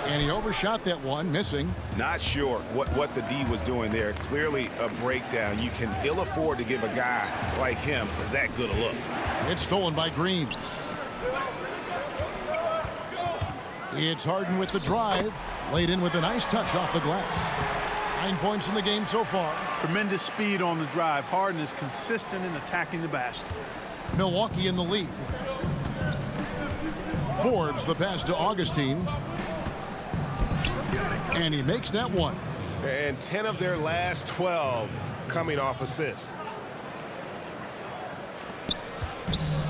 And he overshot that one, missing. Not sure what the D was doing there. Clearly a breakdown. You can ill afford to give a guy like him that good a look. It's stolen by Green. It's Harden with the drive. Laid in with a nice touch off the glass. 9 points in the game so far. Tremendous speed on the drive. Harden is consistent in attacking the basket. Milwaukee in the lead. Forwards the pass to Augustine. And he makes that one. And 10 of their last 12 coming off assists.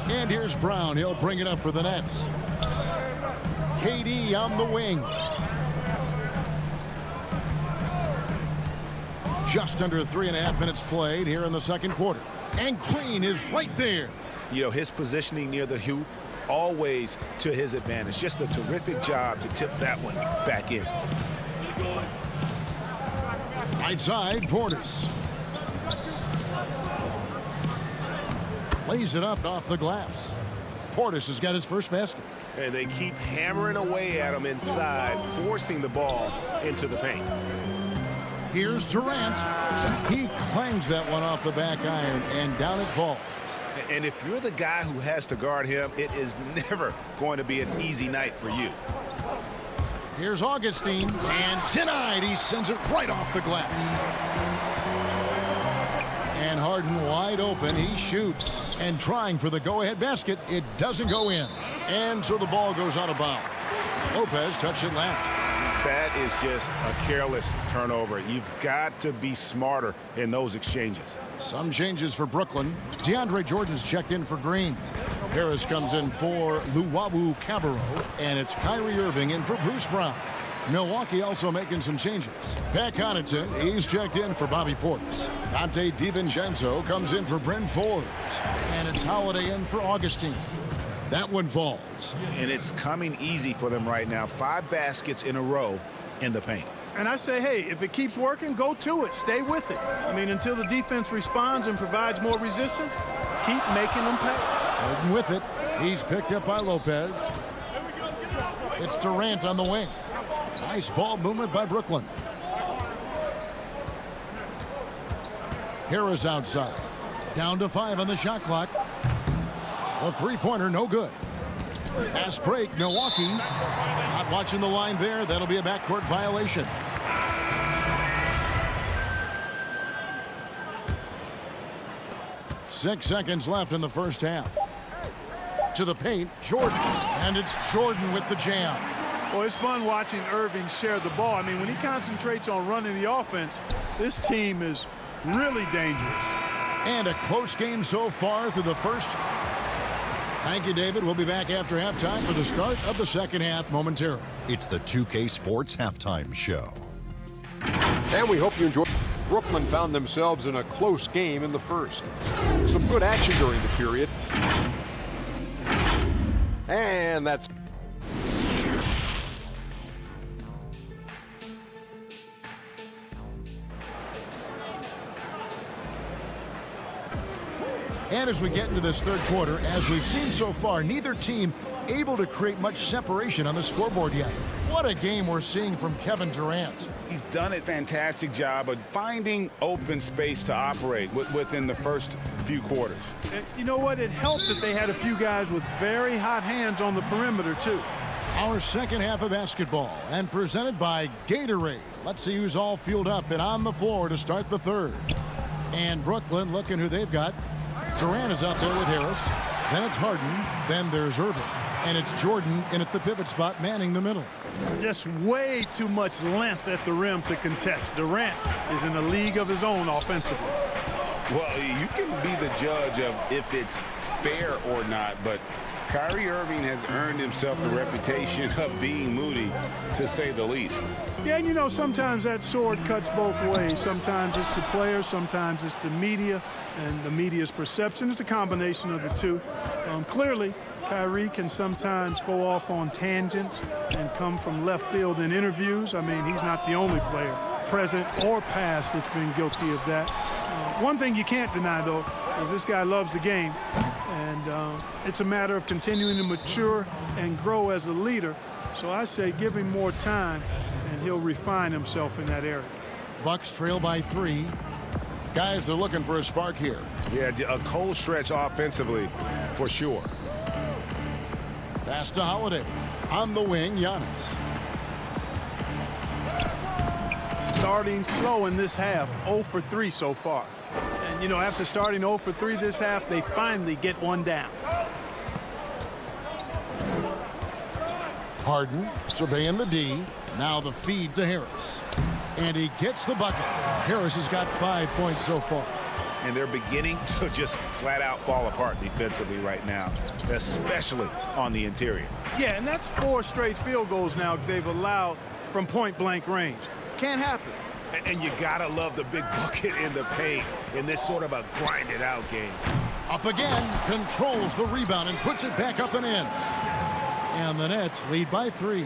And here's Brown. He'll bring it up for the Nets. KD on the wing. Just under 3.5 minutes played here in the second quarter. And Green is right there. You know, his positioning near the hoop, always to his advantage. Just a terrific job to tip that one back in. Right side, Portis. Lays it up off the glass. Portis has got his first basket. And they keep hammering away at him inside, forcing the ball into the paint. Here's Durant. He clangs that one off the back iron, and down it falls. And if you're the guy who has to guard him, it is never going to be an easy night for you. Here's Augustine, and denied. He sends it right off the glass. And Harden wide open. He shoots, and trying for the go-ahead basket. It doesn't go in. And so the ball goes out of bounds. Lopez touched it left. That is just a careless turnover. You've got to be smarter in those exchanges. Some changes for Brooklyn. DeAndre Jordan's checked in for Green. Harris comes in for Luwawu Cabarro, and it's Kyrie Irving in for Bruce Brown. Milwaukee also making some changes. Pat Connaughton, he's checked in for Bobby Portis. Dante DiVincenzo comes in for Bryn Forbes, and it's Holiday in for Augustine. That one falls. And it's coming easy for them right now. 5 baskets in a row in the paint. And I say, hey, if it keeps working, go to it. Stay with it. I mean, until the defense responds and provides more resistance, keep making them pay. Harden with it. He's picked up by Lopez. It's Durant on the wing. Nice ball movement by Brooklyn. Harris outside. Down to 5 on the shot clock. A three-pointer, no good. Pass break, Milwaukee. Not watching the line there. That'll be a backcourt violation. Six seconds left in the first half. To the paint, Jordan. And it's Jordan with the jam. Well, it's fun watching Irving share the ball. I mean, when he concentrates on running the offense, this team is really dangerous. And a close game so far through the first. Thank you, David. We'll be back after halftime for the start of the second half momentarily. It's the 2K Sports Halftime Show. And we hope you enjoyed. Brooklyn found themselves in a close game in the first. Some good action during the period. And that's... And as we get into this third quarter, as we've seen so far, neither team able to create much separation on the scoreboard yet. What a game we're seeing from Kevin Durant. He's done a fantastic job of finding open space to operate within the first few quarters. And you know what? It helped that they had a few guys with very hot hands on the perimeter, too. Our second half of basketball, and presented by Gatorade. Let's see who's all fueled up and on the floor to start the third. And Brooklyn, looking who they've got. Durant is out there with Harris. Then it's Harden. Then there's Irving. And it's Jordan in at the pivot spot, manning the middle. Just way too much length at the rim to contest. Durant is in a league of his own offensively. Well, you can be the judge of if it's fair or not, but Kyrie Irving has earned himself the reputation of being moody, to say the least. Yeah, and you know, sometimes that sword cuts both ways. Sometimes it's the players, sometimes it's the media, and the media's perception. It's a combination of the two. Clearly, Kyrie can sometimes go off on tangents and come from left field in interviews. I mean, he's not the only player, present or past, that's been guilty of that. One thing you can't deny, though, is this guy loves the game, And it's a matter of continuing to mature and grow as a leader. So I say give him more time, and he'll refine himself in that area. Bucks trail by 3. Guys are looking for a spark here. Yeah, a cold stretch offensively for sure. Pass to Holiday. On the wing, Giannis. Starting slow in this half, 0 for 3 so far. And, you know, after starting 0 for 3 this half, they finally get one down. Harden surveying the D. Now the feed to Harris. And he gets the bucket. Harris has got 5 points so far. And they're beginning to just flat out fall apart defensively right now, especially on the interior. Yeah, and that's 4 straight field goals now they've allowed from point-blank range. Can't happen. And you gotta love the big bucket in the paint in this sort of a grinded-out game. Up again, controls the rebound and puts it back up and in. And the Nets lead by 3.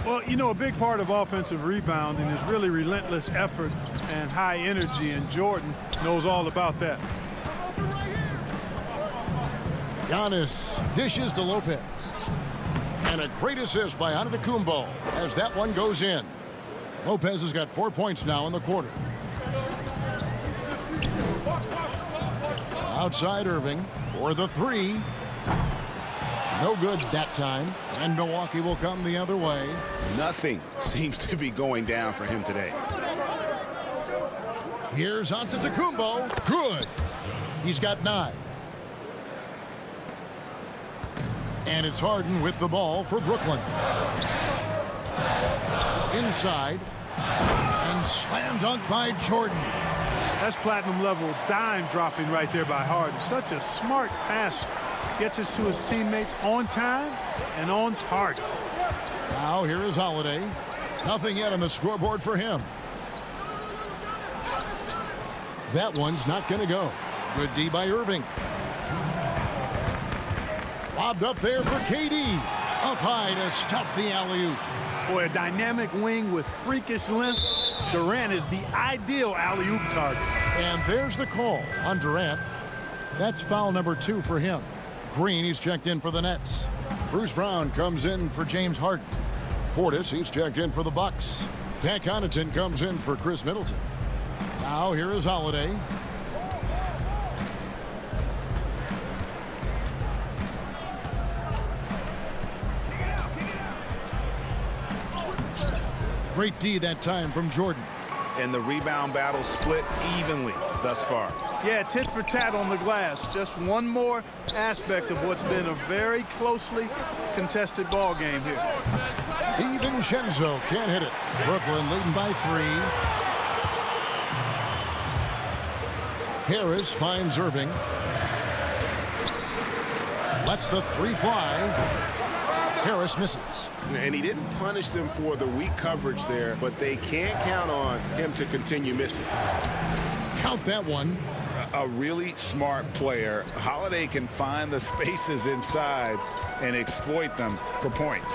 Well, you know, a big part of offensive rebounding is really relentless effort and high energy, and Jordan knows all about that. Giannis dishes to Lopez. And a great assist by Antetokounmpo as that one goes in. Lopez has got 4 points now in the quarter. Outside Irving for the 3. No good that time, and Milwaukee will come the other way. Nothing seems to be going down for him today. Here's Antetokounmpo. Good. He's got 9. And it's Harden with the ball for Brooklyn. Inside. And slam dunk by Jordan. That's platinum level dime dropping right there by Harden. Such a smart passer. Gets us to his teammates on time and on target. Now here is Holiday. Nothing yet on the scoreboard for him. That one's not going to go. Good D by Irving. Lobbed up there for KD. Up high to stuff the alley-oop. Boy, a dynamic wing with freakish length. Durant is the ideal alley-oop target. And there's the call on Durant. That's foul number 2 for him. Green, he's checked in for the Nets. Bruce Brown comes in for James Harden. Portis, he's checked in for the Bucks. Pat Connaughton comes in for Chris Middleton. Now here is Holiday. Great D that time from Jordan. And the rebound battle split evenly thus far. Yeah, tit for tat on the glass. Just one more aspect of what's been a very closely contested ball game here. DiVincenzo can't hit it. Brooklyn leading by 3. Harris finds Irving. Lets the 3 fly. Harris misses. And he didn't punish them for the weak coverage there, but they can't count on him to continue missing. Count that one. A really smart player. Holiday can find the spaces inside and exploit them for points.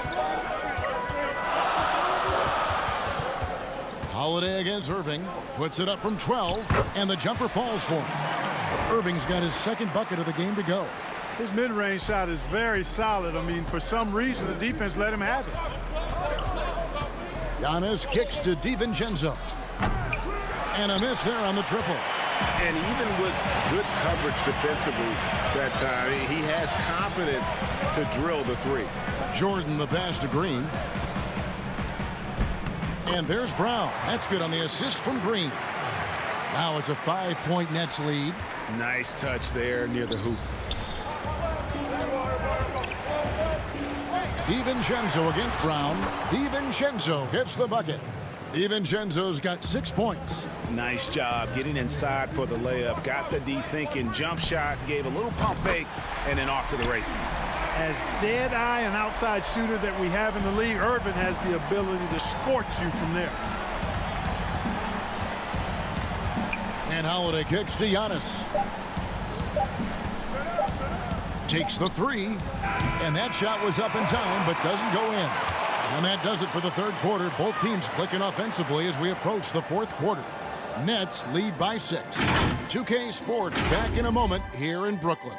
Holiday against Irving. Puts it up from 12, and the jumper falls for him. Irving's got his second bucket of the game to go. His mid-range shot is very solid. I mean, for some reason, the defense let him have it. Giannis kicks to DiVincenzo. And a miss there on the triple. And even with good coverage defensively that time, he has confidence to drill the 3. Jordan the pass to Green. And there's Brown. That's good on the assist from Green. Now it's a 5-point Nets lead. Nice touch there near the hoop. DiVincenzo against Brown. DiVincenzo gets the bucket. DiVincenzo's got 6 points. Nice job getting inside for the layup. Got the D thinking, jump shot, gave a little pump fake, and then off to the races. As dead-eye and outside shooter that we have in the league, Irvin has the ability to scorch you from there. And Holiday kicks to Giannis. Takes the 3, and that shot was up in time, but doesn't go in. And that does it for the third quarter. Both teams clicking offensively as we approach the fourth quarter. Nets lead by 6. 2K Sports back in a moment here in Brooklyn.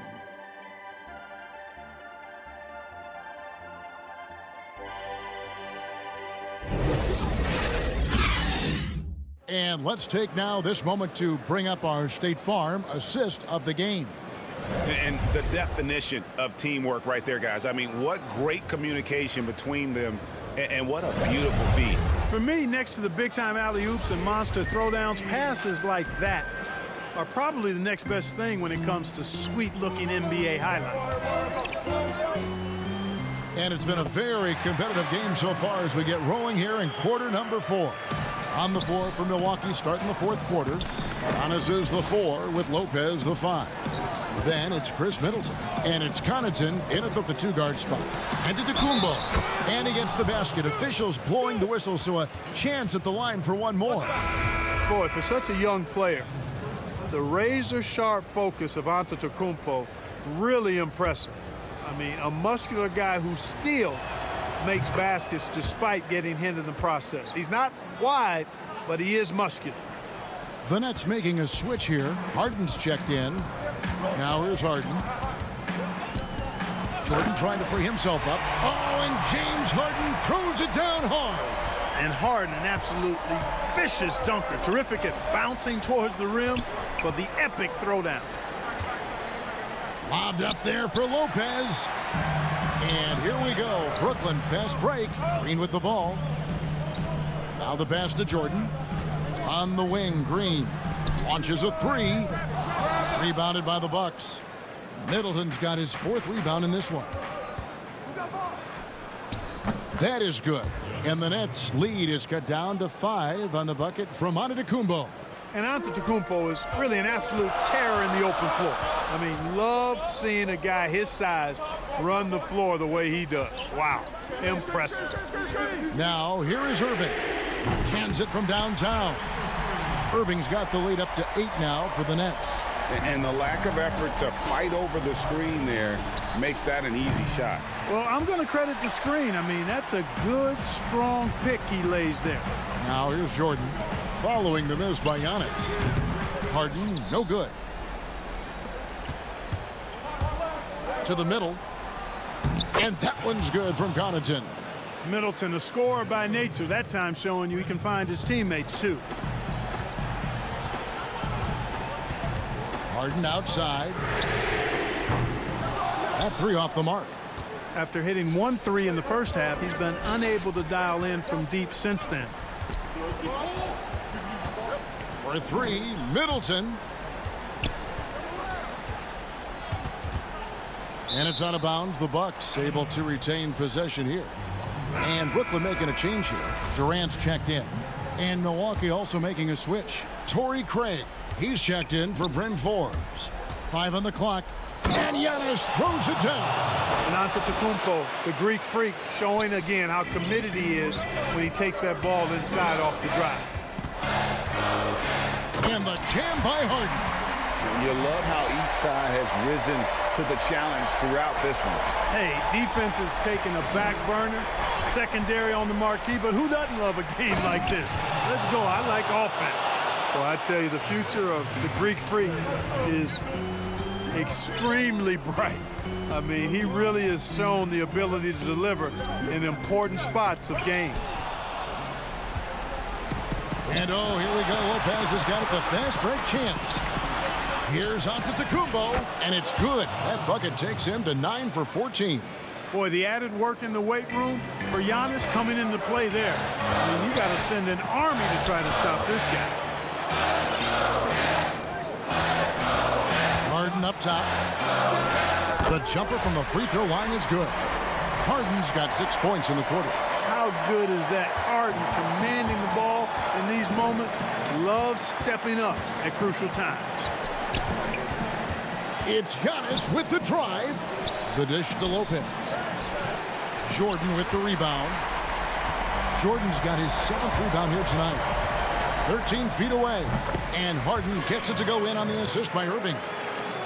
And let's take now this moment to bring up our State Farm assist of the game. And the definition of teamwork right there, guys. I mean, what great communication between them, and what a beautiful feed. For me, next to the big-time alley-oops and monster throwdowns, passes like that are probably the next best thing when it comes to sweet-looking NBA highlights. And it's been a very competitive game so far as we get rolling here in quarter number 4. On the floor for Milwaukee starting the fourth quarter. Giannis is the 4 with Lopez the 5. Then it's Chris Middleton. And it's Connaughton in at the 2-guard spot. And to Antetokounmpo. And he gets the basket. Officials blowing the whistle, so a chance at the line for one more. Boy, for such a young player, the razor-sharp focus of Antetokounmpo, really impressive. I mean, a muscular guy who still makes baskets despite getting hit in the process. He's not wide, but he is muscular. The Nets making a switch here. Harden's checked in. Now here's Harden. Jordan trying to free himself up. Oh, and James Harden throws it down hard. And Harden, an absolutely vicious dunker. Terrific at bouncing towards the rim, but the epic throwdown. Lobbed up there for Lopez. And here we go. Brooklyn fast break. Green with the ball. Now the pass to Jordan. On the wing, Green launches a 3. Rebounded by the Bucks. Middleton's got his 4th rebound in this one. That is good. And the Nets lead is cut down to 5 on the bucket from Antetokounmpo. And Antetokounmpo is really an absolute terror in the open floor. I mean, love seeing a guy his size run the floor the way he does. Wow, impressive. Now here is Irving. Cans it from downtown. Irving's got the lead up to 8 now for the Nets. And the lack of effort to fight over the screen there makes that an easy shot. Well, I'm going to credit the screen. I mean, that's a good, strong pick he lays there. Now here's Jordan following the miss by Giannis. Harden, no good. To the middle. And that one's good from Connaughton. Middleton, a scorer by nature, that time showing you he can find his teammates too. Harden outside. That 3 off the mark. After hitting 1 3 in the first half, he's been unable to dial in from deep since then. For 3, Middleton. And it's out of bounds. The Bucks able to retain possession here. And Brooklyn making a change here. Durant's checked in. And Milwaukee also making a switch. Torrey Craig. He's checked in for Bryn Forbes. 5 on the clock. And Giannis throws it down. And Antetokounmpo, the Greek freak, showing again how committed he is when he takes that ball inside off the drive. And the jam by Harden. You love how each side has risen to the challenge throughout this one. Hey, defense is taking a back burner, secondary on the marquee, but who doesn't love a game like this? Let's go. I like offense. Well, I tell you, the future of the Greek freak is extremely bright. I mean, he really has shown the ability to deliver in important spots of games. And oh, here we go. Lopez has got it, the fast break chance. Here's Antetokounmpo, and it's good. That bucket takes him to 9 for 14. Boy, the added work in the weight room for Giannis coming into play there. I mean, you got to send an army to try to stop this guy. Harden up top. The jumper from the free throw line is good. Harden's got 6 points in the quarter. How good is that? Harden commanding the ball in these moments. Loves stepping up at crucial times. It's Giannis with the drive. The dish to Lopez. Jordan with the rebound. Jordan's got his 7th rebound here tonight. 13 feet away. And Harden gets it to go in on the assist by Irving.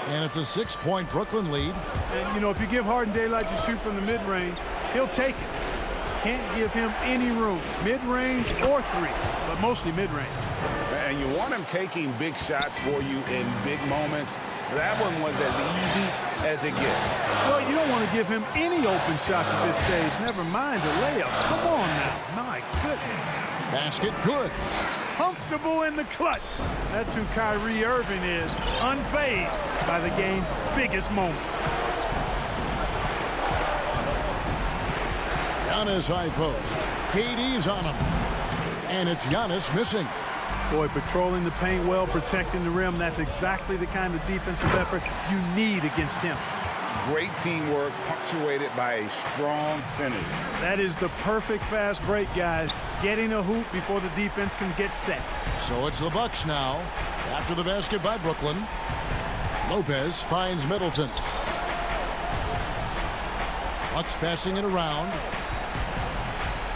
And it's a 6-point Brooklyn lead. And, you know, if you give Harden daylight to shoot from the mid-range, he'll take it. Can't give him any room, mid-range or 3, but mostly mid-range. And you want him taking big shots for you in big moments. That one was as easy as it gets. Well, you don't want to give him any open shots at this stage. Never mind a layup. Come on now. My goodness. Basket good. comfortable in the clutch. That's who Kyrie Irving is, unfazed by the game's biggest moments. Giannis high post. KD's on him. And it's Giannis missing. Boy, patrolling the paint well, protecting the rim. That's exactly the kind of defensive effort you need against him. Great teamwork, punctuated by a strong finish. That is the perfect fast break, guys. Getting a hoop before the defense can get set. So it's the Bucks now. After the basket by Brooklyn. Lopez finds Middleton. Bucks passing it around.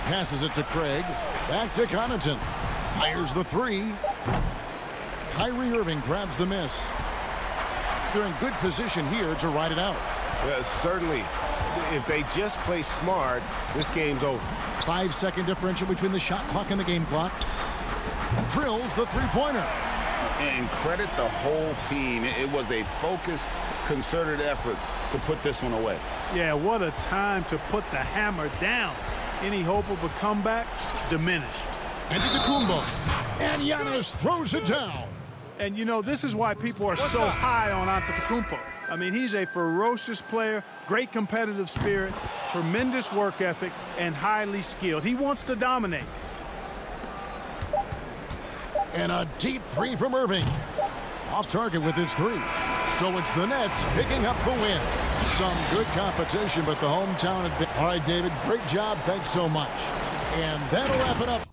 Passes it to Craig. Back to Connaughton. Fires the three. Kyrie Irving grabs the miss. They're in good position here to ride it out. Certainly, if they just play smart, this game's over. 5-second differential between the shot clock and the game clock. Drills the three-pointer. And credit the whole team. It was a focused, concerted effort to put this one away. Yeah, what a time to put the hammer down. Any hope of a comeback diminished. Antetokounmpo. And Giannis throws it down. And, you know, this is why people are so high on Antetokounmpo. I mean, he's a ferocious player, great competitive spirit, tremendous work ethic, and highly skilled. He wants to dominate. And a deep three from Irving. Off target with his three. So it's the Nets picking up the win. Some good competition, but the hometown advantage. All right, David, great job. Thanks so much. And that'll wrap it up.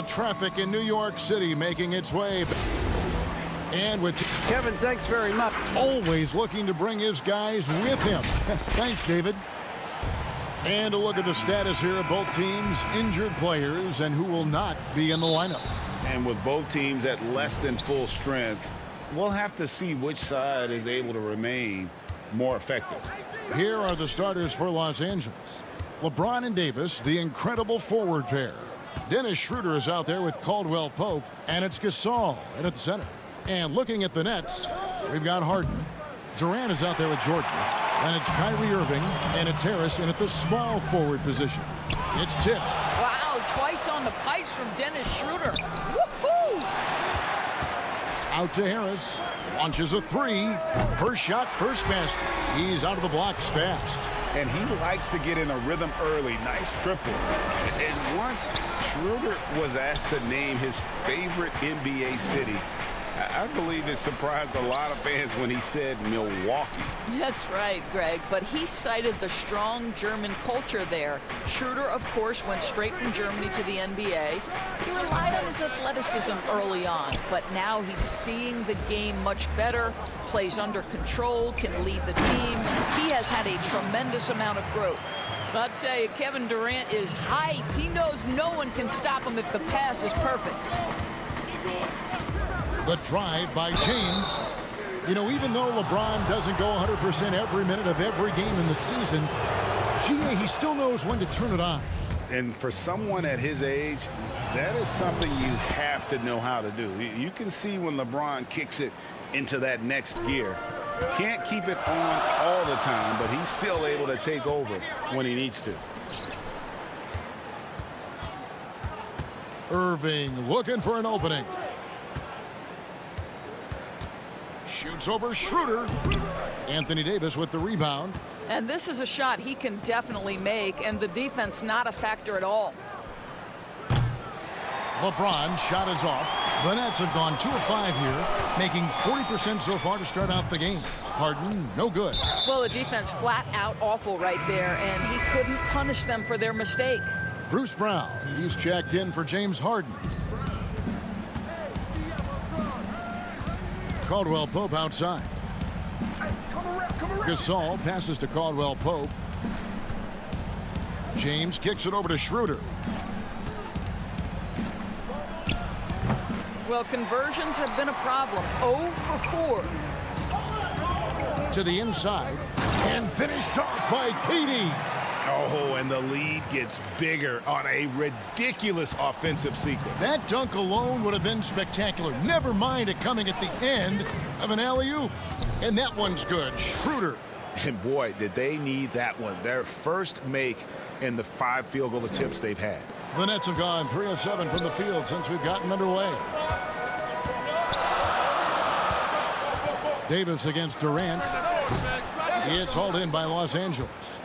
The traffic in New York City making its way. And with Kevin, thanks very much. Always looking to bring his guys with him. Thanks, David. And a look at the status here of both teams' injured players and who will not be in the lineup. And with both teams at less than full strength, we'll have to see which side is able to remain more effective. Here are the starters for Los Angeles. LeBron and Davis, the incredible forward pair. Dennis Schroeder is out there with Caldwell Pope, and it's Gasol at center. And looking at the Nets, we've got Harden. Durant is out there with Jordan. And it's Kyrie Irving, and it's Harris in at the small forward position. It's tipped. Wow, twice on the pipes from Dennis Schroeder. Woohoo! Out to Harris. Launches a three. First shot, first basket. He's out of the blocks fast. And he likes to get in a rhythm early. Nice triple. And once Schroeder was asked to name his favorite NBA city, I believe it surprised a lot of fans when he said Milwaukee. That's right, Greg. But he cited the strong German culture there. Schroeder, of course, went straight from Germany to the NBA. He relied on his athleticism early on, but now he's seeing the game much better, plays under control, can lead the team. He has had a tremendous amount of growth. I'll tell you, Kevin Durant is hyped. He knows no one can stop him if the pass is perfect. The drive by James. You know, even though LeBron doesn't go 100% every minute of every game in the season, he still knows when to turn it on. And for someone at his age, that is something you have to know how to do. You can see when LeBron kicks it into that next gear. Can't keep it on all the time, but he's still able to take over when he needs to. Irving looking for an opening. Shoots over Schroeder. Anthony Davis with the rebound. And this is a shot he can definitely make, and the defense not a factor at all. LeBron shot is off. The Nets have gone 2 of 5 here, making 40% so far to start out the game. Harden, no good. Well, the defense flat out awful right there, and he couldn't punish them for their mistake. Bruce Brown, he's checked in for James Harden. Caldwell Pope outside. Gasol passes to Caldwell Pope. James kicks it over to Schroeder. Well, conversions have been a problem. 0 for 4. To the inside and finished off by KD. Oh, and the lead gets bigger on a ridiculous offensive sequence. That dunk alone would have been spectacular. Never mind it coming at the end of an alley-oop. And that one's good. Schroeder. And boy, did they need that one. Their first make in the 5 field goal attempts they've had. The Nets have gone 3 of 7 from the field since we've gotten underway. Davis against Durant. It's hauled in by Los Angeles.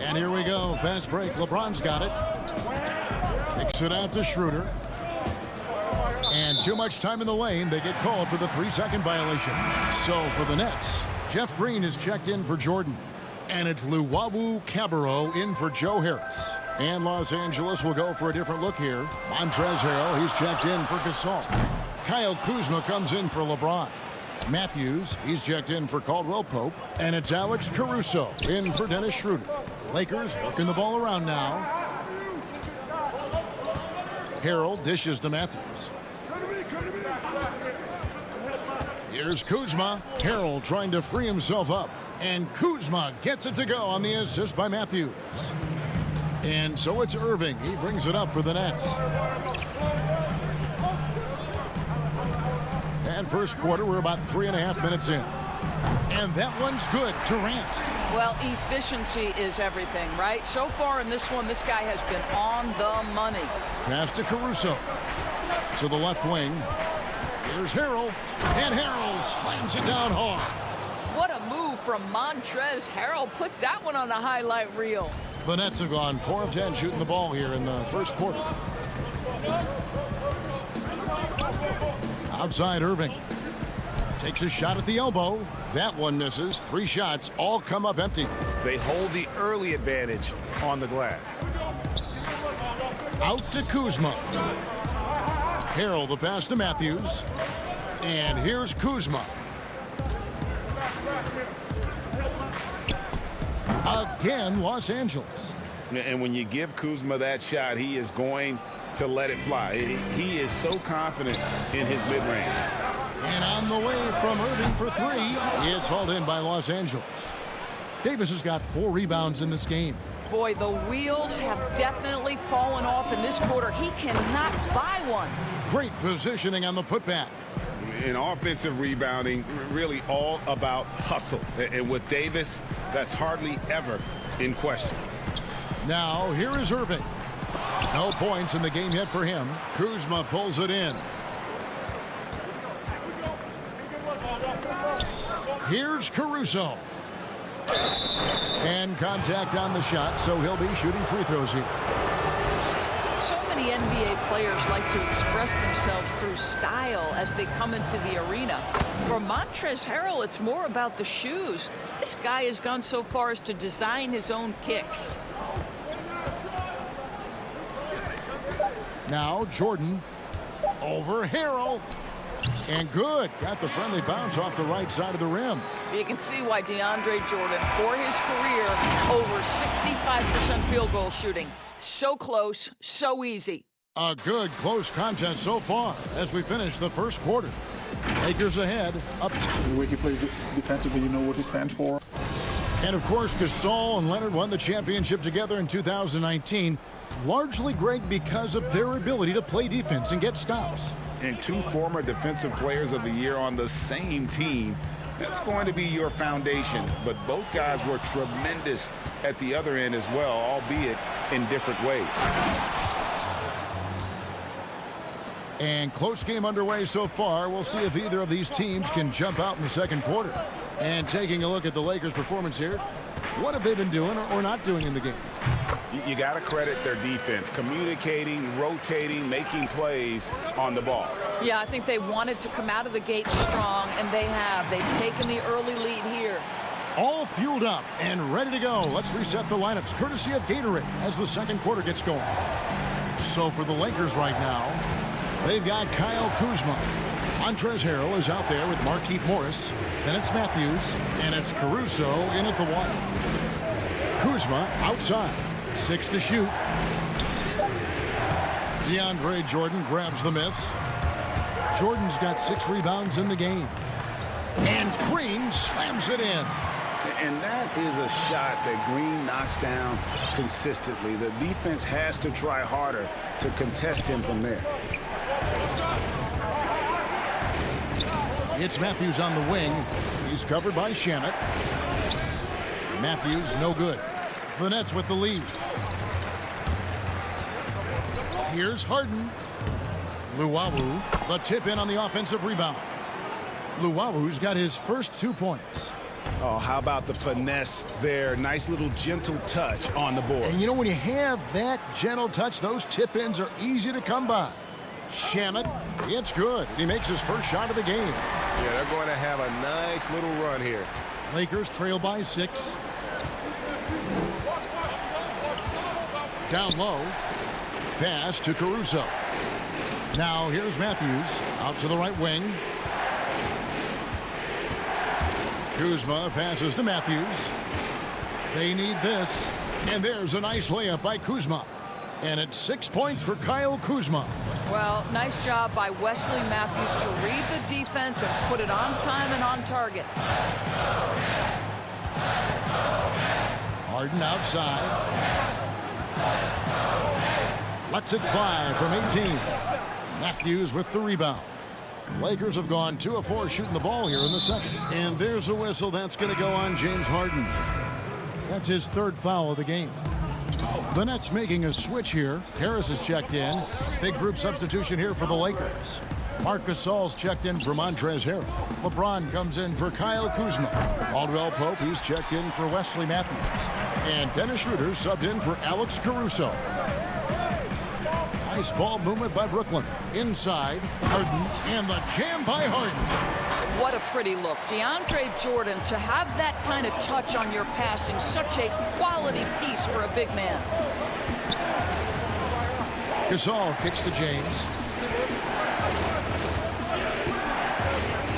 And here we go. Fast break. LeBron's got it. Kicks it out to Schroeder. And too much time in the lane. They get called for the 3-second violation. So for the Nets, Jeff Green is checked in for Jordan. And it's Luwawu Cabarrot in for Joe Harris. And Los Angeles will go for a different look here. Montrezl Harrell, he's checked in for Gasol. Kyle Kuzma comes in for LeBron. Matthews, he's checked in for Caldwell Pope. And it's Alex Caruso in for Dennis Schroeder. Lakers working the ball around now. Harrell dishes to Matthews. Here's Kuzma. Harrell trying to free himself up. And Kuzma gets it to go on the assist by Matthews. And so it's Irving. He brings it up for the Nets. And first quarter, we're about 3.5 minutes in. And that one's good. Durant. Well, efficiency is everything, right? So far in this one, this guy has been on the money. Pass to Caruso. To the left wing. Here's Harrell. And Harrell slams it down hard. What a move from Montrezl Harrell. Put that one on the highlight reel. The Nets have gone 4 of 10 shooting the ball here in the first quarter. Outside Irving. Takes a shot at the elbow. That one misses. 3 shots all come up empty. They hold the early advantage on the glass. Out to Kuzma. Harrell the pass to Matthews. And here's Kuzma. Again, Los Angeles. And when you give Kuzma that shot, he is going to let it fly. He is so confident in his mid-range. And on the way from Irving for three, it's hauled in by Los Angeles. Davis has got 4 rebounds in this game. Boy, the wheels have definitely fallen off in this quarter. He cannot buy one. Great positioning on the putback. In offensive rebounding, really all about hustle. And with Davis, that's hardly ever in question. Now, here is Irving. No points in the game yet for him. Kuzma pulls it in. Here's Caruso. And contact on the shot, so he'll be shooting free throws here. So many NBA players like to express themselves through style as they come into the arena. For Montrezl Harrell, it's more about the shoes. This guy has gone so far as to design his own kicks. Now Jordan over Harrell. And good. Got the friendly bounce off the right side of the rim. You can see why DeAndre Jordan, for his career, over 65% field goal shooting. So close, so easy. A good close contest so far as we finish the first quarter. Lakers ahead, up 2. The way he plays defensively, you know what he stands for. And of course, Gasol and Leonard won the championship together in 2019, largely, Greg, because of their ability to play defense and get stops. And 2 former Defensive Players of the Year on the same team. That's going to be your foundation. But both guys were tremendous at the other end as well, albeit in different ways. And close game underway so far. We'll see if either of these teams can jump out in the second quarter. And taking a look at the Lakers' performance here, what have they been doing or not doing in the game? You got to credit their defense, communicating, rotating, making plays on the ball. Yeah, I think they wanted to come out of the gate strong, and they have. They've taken the early lead here. All fueled up and ready to go. Let's reset the lineups, courtesy of Gatorade, as the second quarter gets going. So for the Lakers right now, they've got Kyle Kuzma. Montrezl Harrell is out there with Markieff Morris. Then it's Matthews, and it's Caruso in at the 1. Kuzma outside. 6 to shoot. DeAndre Jordan grabs the miss. Jordan's got 6 rebounds in the game. And Green slams it in. And that is a shot that Green knocks down consistently. The defense has to try harder to contest him from there. It's Matthews on the wing. He's covered by Shamet. Matthews no good. The Nets with the lead. Here's Harden. Luwawu, the tip in on the offensive rebound. Luwawu's got his first 2 points. Oh, how about the finesse there? Nice little gentle touch on the board. And you know, when you have that gentle touch, those tip-ins are easy to come by. Shamet, it's good. He makes his first shot of the game. Yeah, they're going to have a nice little run here. Lakers trail by 6. Down low. Pass to Caruso. Now here's Matthews out to the right wing. Kuzma passes to Matthews. They need this. And there's a nice layup by Kuzma. And it's 6 points for Kyle Kuzma. Well, nice job by Wesley Matthews to read the defense and put it on time and on target. Harden outside. Lets it fly from 18. Matthews with the rebound. Lakers have gone 2 of 4 shooting the ball here in the second. And there's a whistle that's going to go on James Harden. That's his 3rd foul of the game. The Nets making a switch here. Harris is checked in. Big group substitution here for the Lakers. Marc Gasol's checked in for Montrezl Harrell. LeBron comes in for Kyle Kuzma. Caldwell Pope, he's checked in for Wesley Matthews. And Dennis Schroeder subbed in for Alex Caruso. Nice ball movement by Brooklyn. Inside, Harden, and the jam by Harden. What a pretty look. DeAndre Jordan, to have that kind of touch on your passing, such a quality piece for a big man. Gasol kicks to James.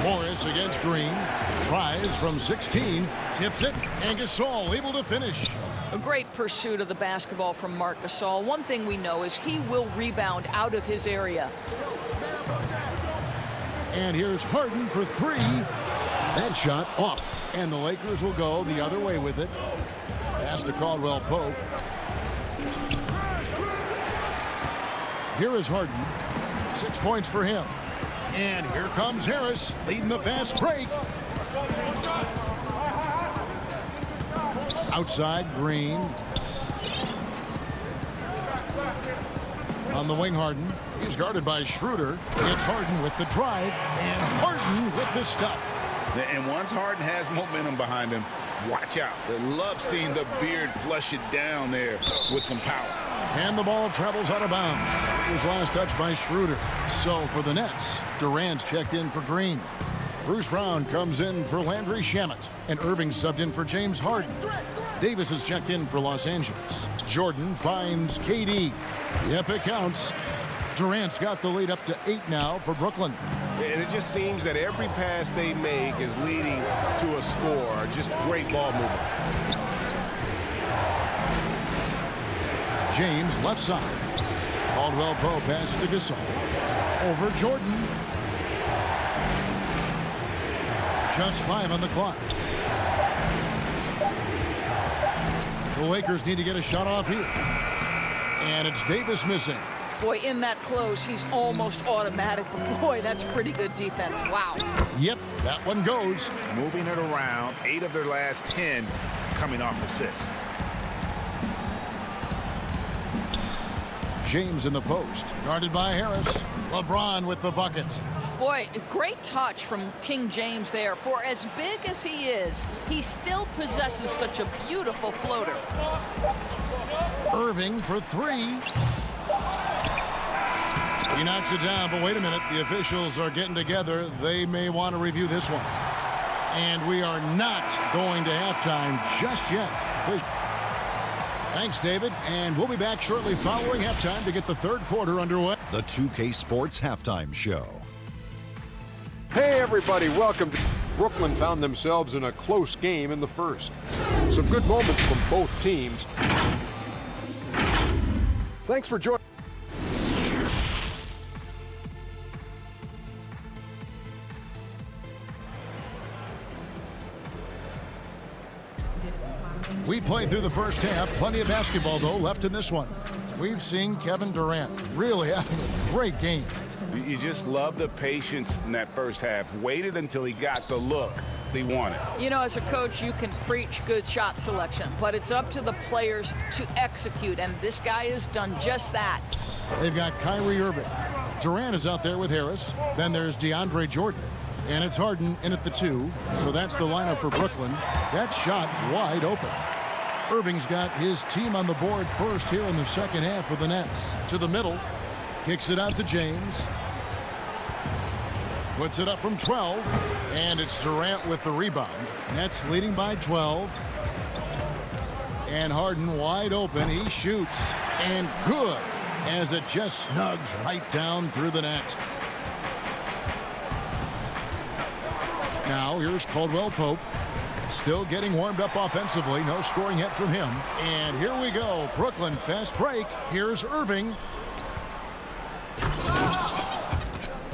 Morris against Green. Tries from 16. Tips it. And Gasol able to finish. A great pursuit of the basketball from Marc Gasol. One thing we know is he will rebound out of his area. And here's Harden for 3. That shot off. And the Lakers will go the other way with it. Pass to Caldwell Pope. Here is Harden. 6 points for him. And here comes Harris leading the fast break. Outside Green. On the wing, Harden. He's guarded by Schroeder. It's Harden with the drive. And Harden with the stuff. And once Harden has momentum behind him, watch out. They love seeing the beard flush it down there with some power. And the ball travels out of bounds. It was last touched by Schroeder. So for the Nets, Durant's checked in for Green. Bruce Brown comes in for Landry Shamet. And Irving subbed in for James Harden. Davis is checked in for Los Angeles. Jordan finds KD. Yep, it counts. Durant's got the lead up to 8 now for Brooklyn. And it just seems that every pass they make is leading to a score. Just great ball movement. James left side. Caldwell Pope pass to Gasol. Over Jordan. Just 5 on the clock. The Lakers need to get a shot off here. And it's Davis missing. Boy, in that close, he's almost automatic. But boy, that's pretty good defense. Wow. Yep, that one goes. Moving it around, 8 of their last 10 coming off assists. James in the post. Guarded by Harris. LeBron with the bucket. Boy, great touch from King James there. For as big as he is, he still possesses such a beautiful floater. Irving for 3. He knocks it down, but wait a minute. The officials are getting together. They may want to review this one. And we are not going to halftime just yet. Thanks, David. And we'll be back shortly following halftime to get the third quarter underway. The 2K Sports Halftime Show. Hey, everybody. Welcome to Brooklyn. Found themselves in a close game in the first. Some good moments from both teams. Thanks for joining. We played through the first half. Plenty of basketball, though, left in this one. We've seen Kevin Durant really having a great game. You just love the patience in that first half. Waited until he got the look he wanted. You know, as a coach, you can preach good shot selection, but it's up to the players to execute, and this guy has done just that. They've got Kyrie Irving. Durant is out there with Harris. Then there's DeAndre Jordan. And it's Harden in at the 2. So that's the lineup for Brooklyn. That shot wide open. Irving's got his team on the board first here in the second half for the Nets. To the middle. Kicks it out to James. Puts it up from 12. And it's Durant with the rebound. Nets leading by 12. And Harden wide open. He shoots. And good. As it just snugs right down through the net. Now here's Caldwell Pope. Still getting warmed up offensively. No scoring yet from him. And here we go. Brooklyn fast break. Here's Irving.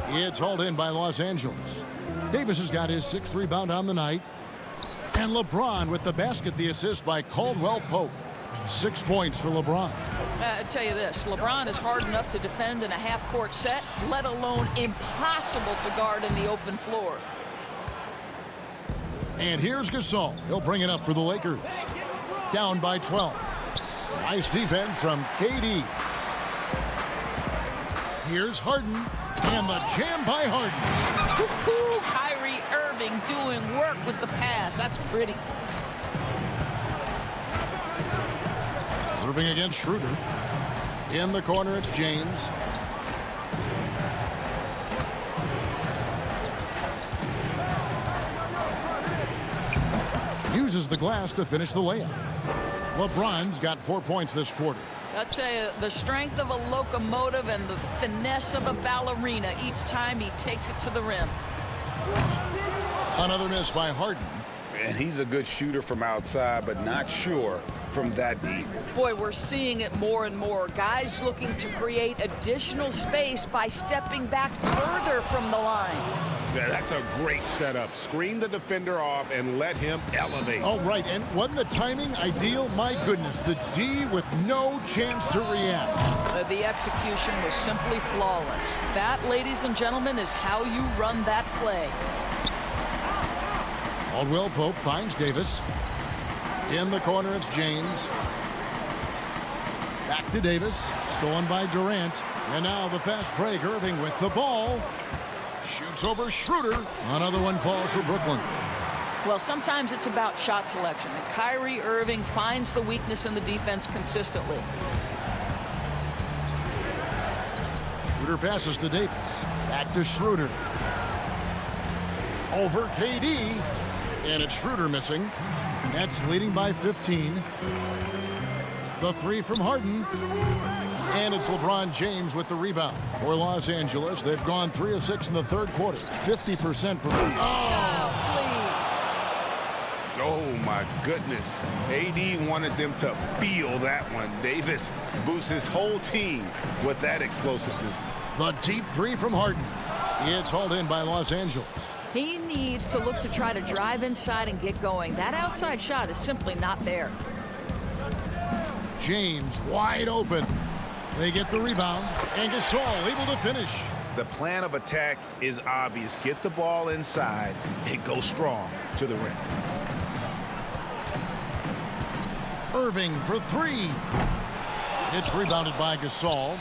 It's hauled in by Los Angeles. Davis has got his 6th rebound on the night. And LeBron with the basket, the assist by Caldwell Pope. 6 points for LeBron. I tell you this, LeBron is hard enough to defend in a half-court set, let alone impossible to guard in the open floor. And here's Gasol. He'll bring it up for the Lakers. Down by 12. Nice defense from KD. Here's Harden. And the jam by Harden. Kyrie Irving doing work with the pass. That's pretty. Irving against Schroeder. In the corner, it's James. Uses the glass to finish the layup. LeBron's got 4 points this quarter. I'd say the strength of a locomotive and the finesse of a ballerina each time he takes it to the rim. Another miss by Harden. And he's a good shooter from outside, but not sure from that deep. Boy, we're seeing it more and more. Guys looking to create additional space by stepping back further from the line. Yeah, that's a great setup. Screen the defender off and let him elevate. Oh, right. And wasn't the timing ideal? My goodness, the D with no chance to react. The execution was simply flawless. That, ladies and gentlemen, is how you run that play. Caldwell Pope finds Davis. In the corner, it's James. Back to Davis. Stolen by Durant. And now the fast break. Irving with the ball. Shoots over Schroeder. Another one falls for Brooklyn. Well, sometimes it's about shot selection. And Kyrie Irving finds the weakness in the defense consistently. Schroeder passes to Davis. Back to Schroeder. Over KD. And it's Schroeder missing. Nets leading by 15. The three from Harden. And it's LeBron James with the rebound. For Los Angeles, they've gone 3 of 6 in the third quarter. 50% from... Oh, my goodness. AD wanted them to feel that one. Davis boosts his whole team with that explosiveness. The deep three from Harden. It's hauled in by Los Angeles. He needs to look to try to drive inside and get going. That outside shot is simply not there. James wide open. They get the rebound. And Gasol able to finish. The plan of attack is obvious. Get the ball inside and go strong to the rim. Irving for three. It's rebounded by Gasol.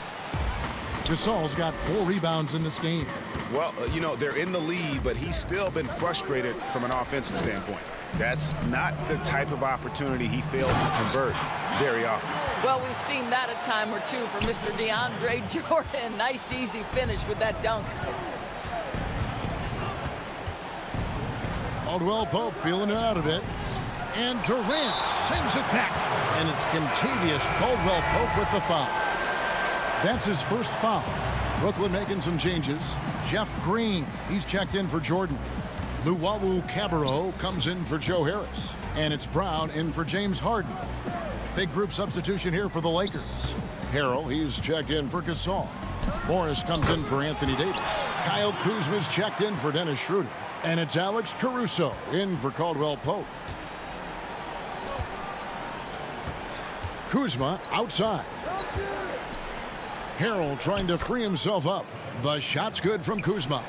Gasol's got 4 rebounds in this game. Well, you know, they're in the lead, but he's still been frustrated from an offensive standpoint. That's not the type of opportunity he fails to convert very often. Well, we've seen that a time or two from Mr. DeAndre Jordan. Nice, easy finish with that dunk. Caldwell Pope feeling it out a bit. And Durant sends it back. And it's Contavious Caldwell Pope with the foul. That's his first foul. Brooklyn making some changes. Jeff Green, he's checked in for Jordan. Luwawu Cabarro comes in for Joe Harris. And it's Brown in for James Harden. Big group substitution here for the Lakers. Harrell, he's checked in for Gasol. Morris comes in for Anthony Davis. Kyle Kuzma's checked in for Dennis Schroeder. And it's Alex Caruso in for Caldwell Pope. Kuzma outside. Harrell trying to free himself up. The shot's good from Kuzma.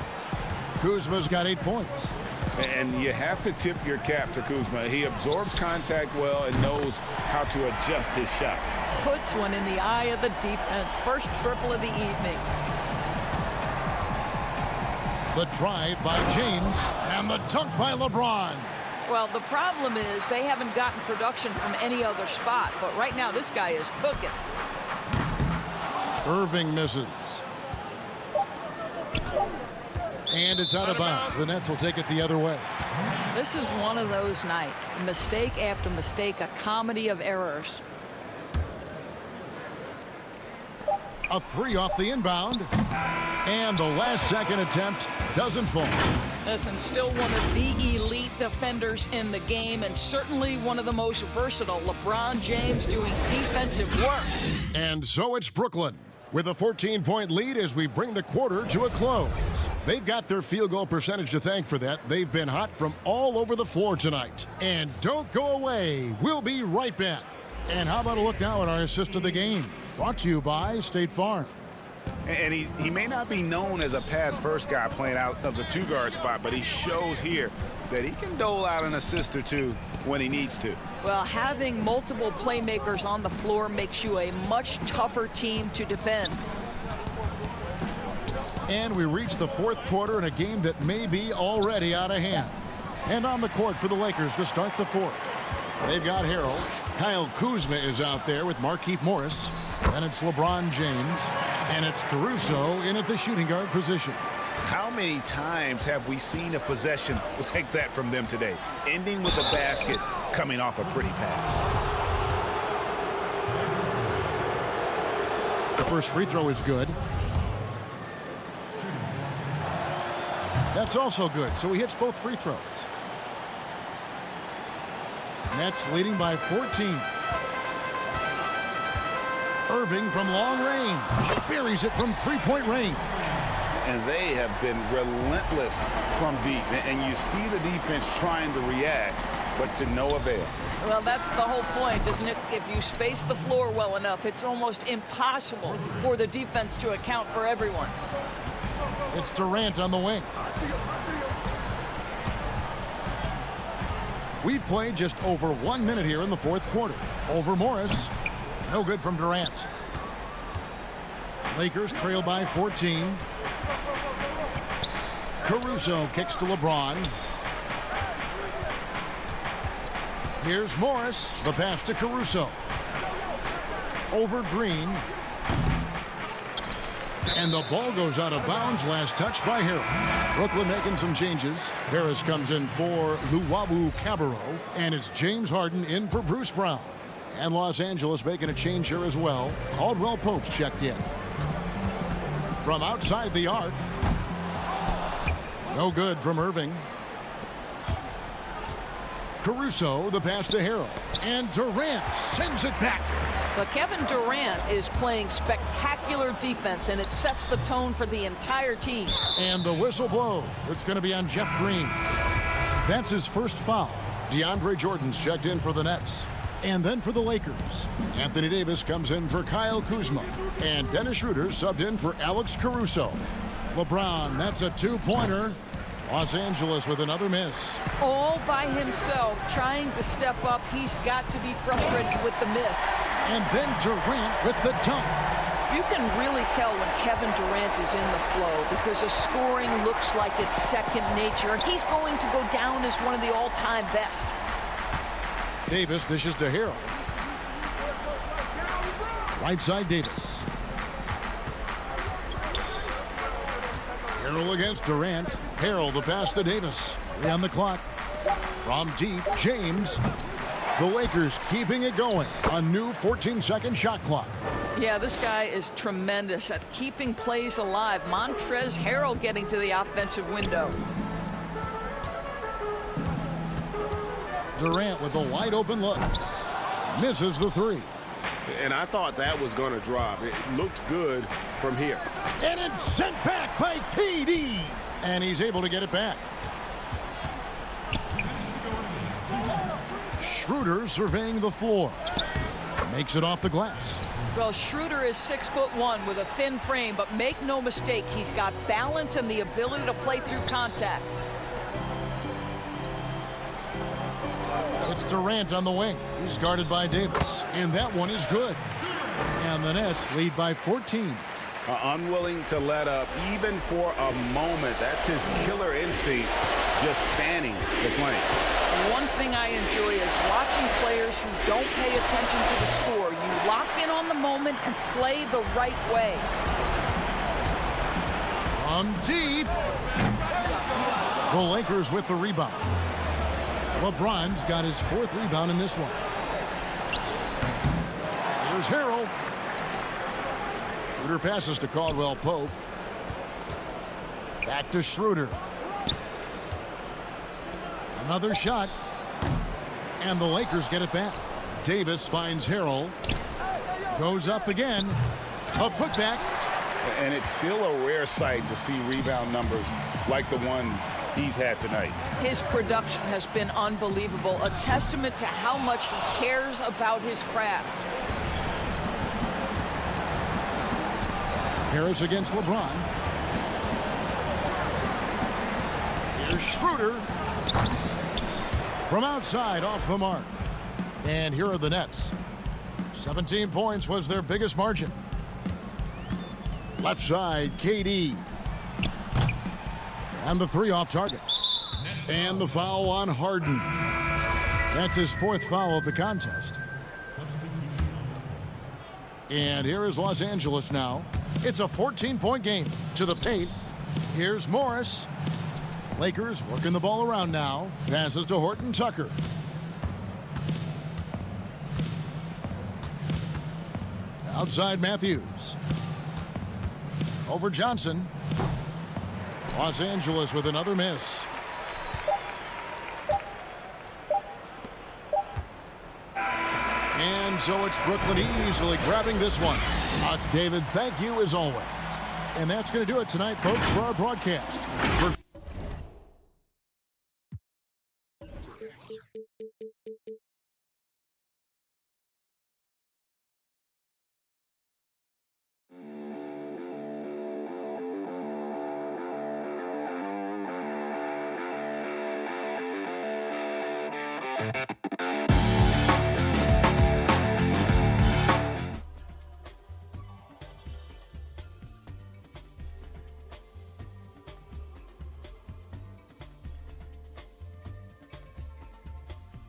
Kuzma's got 8 points. And you have to tip your cap to Kuzma. He absorbs contact well and knows how to adjust his shot. Puts one in the eye of the defense. First triple of the evening. The drive by James and the dunk by LeBron. Well, the problem is they haven't gotten production from any other spot. But right now, this guy is cooking. Irving misses. And it's out of bounds. The Nets will take it the other way. This is one of those nights. Mistake after mistake, a comedy of errors. A three off the inbound. And the last second attempt doesn't fall. Listen, still one of the elite defenders in the game and certainly one of the most versatile. LeBron James doing defensive work. And so it's Brooklyn with a 14-point lead as we bring the quarter to a close. They've got their field goal percentage to thank for that. They've been hot from all over the floor tonight. And don't go away. We'll be right back. And how about a look now at our assist of the game? Brought to you by State Farm. And he may not be known as a pass-first guy playing out of the two-guard spot, but he shows here that he can dole out an assist or two when he needs to. Well, having multiple playmakers on the floor makes you a much tougher team to defend. And we reach the fourth quarter in a game that may be already out of hand. And on the court for the Lakers to start the fourth. They've got Harrell. Kyle Kuzma is out there with Markieff Morris. And it's LeBron James. And it's Caruso in at the shooting guard position. How many times have we seen a possession like that from them today? Ending with a basket, coming off a pretty pass. The first free throw is good. That's also good, so he hits both free throws. Nets leading by 14. Irving from long range. Buries it from three-point range. And they have been relentless from deep. And you see the defense trying to react, but to no avail. Well, that's the whole point, isn't it? If you space the floor well enough, it's almost impossible for the defense to account for everyone. It's Durant on the wing. We've played just over 1 minute here in the fourth quarter. Over Morris. No good from Durant. Lakers trail by 14. Caruso kicks to LeBron. Here's Morris. The pass to Caruso. Over Green. And the ball goes out of bounds. Last touch by Harrell. Brooklyn making some changes. Harris comes in for Luwawu Cabarro. And it's James Harden in for Bruce Brown. And Los Angeles making a change here as well. Caldwell Pope's checked in. From outside the arc. No good from Irving. Caruso, the pass to Harrell. And Durant sends it back. But Kevin Durant is playing spectacular defense, and it sets the tone for the entire team. And the whistle blows. It's going to be on Jeff Green. That's his first foul. DeAndre Jordan's checked in for the Nets. And then for the Lakers, Anthony Davis comes in for Kyle Kuzma. And Dennis Schroeder subbed in for Alex Caruso. LeBron, that's a two-pointer. Los Angeles with another miss. All by himself, trying to step up. He's got to be frustrated with the miss. And then Durant with the dunk. You can really tell when Kevin Durant is in the flow because his scoring looks like it's second nature. He's going to go down as one of the all-time best. Davis dishes to Harrell. Right side Davis. Harrell against Durant. Harrell the pass to Davis. 3 on the clock. From deep, James. The Lakers keeping it going. A new 14-second shot clock. Yeah, this guy is tremendous at keeping plays alive. Montrezl Harrell getting to the offensive window. Durant with a wide open look. Misses the three. And I thought that was going to drop. It looked good from here. And it's sent back by KD. And he's able to get it back. Schroeder surveying the floor. Makes it off the glass. Well, Schroeder is 6'1" with a thin frame, but make no mistake, he's got balance and the ability to play through contact. It's Durant on the wing. He's guarded by Davis. And that one is good. And the Nets lead by 14. Unwilling to let up even for a moment. That's his killer instinct, just fanning the flame. One thing I enjoy is watching players who don't pay attention to the score. You lock in on the moment and play the right way. From deep. The Lakers with the rebound. LeBron's got his 4th rebound in this one. Here's Harrell. Schroeder passes to Caldwell Pope. Back to Schroeder. Another shot. And the Lakers get it back. Davis finds Harrell. Goes up again. A putback. And it's still a rare sight to see rebound numbers like the ones he's had tonight. His production has been unbelievable, a testament to how much he cares about his craft. Harris against LeBron. Here's Schroeder. From outside, off the mark. And here are the Nets. 17 points was their biggest margin. Left side, KD. And the 3 off target. And the foul on Harden. That's his 4th foul of the contest. And here is Los Angeles now. It's a 14-point game. To the paint. Here's Morris. Lakers working the ball around now. Passes to Horton Tucker. Outside Matthews. Over Johnson. Los Angeles with another miss. And so it's Brooklyn easily grabbing this one. David, thank you as always. And that's going to do it tonight, folks, for our broadcast. For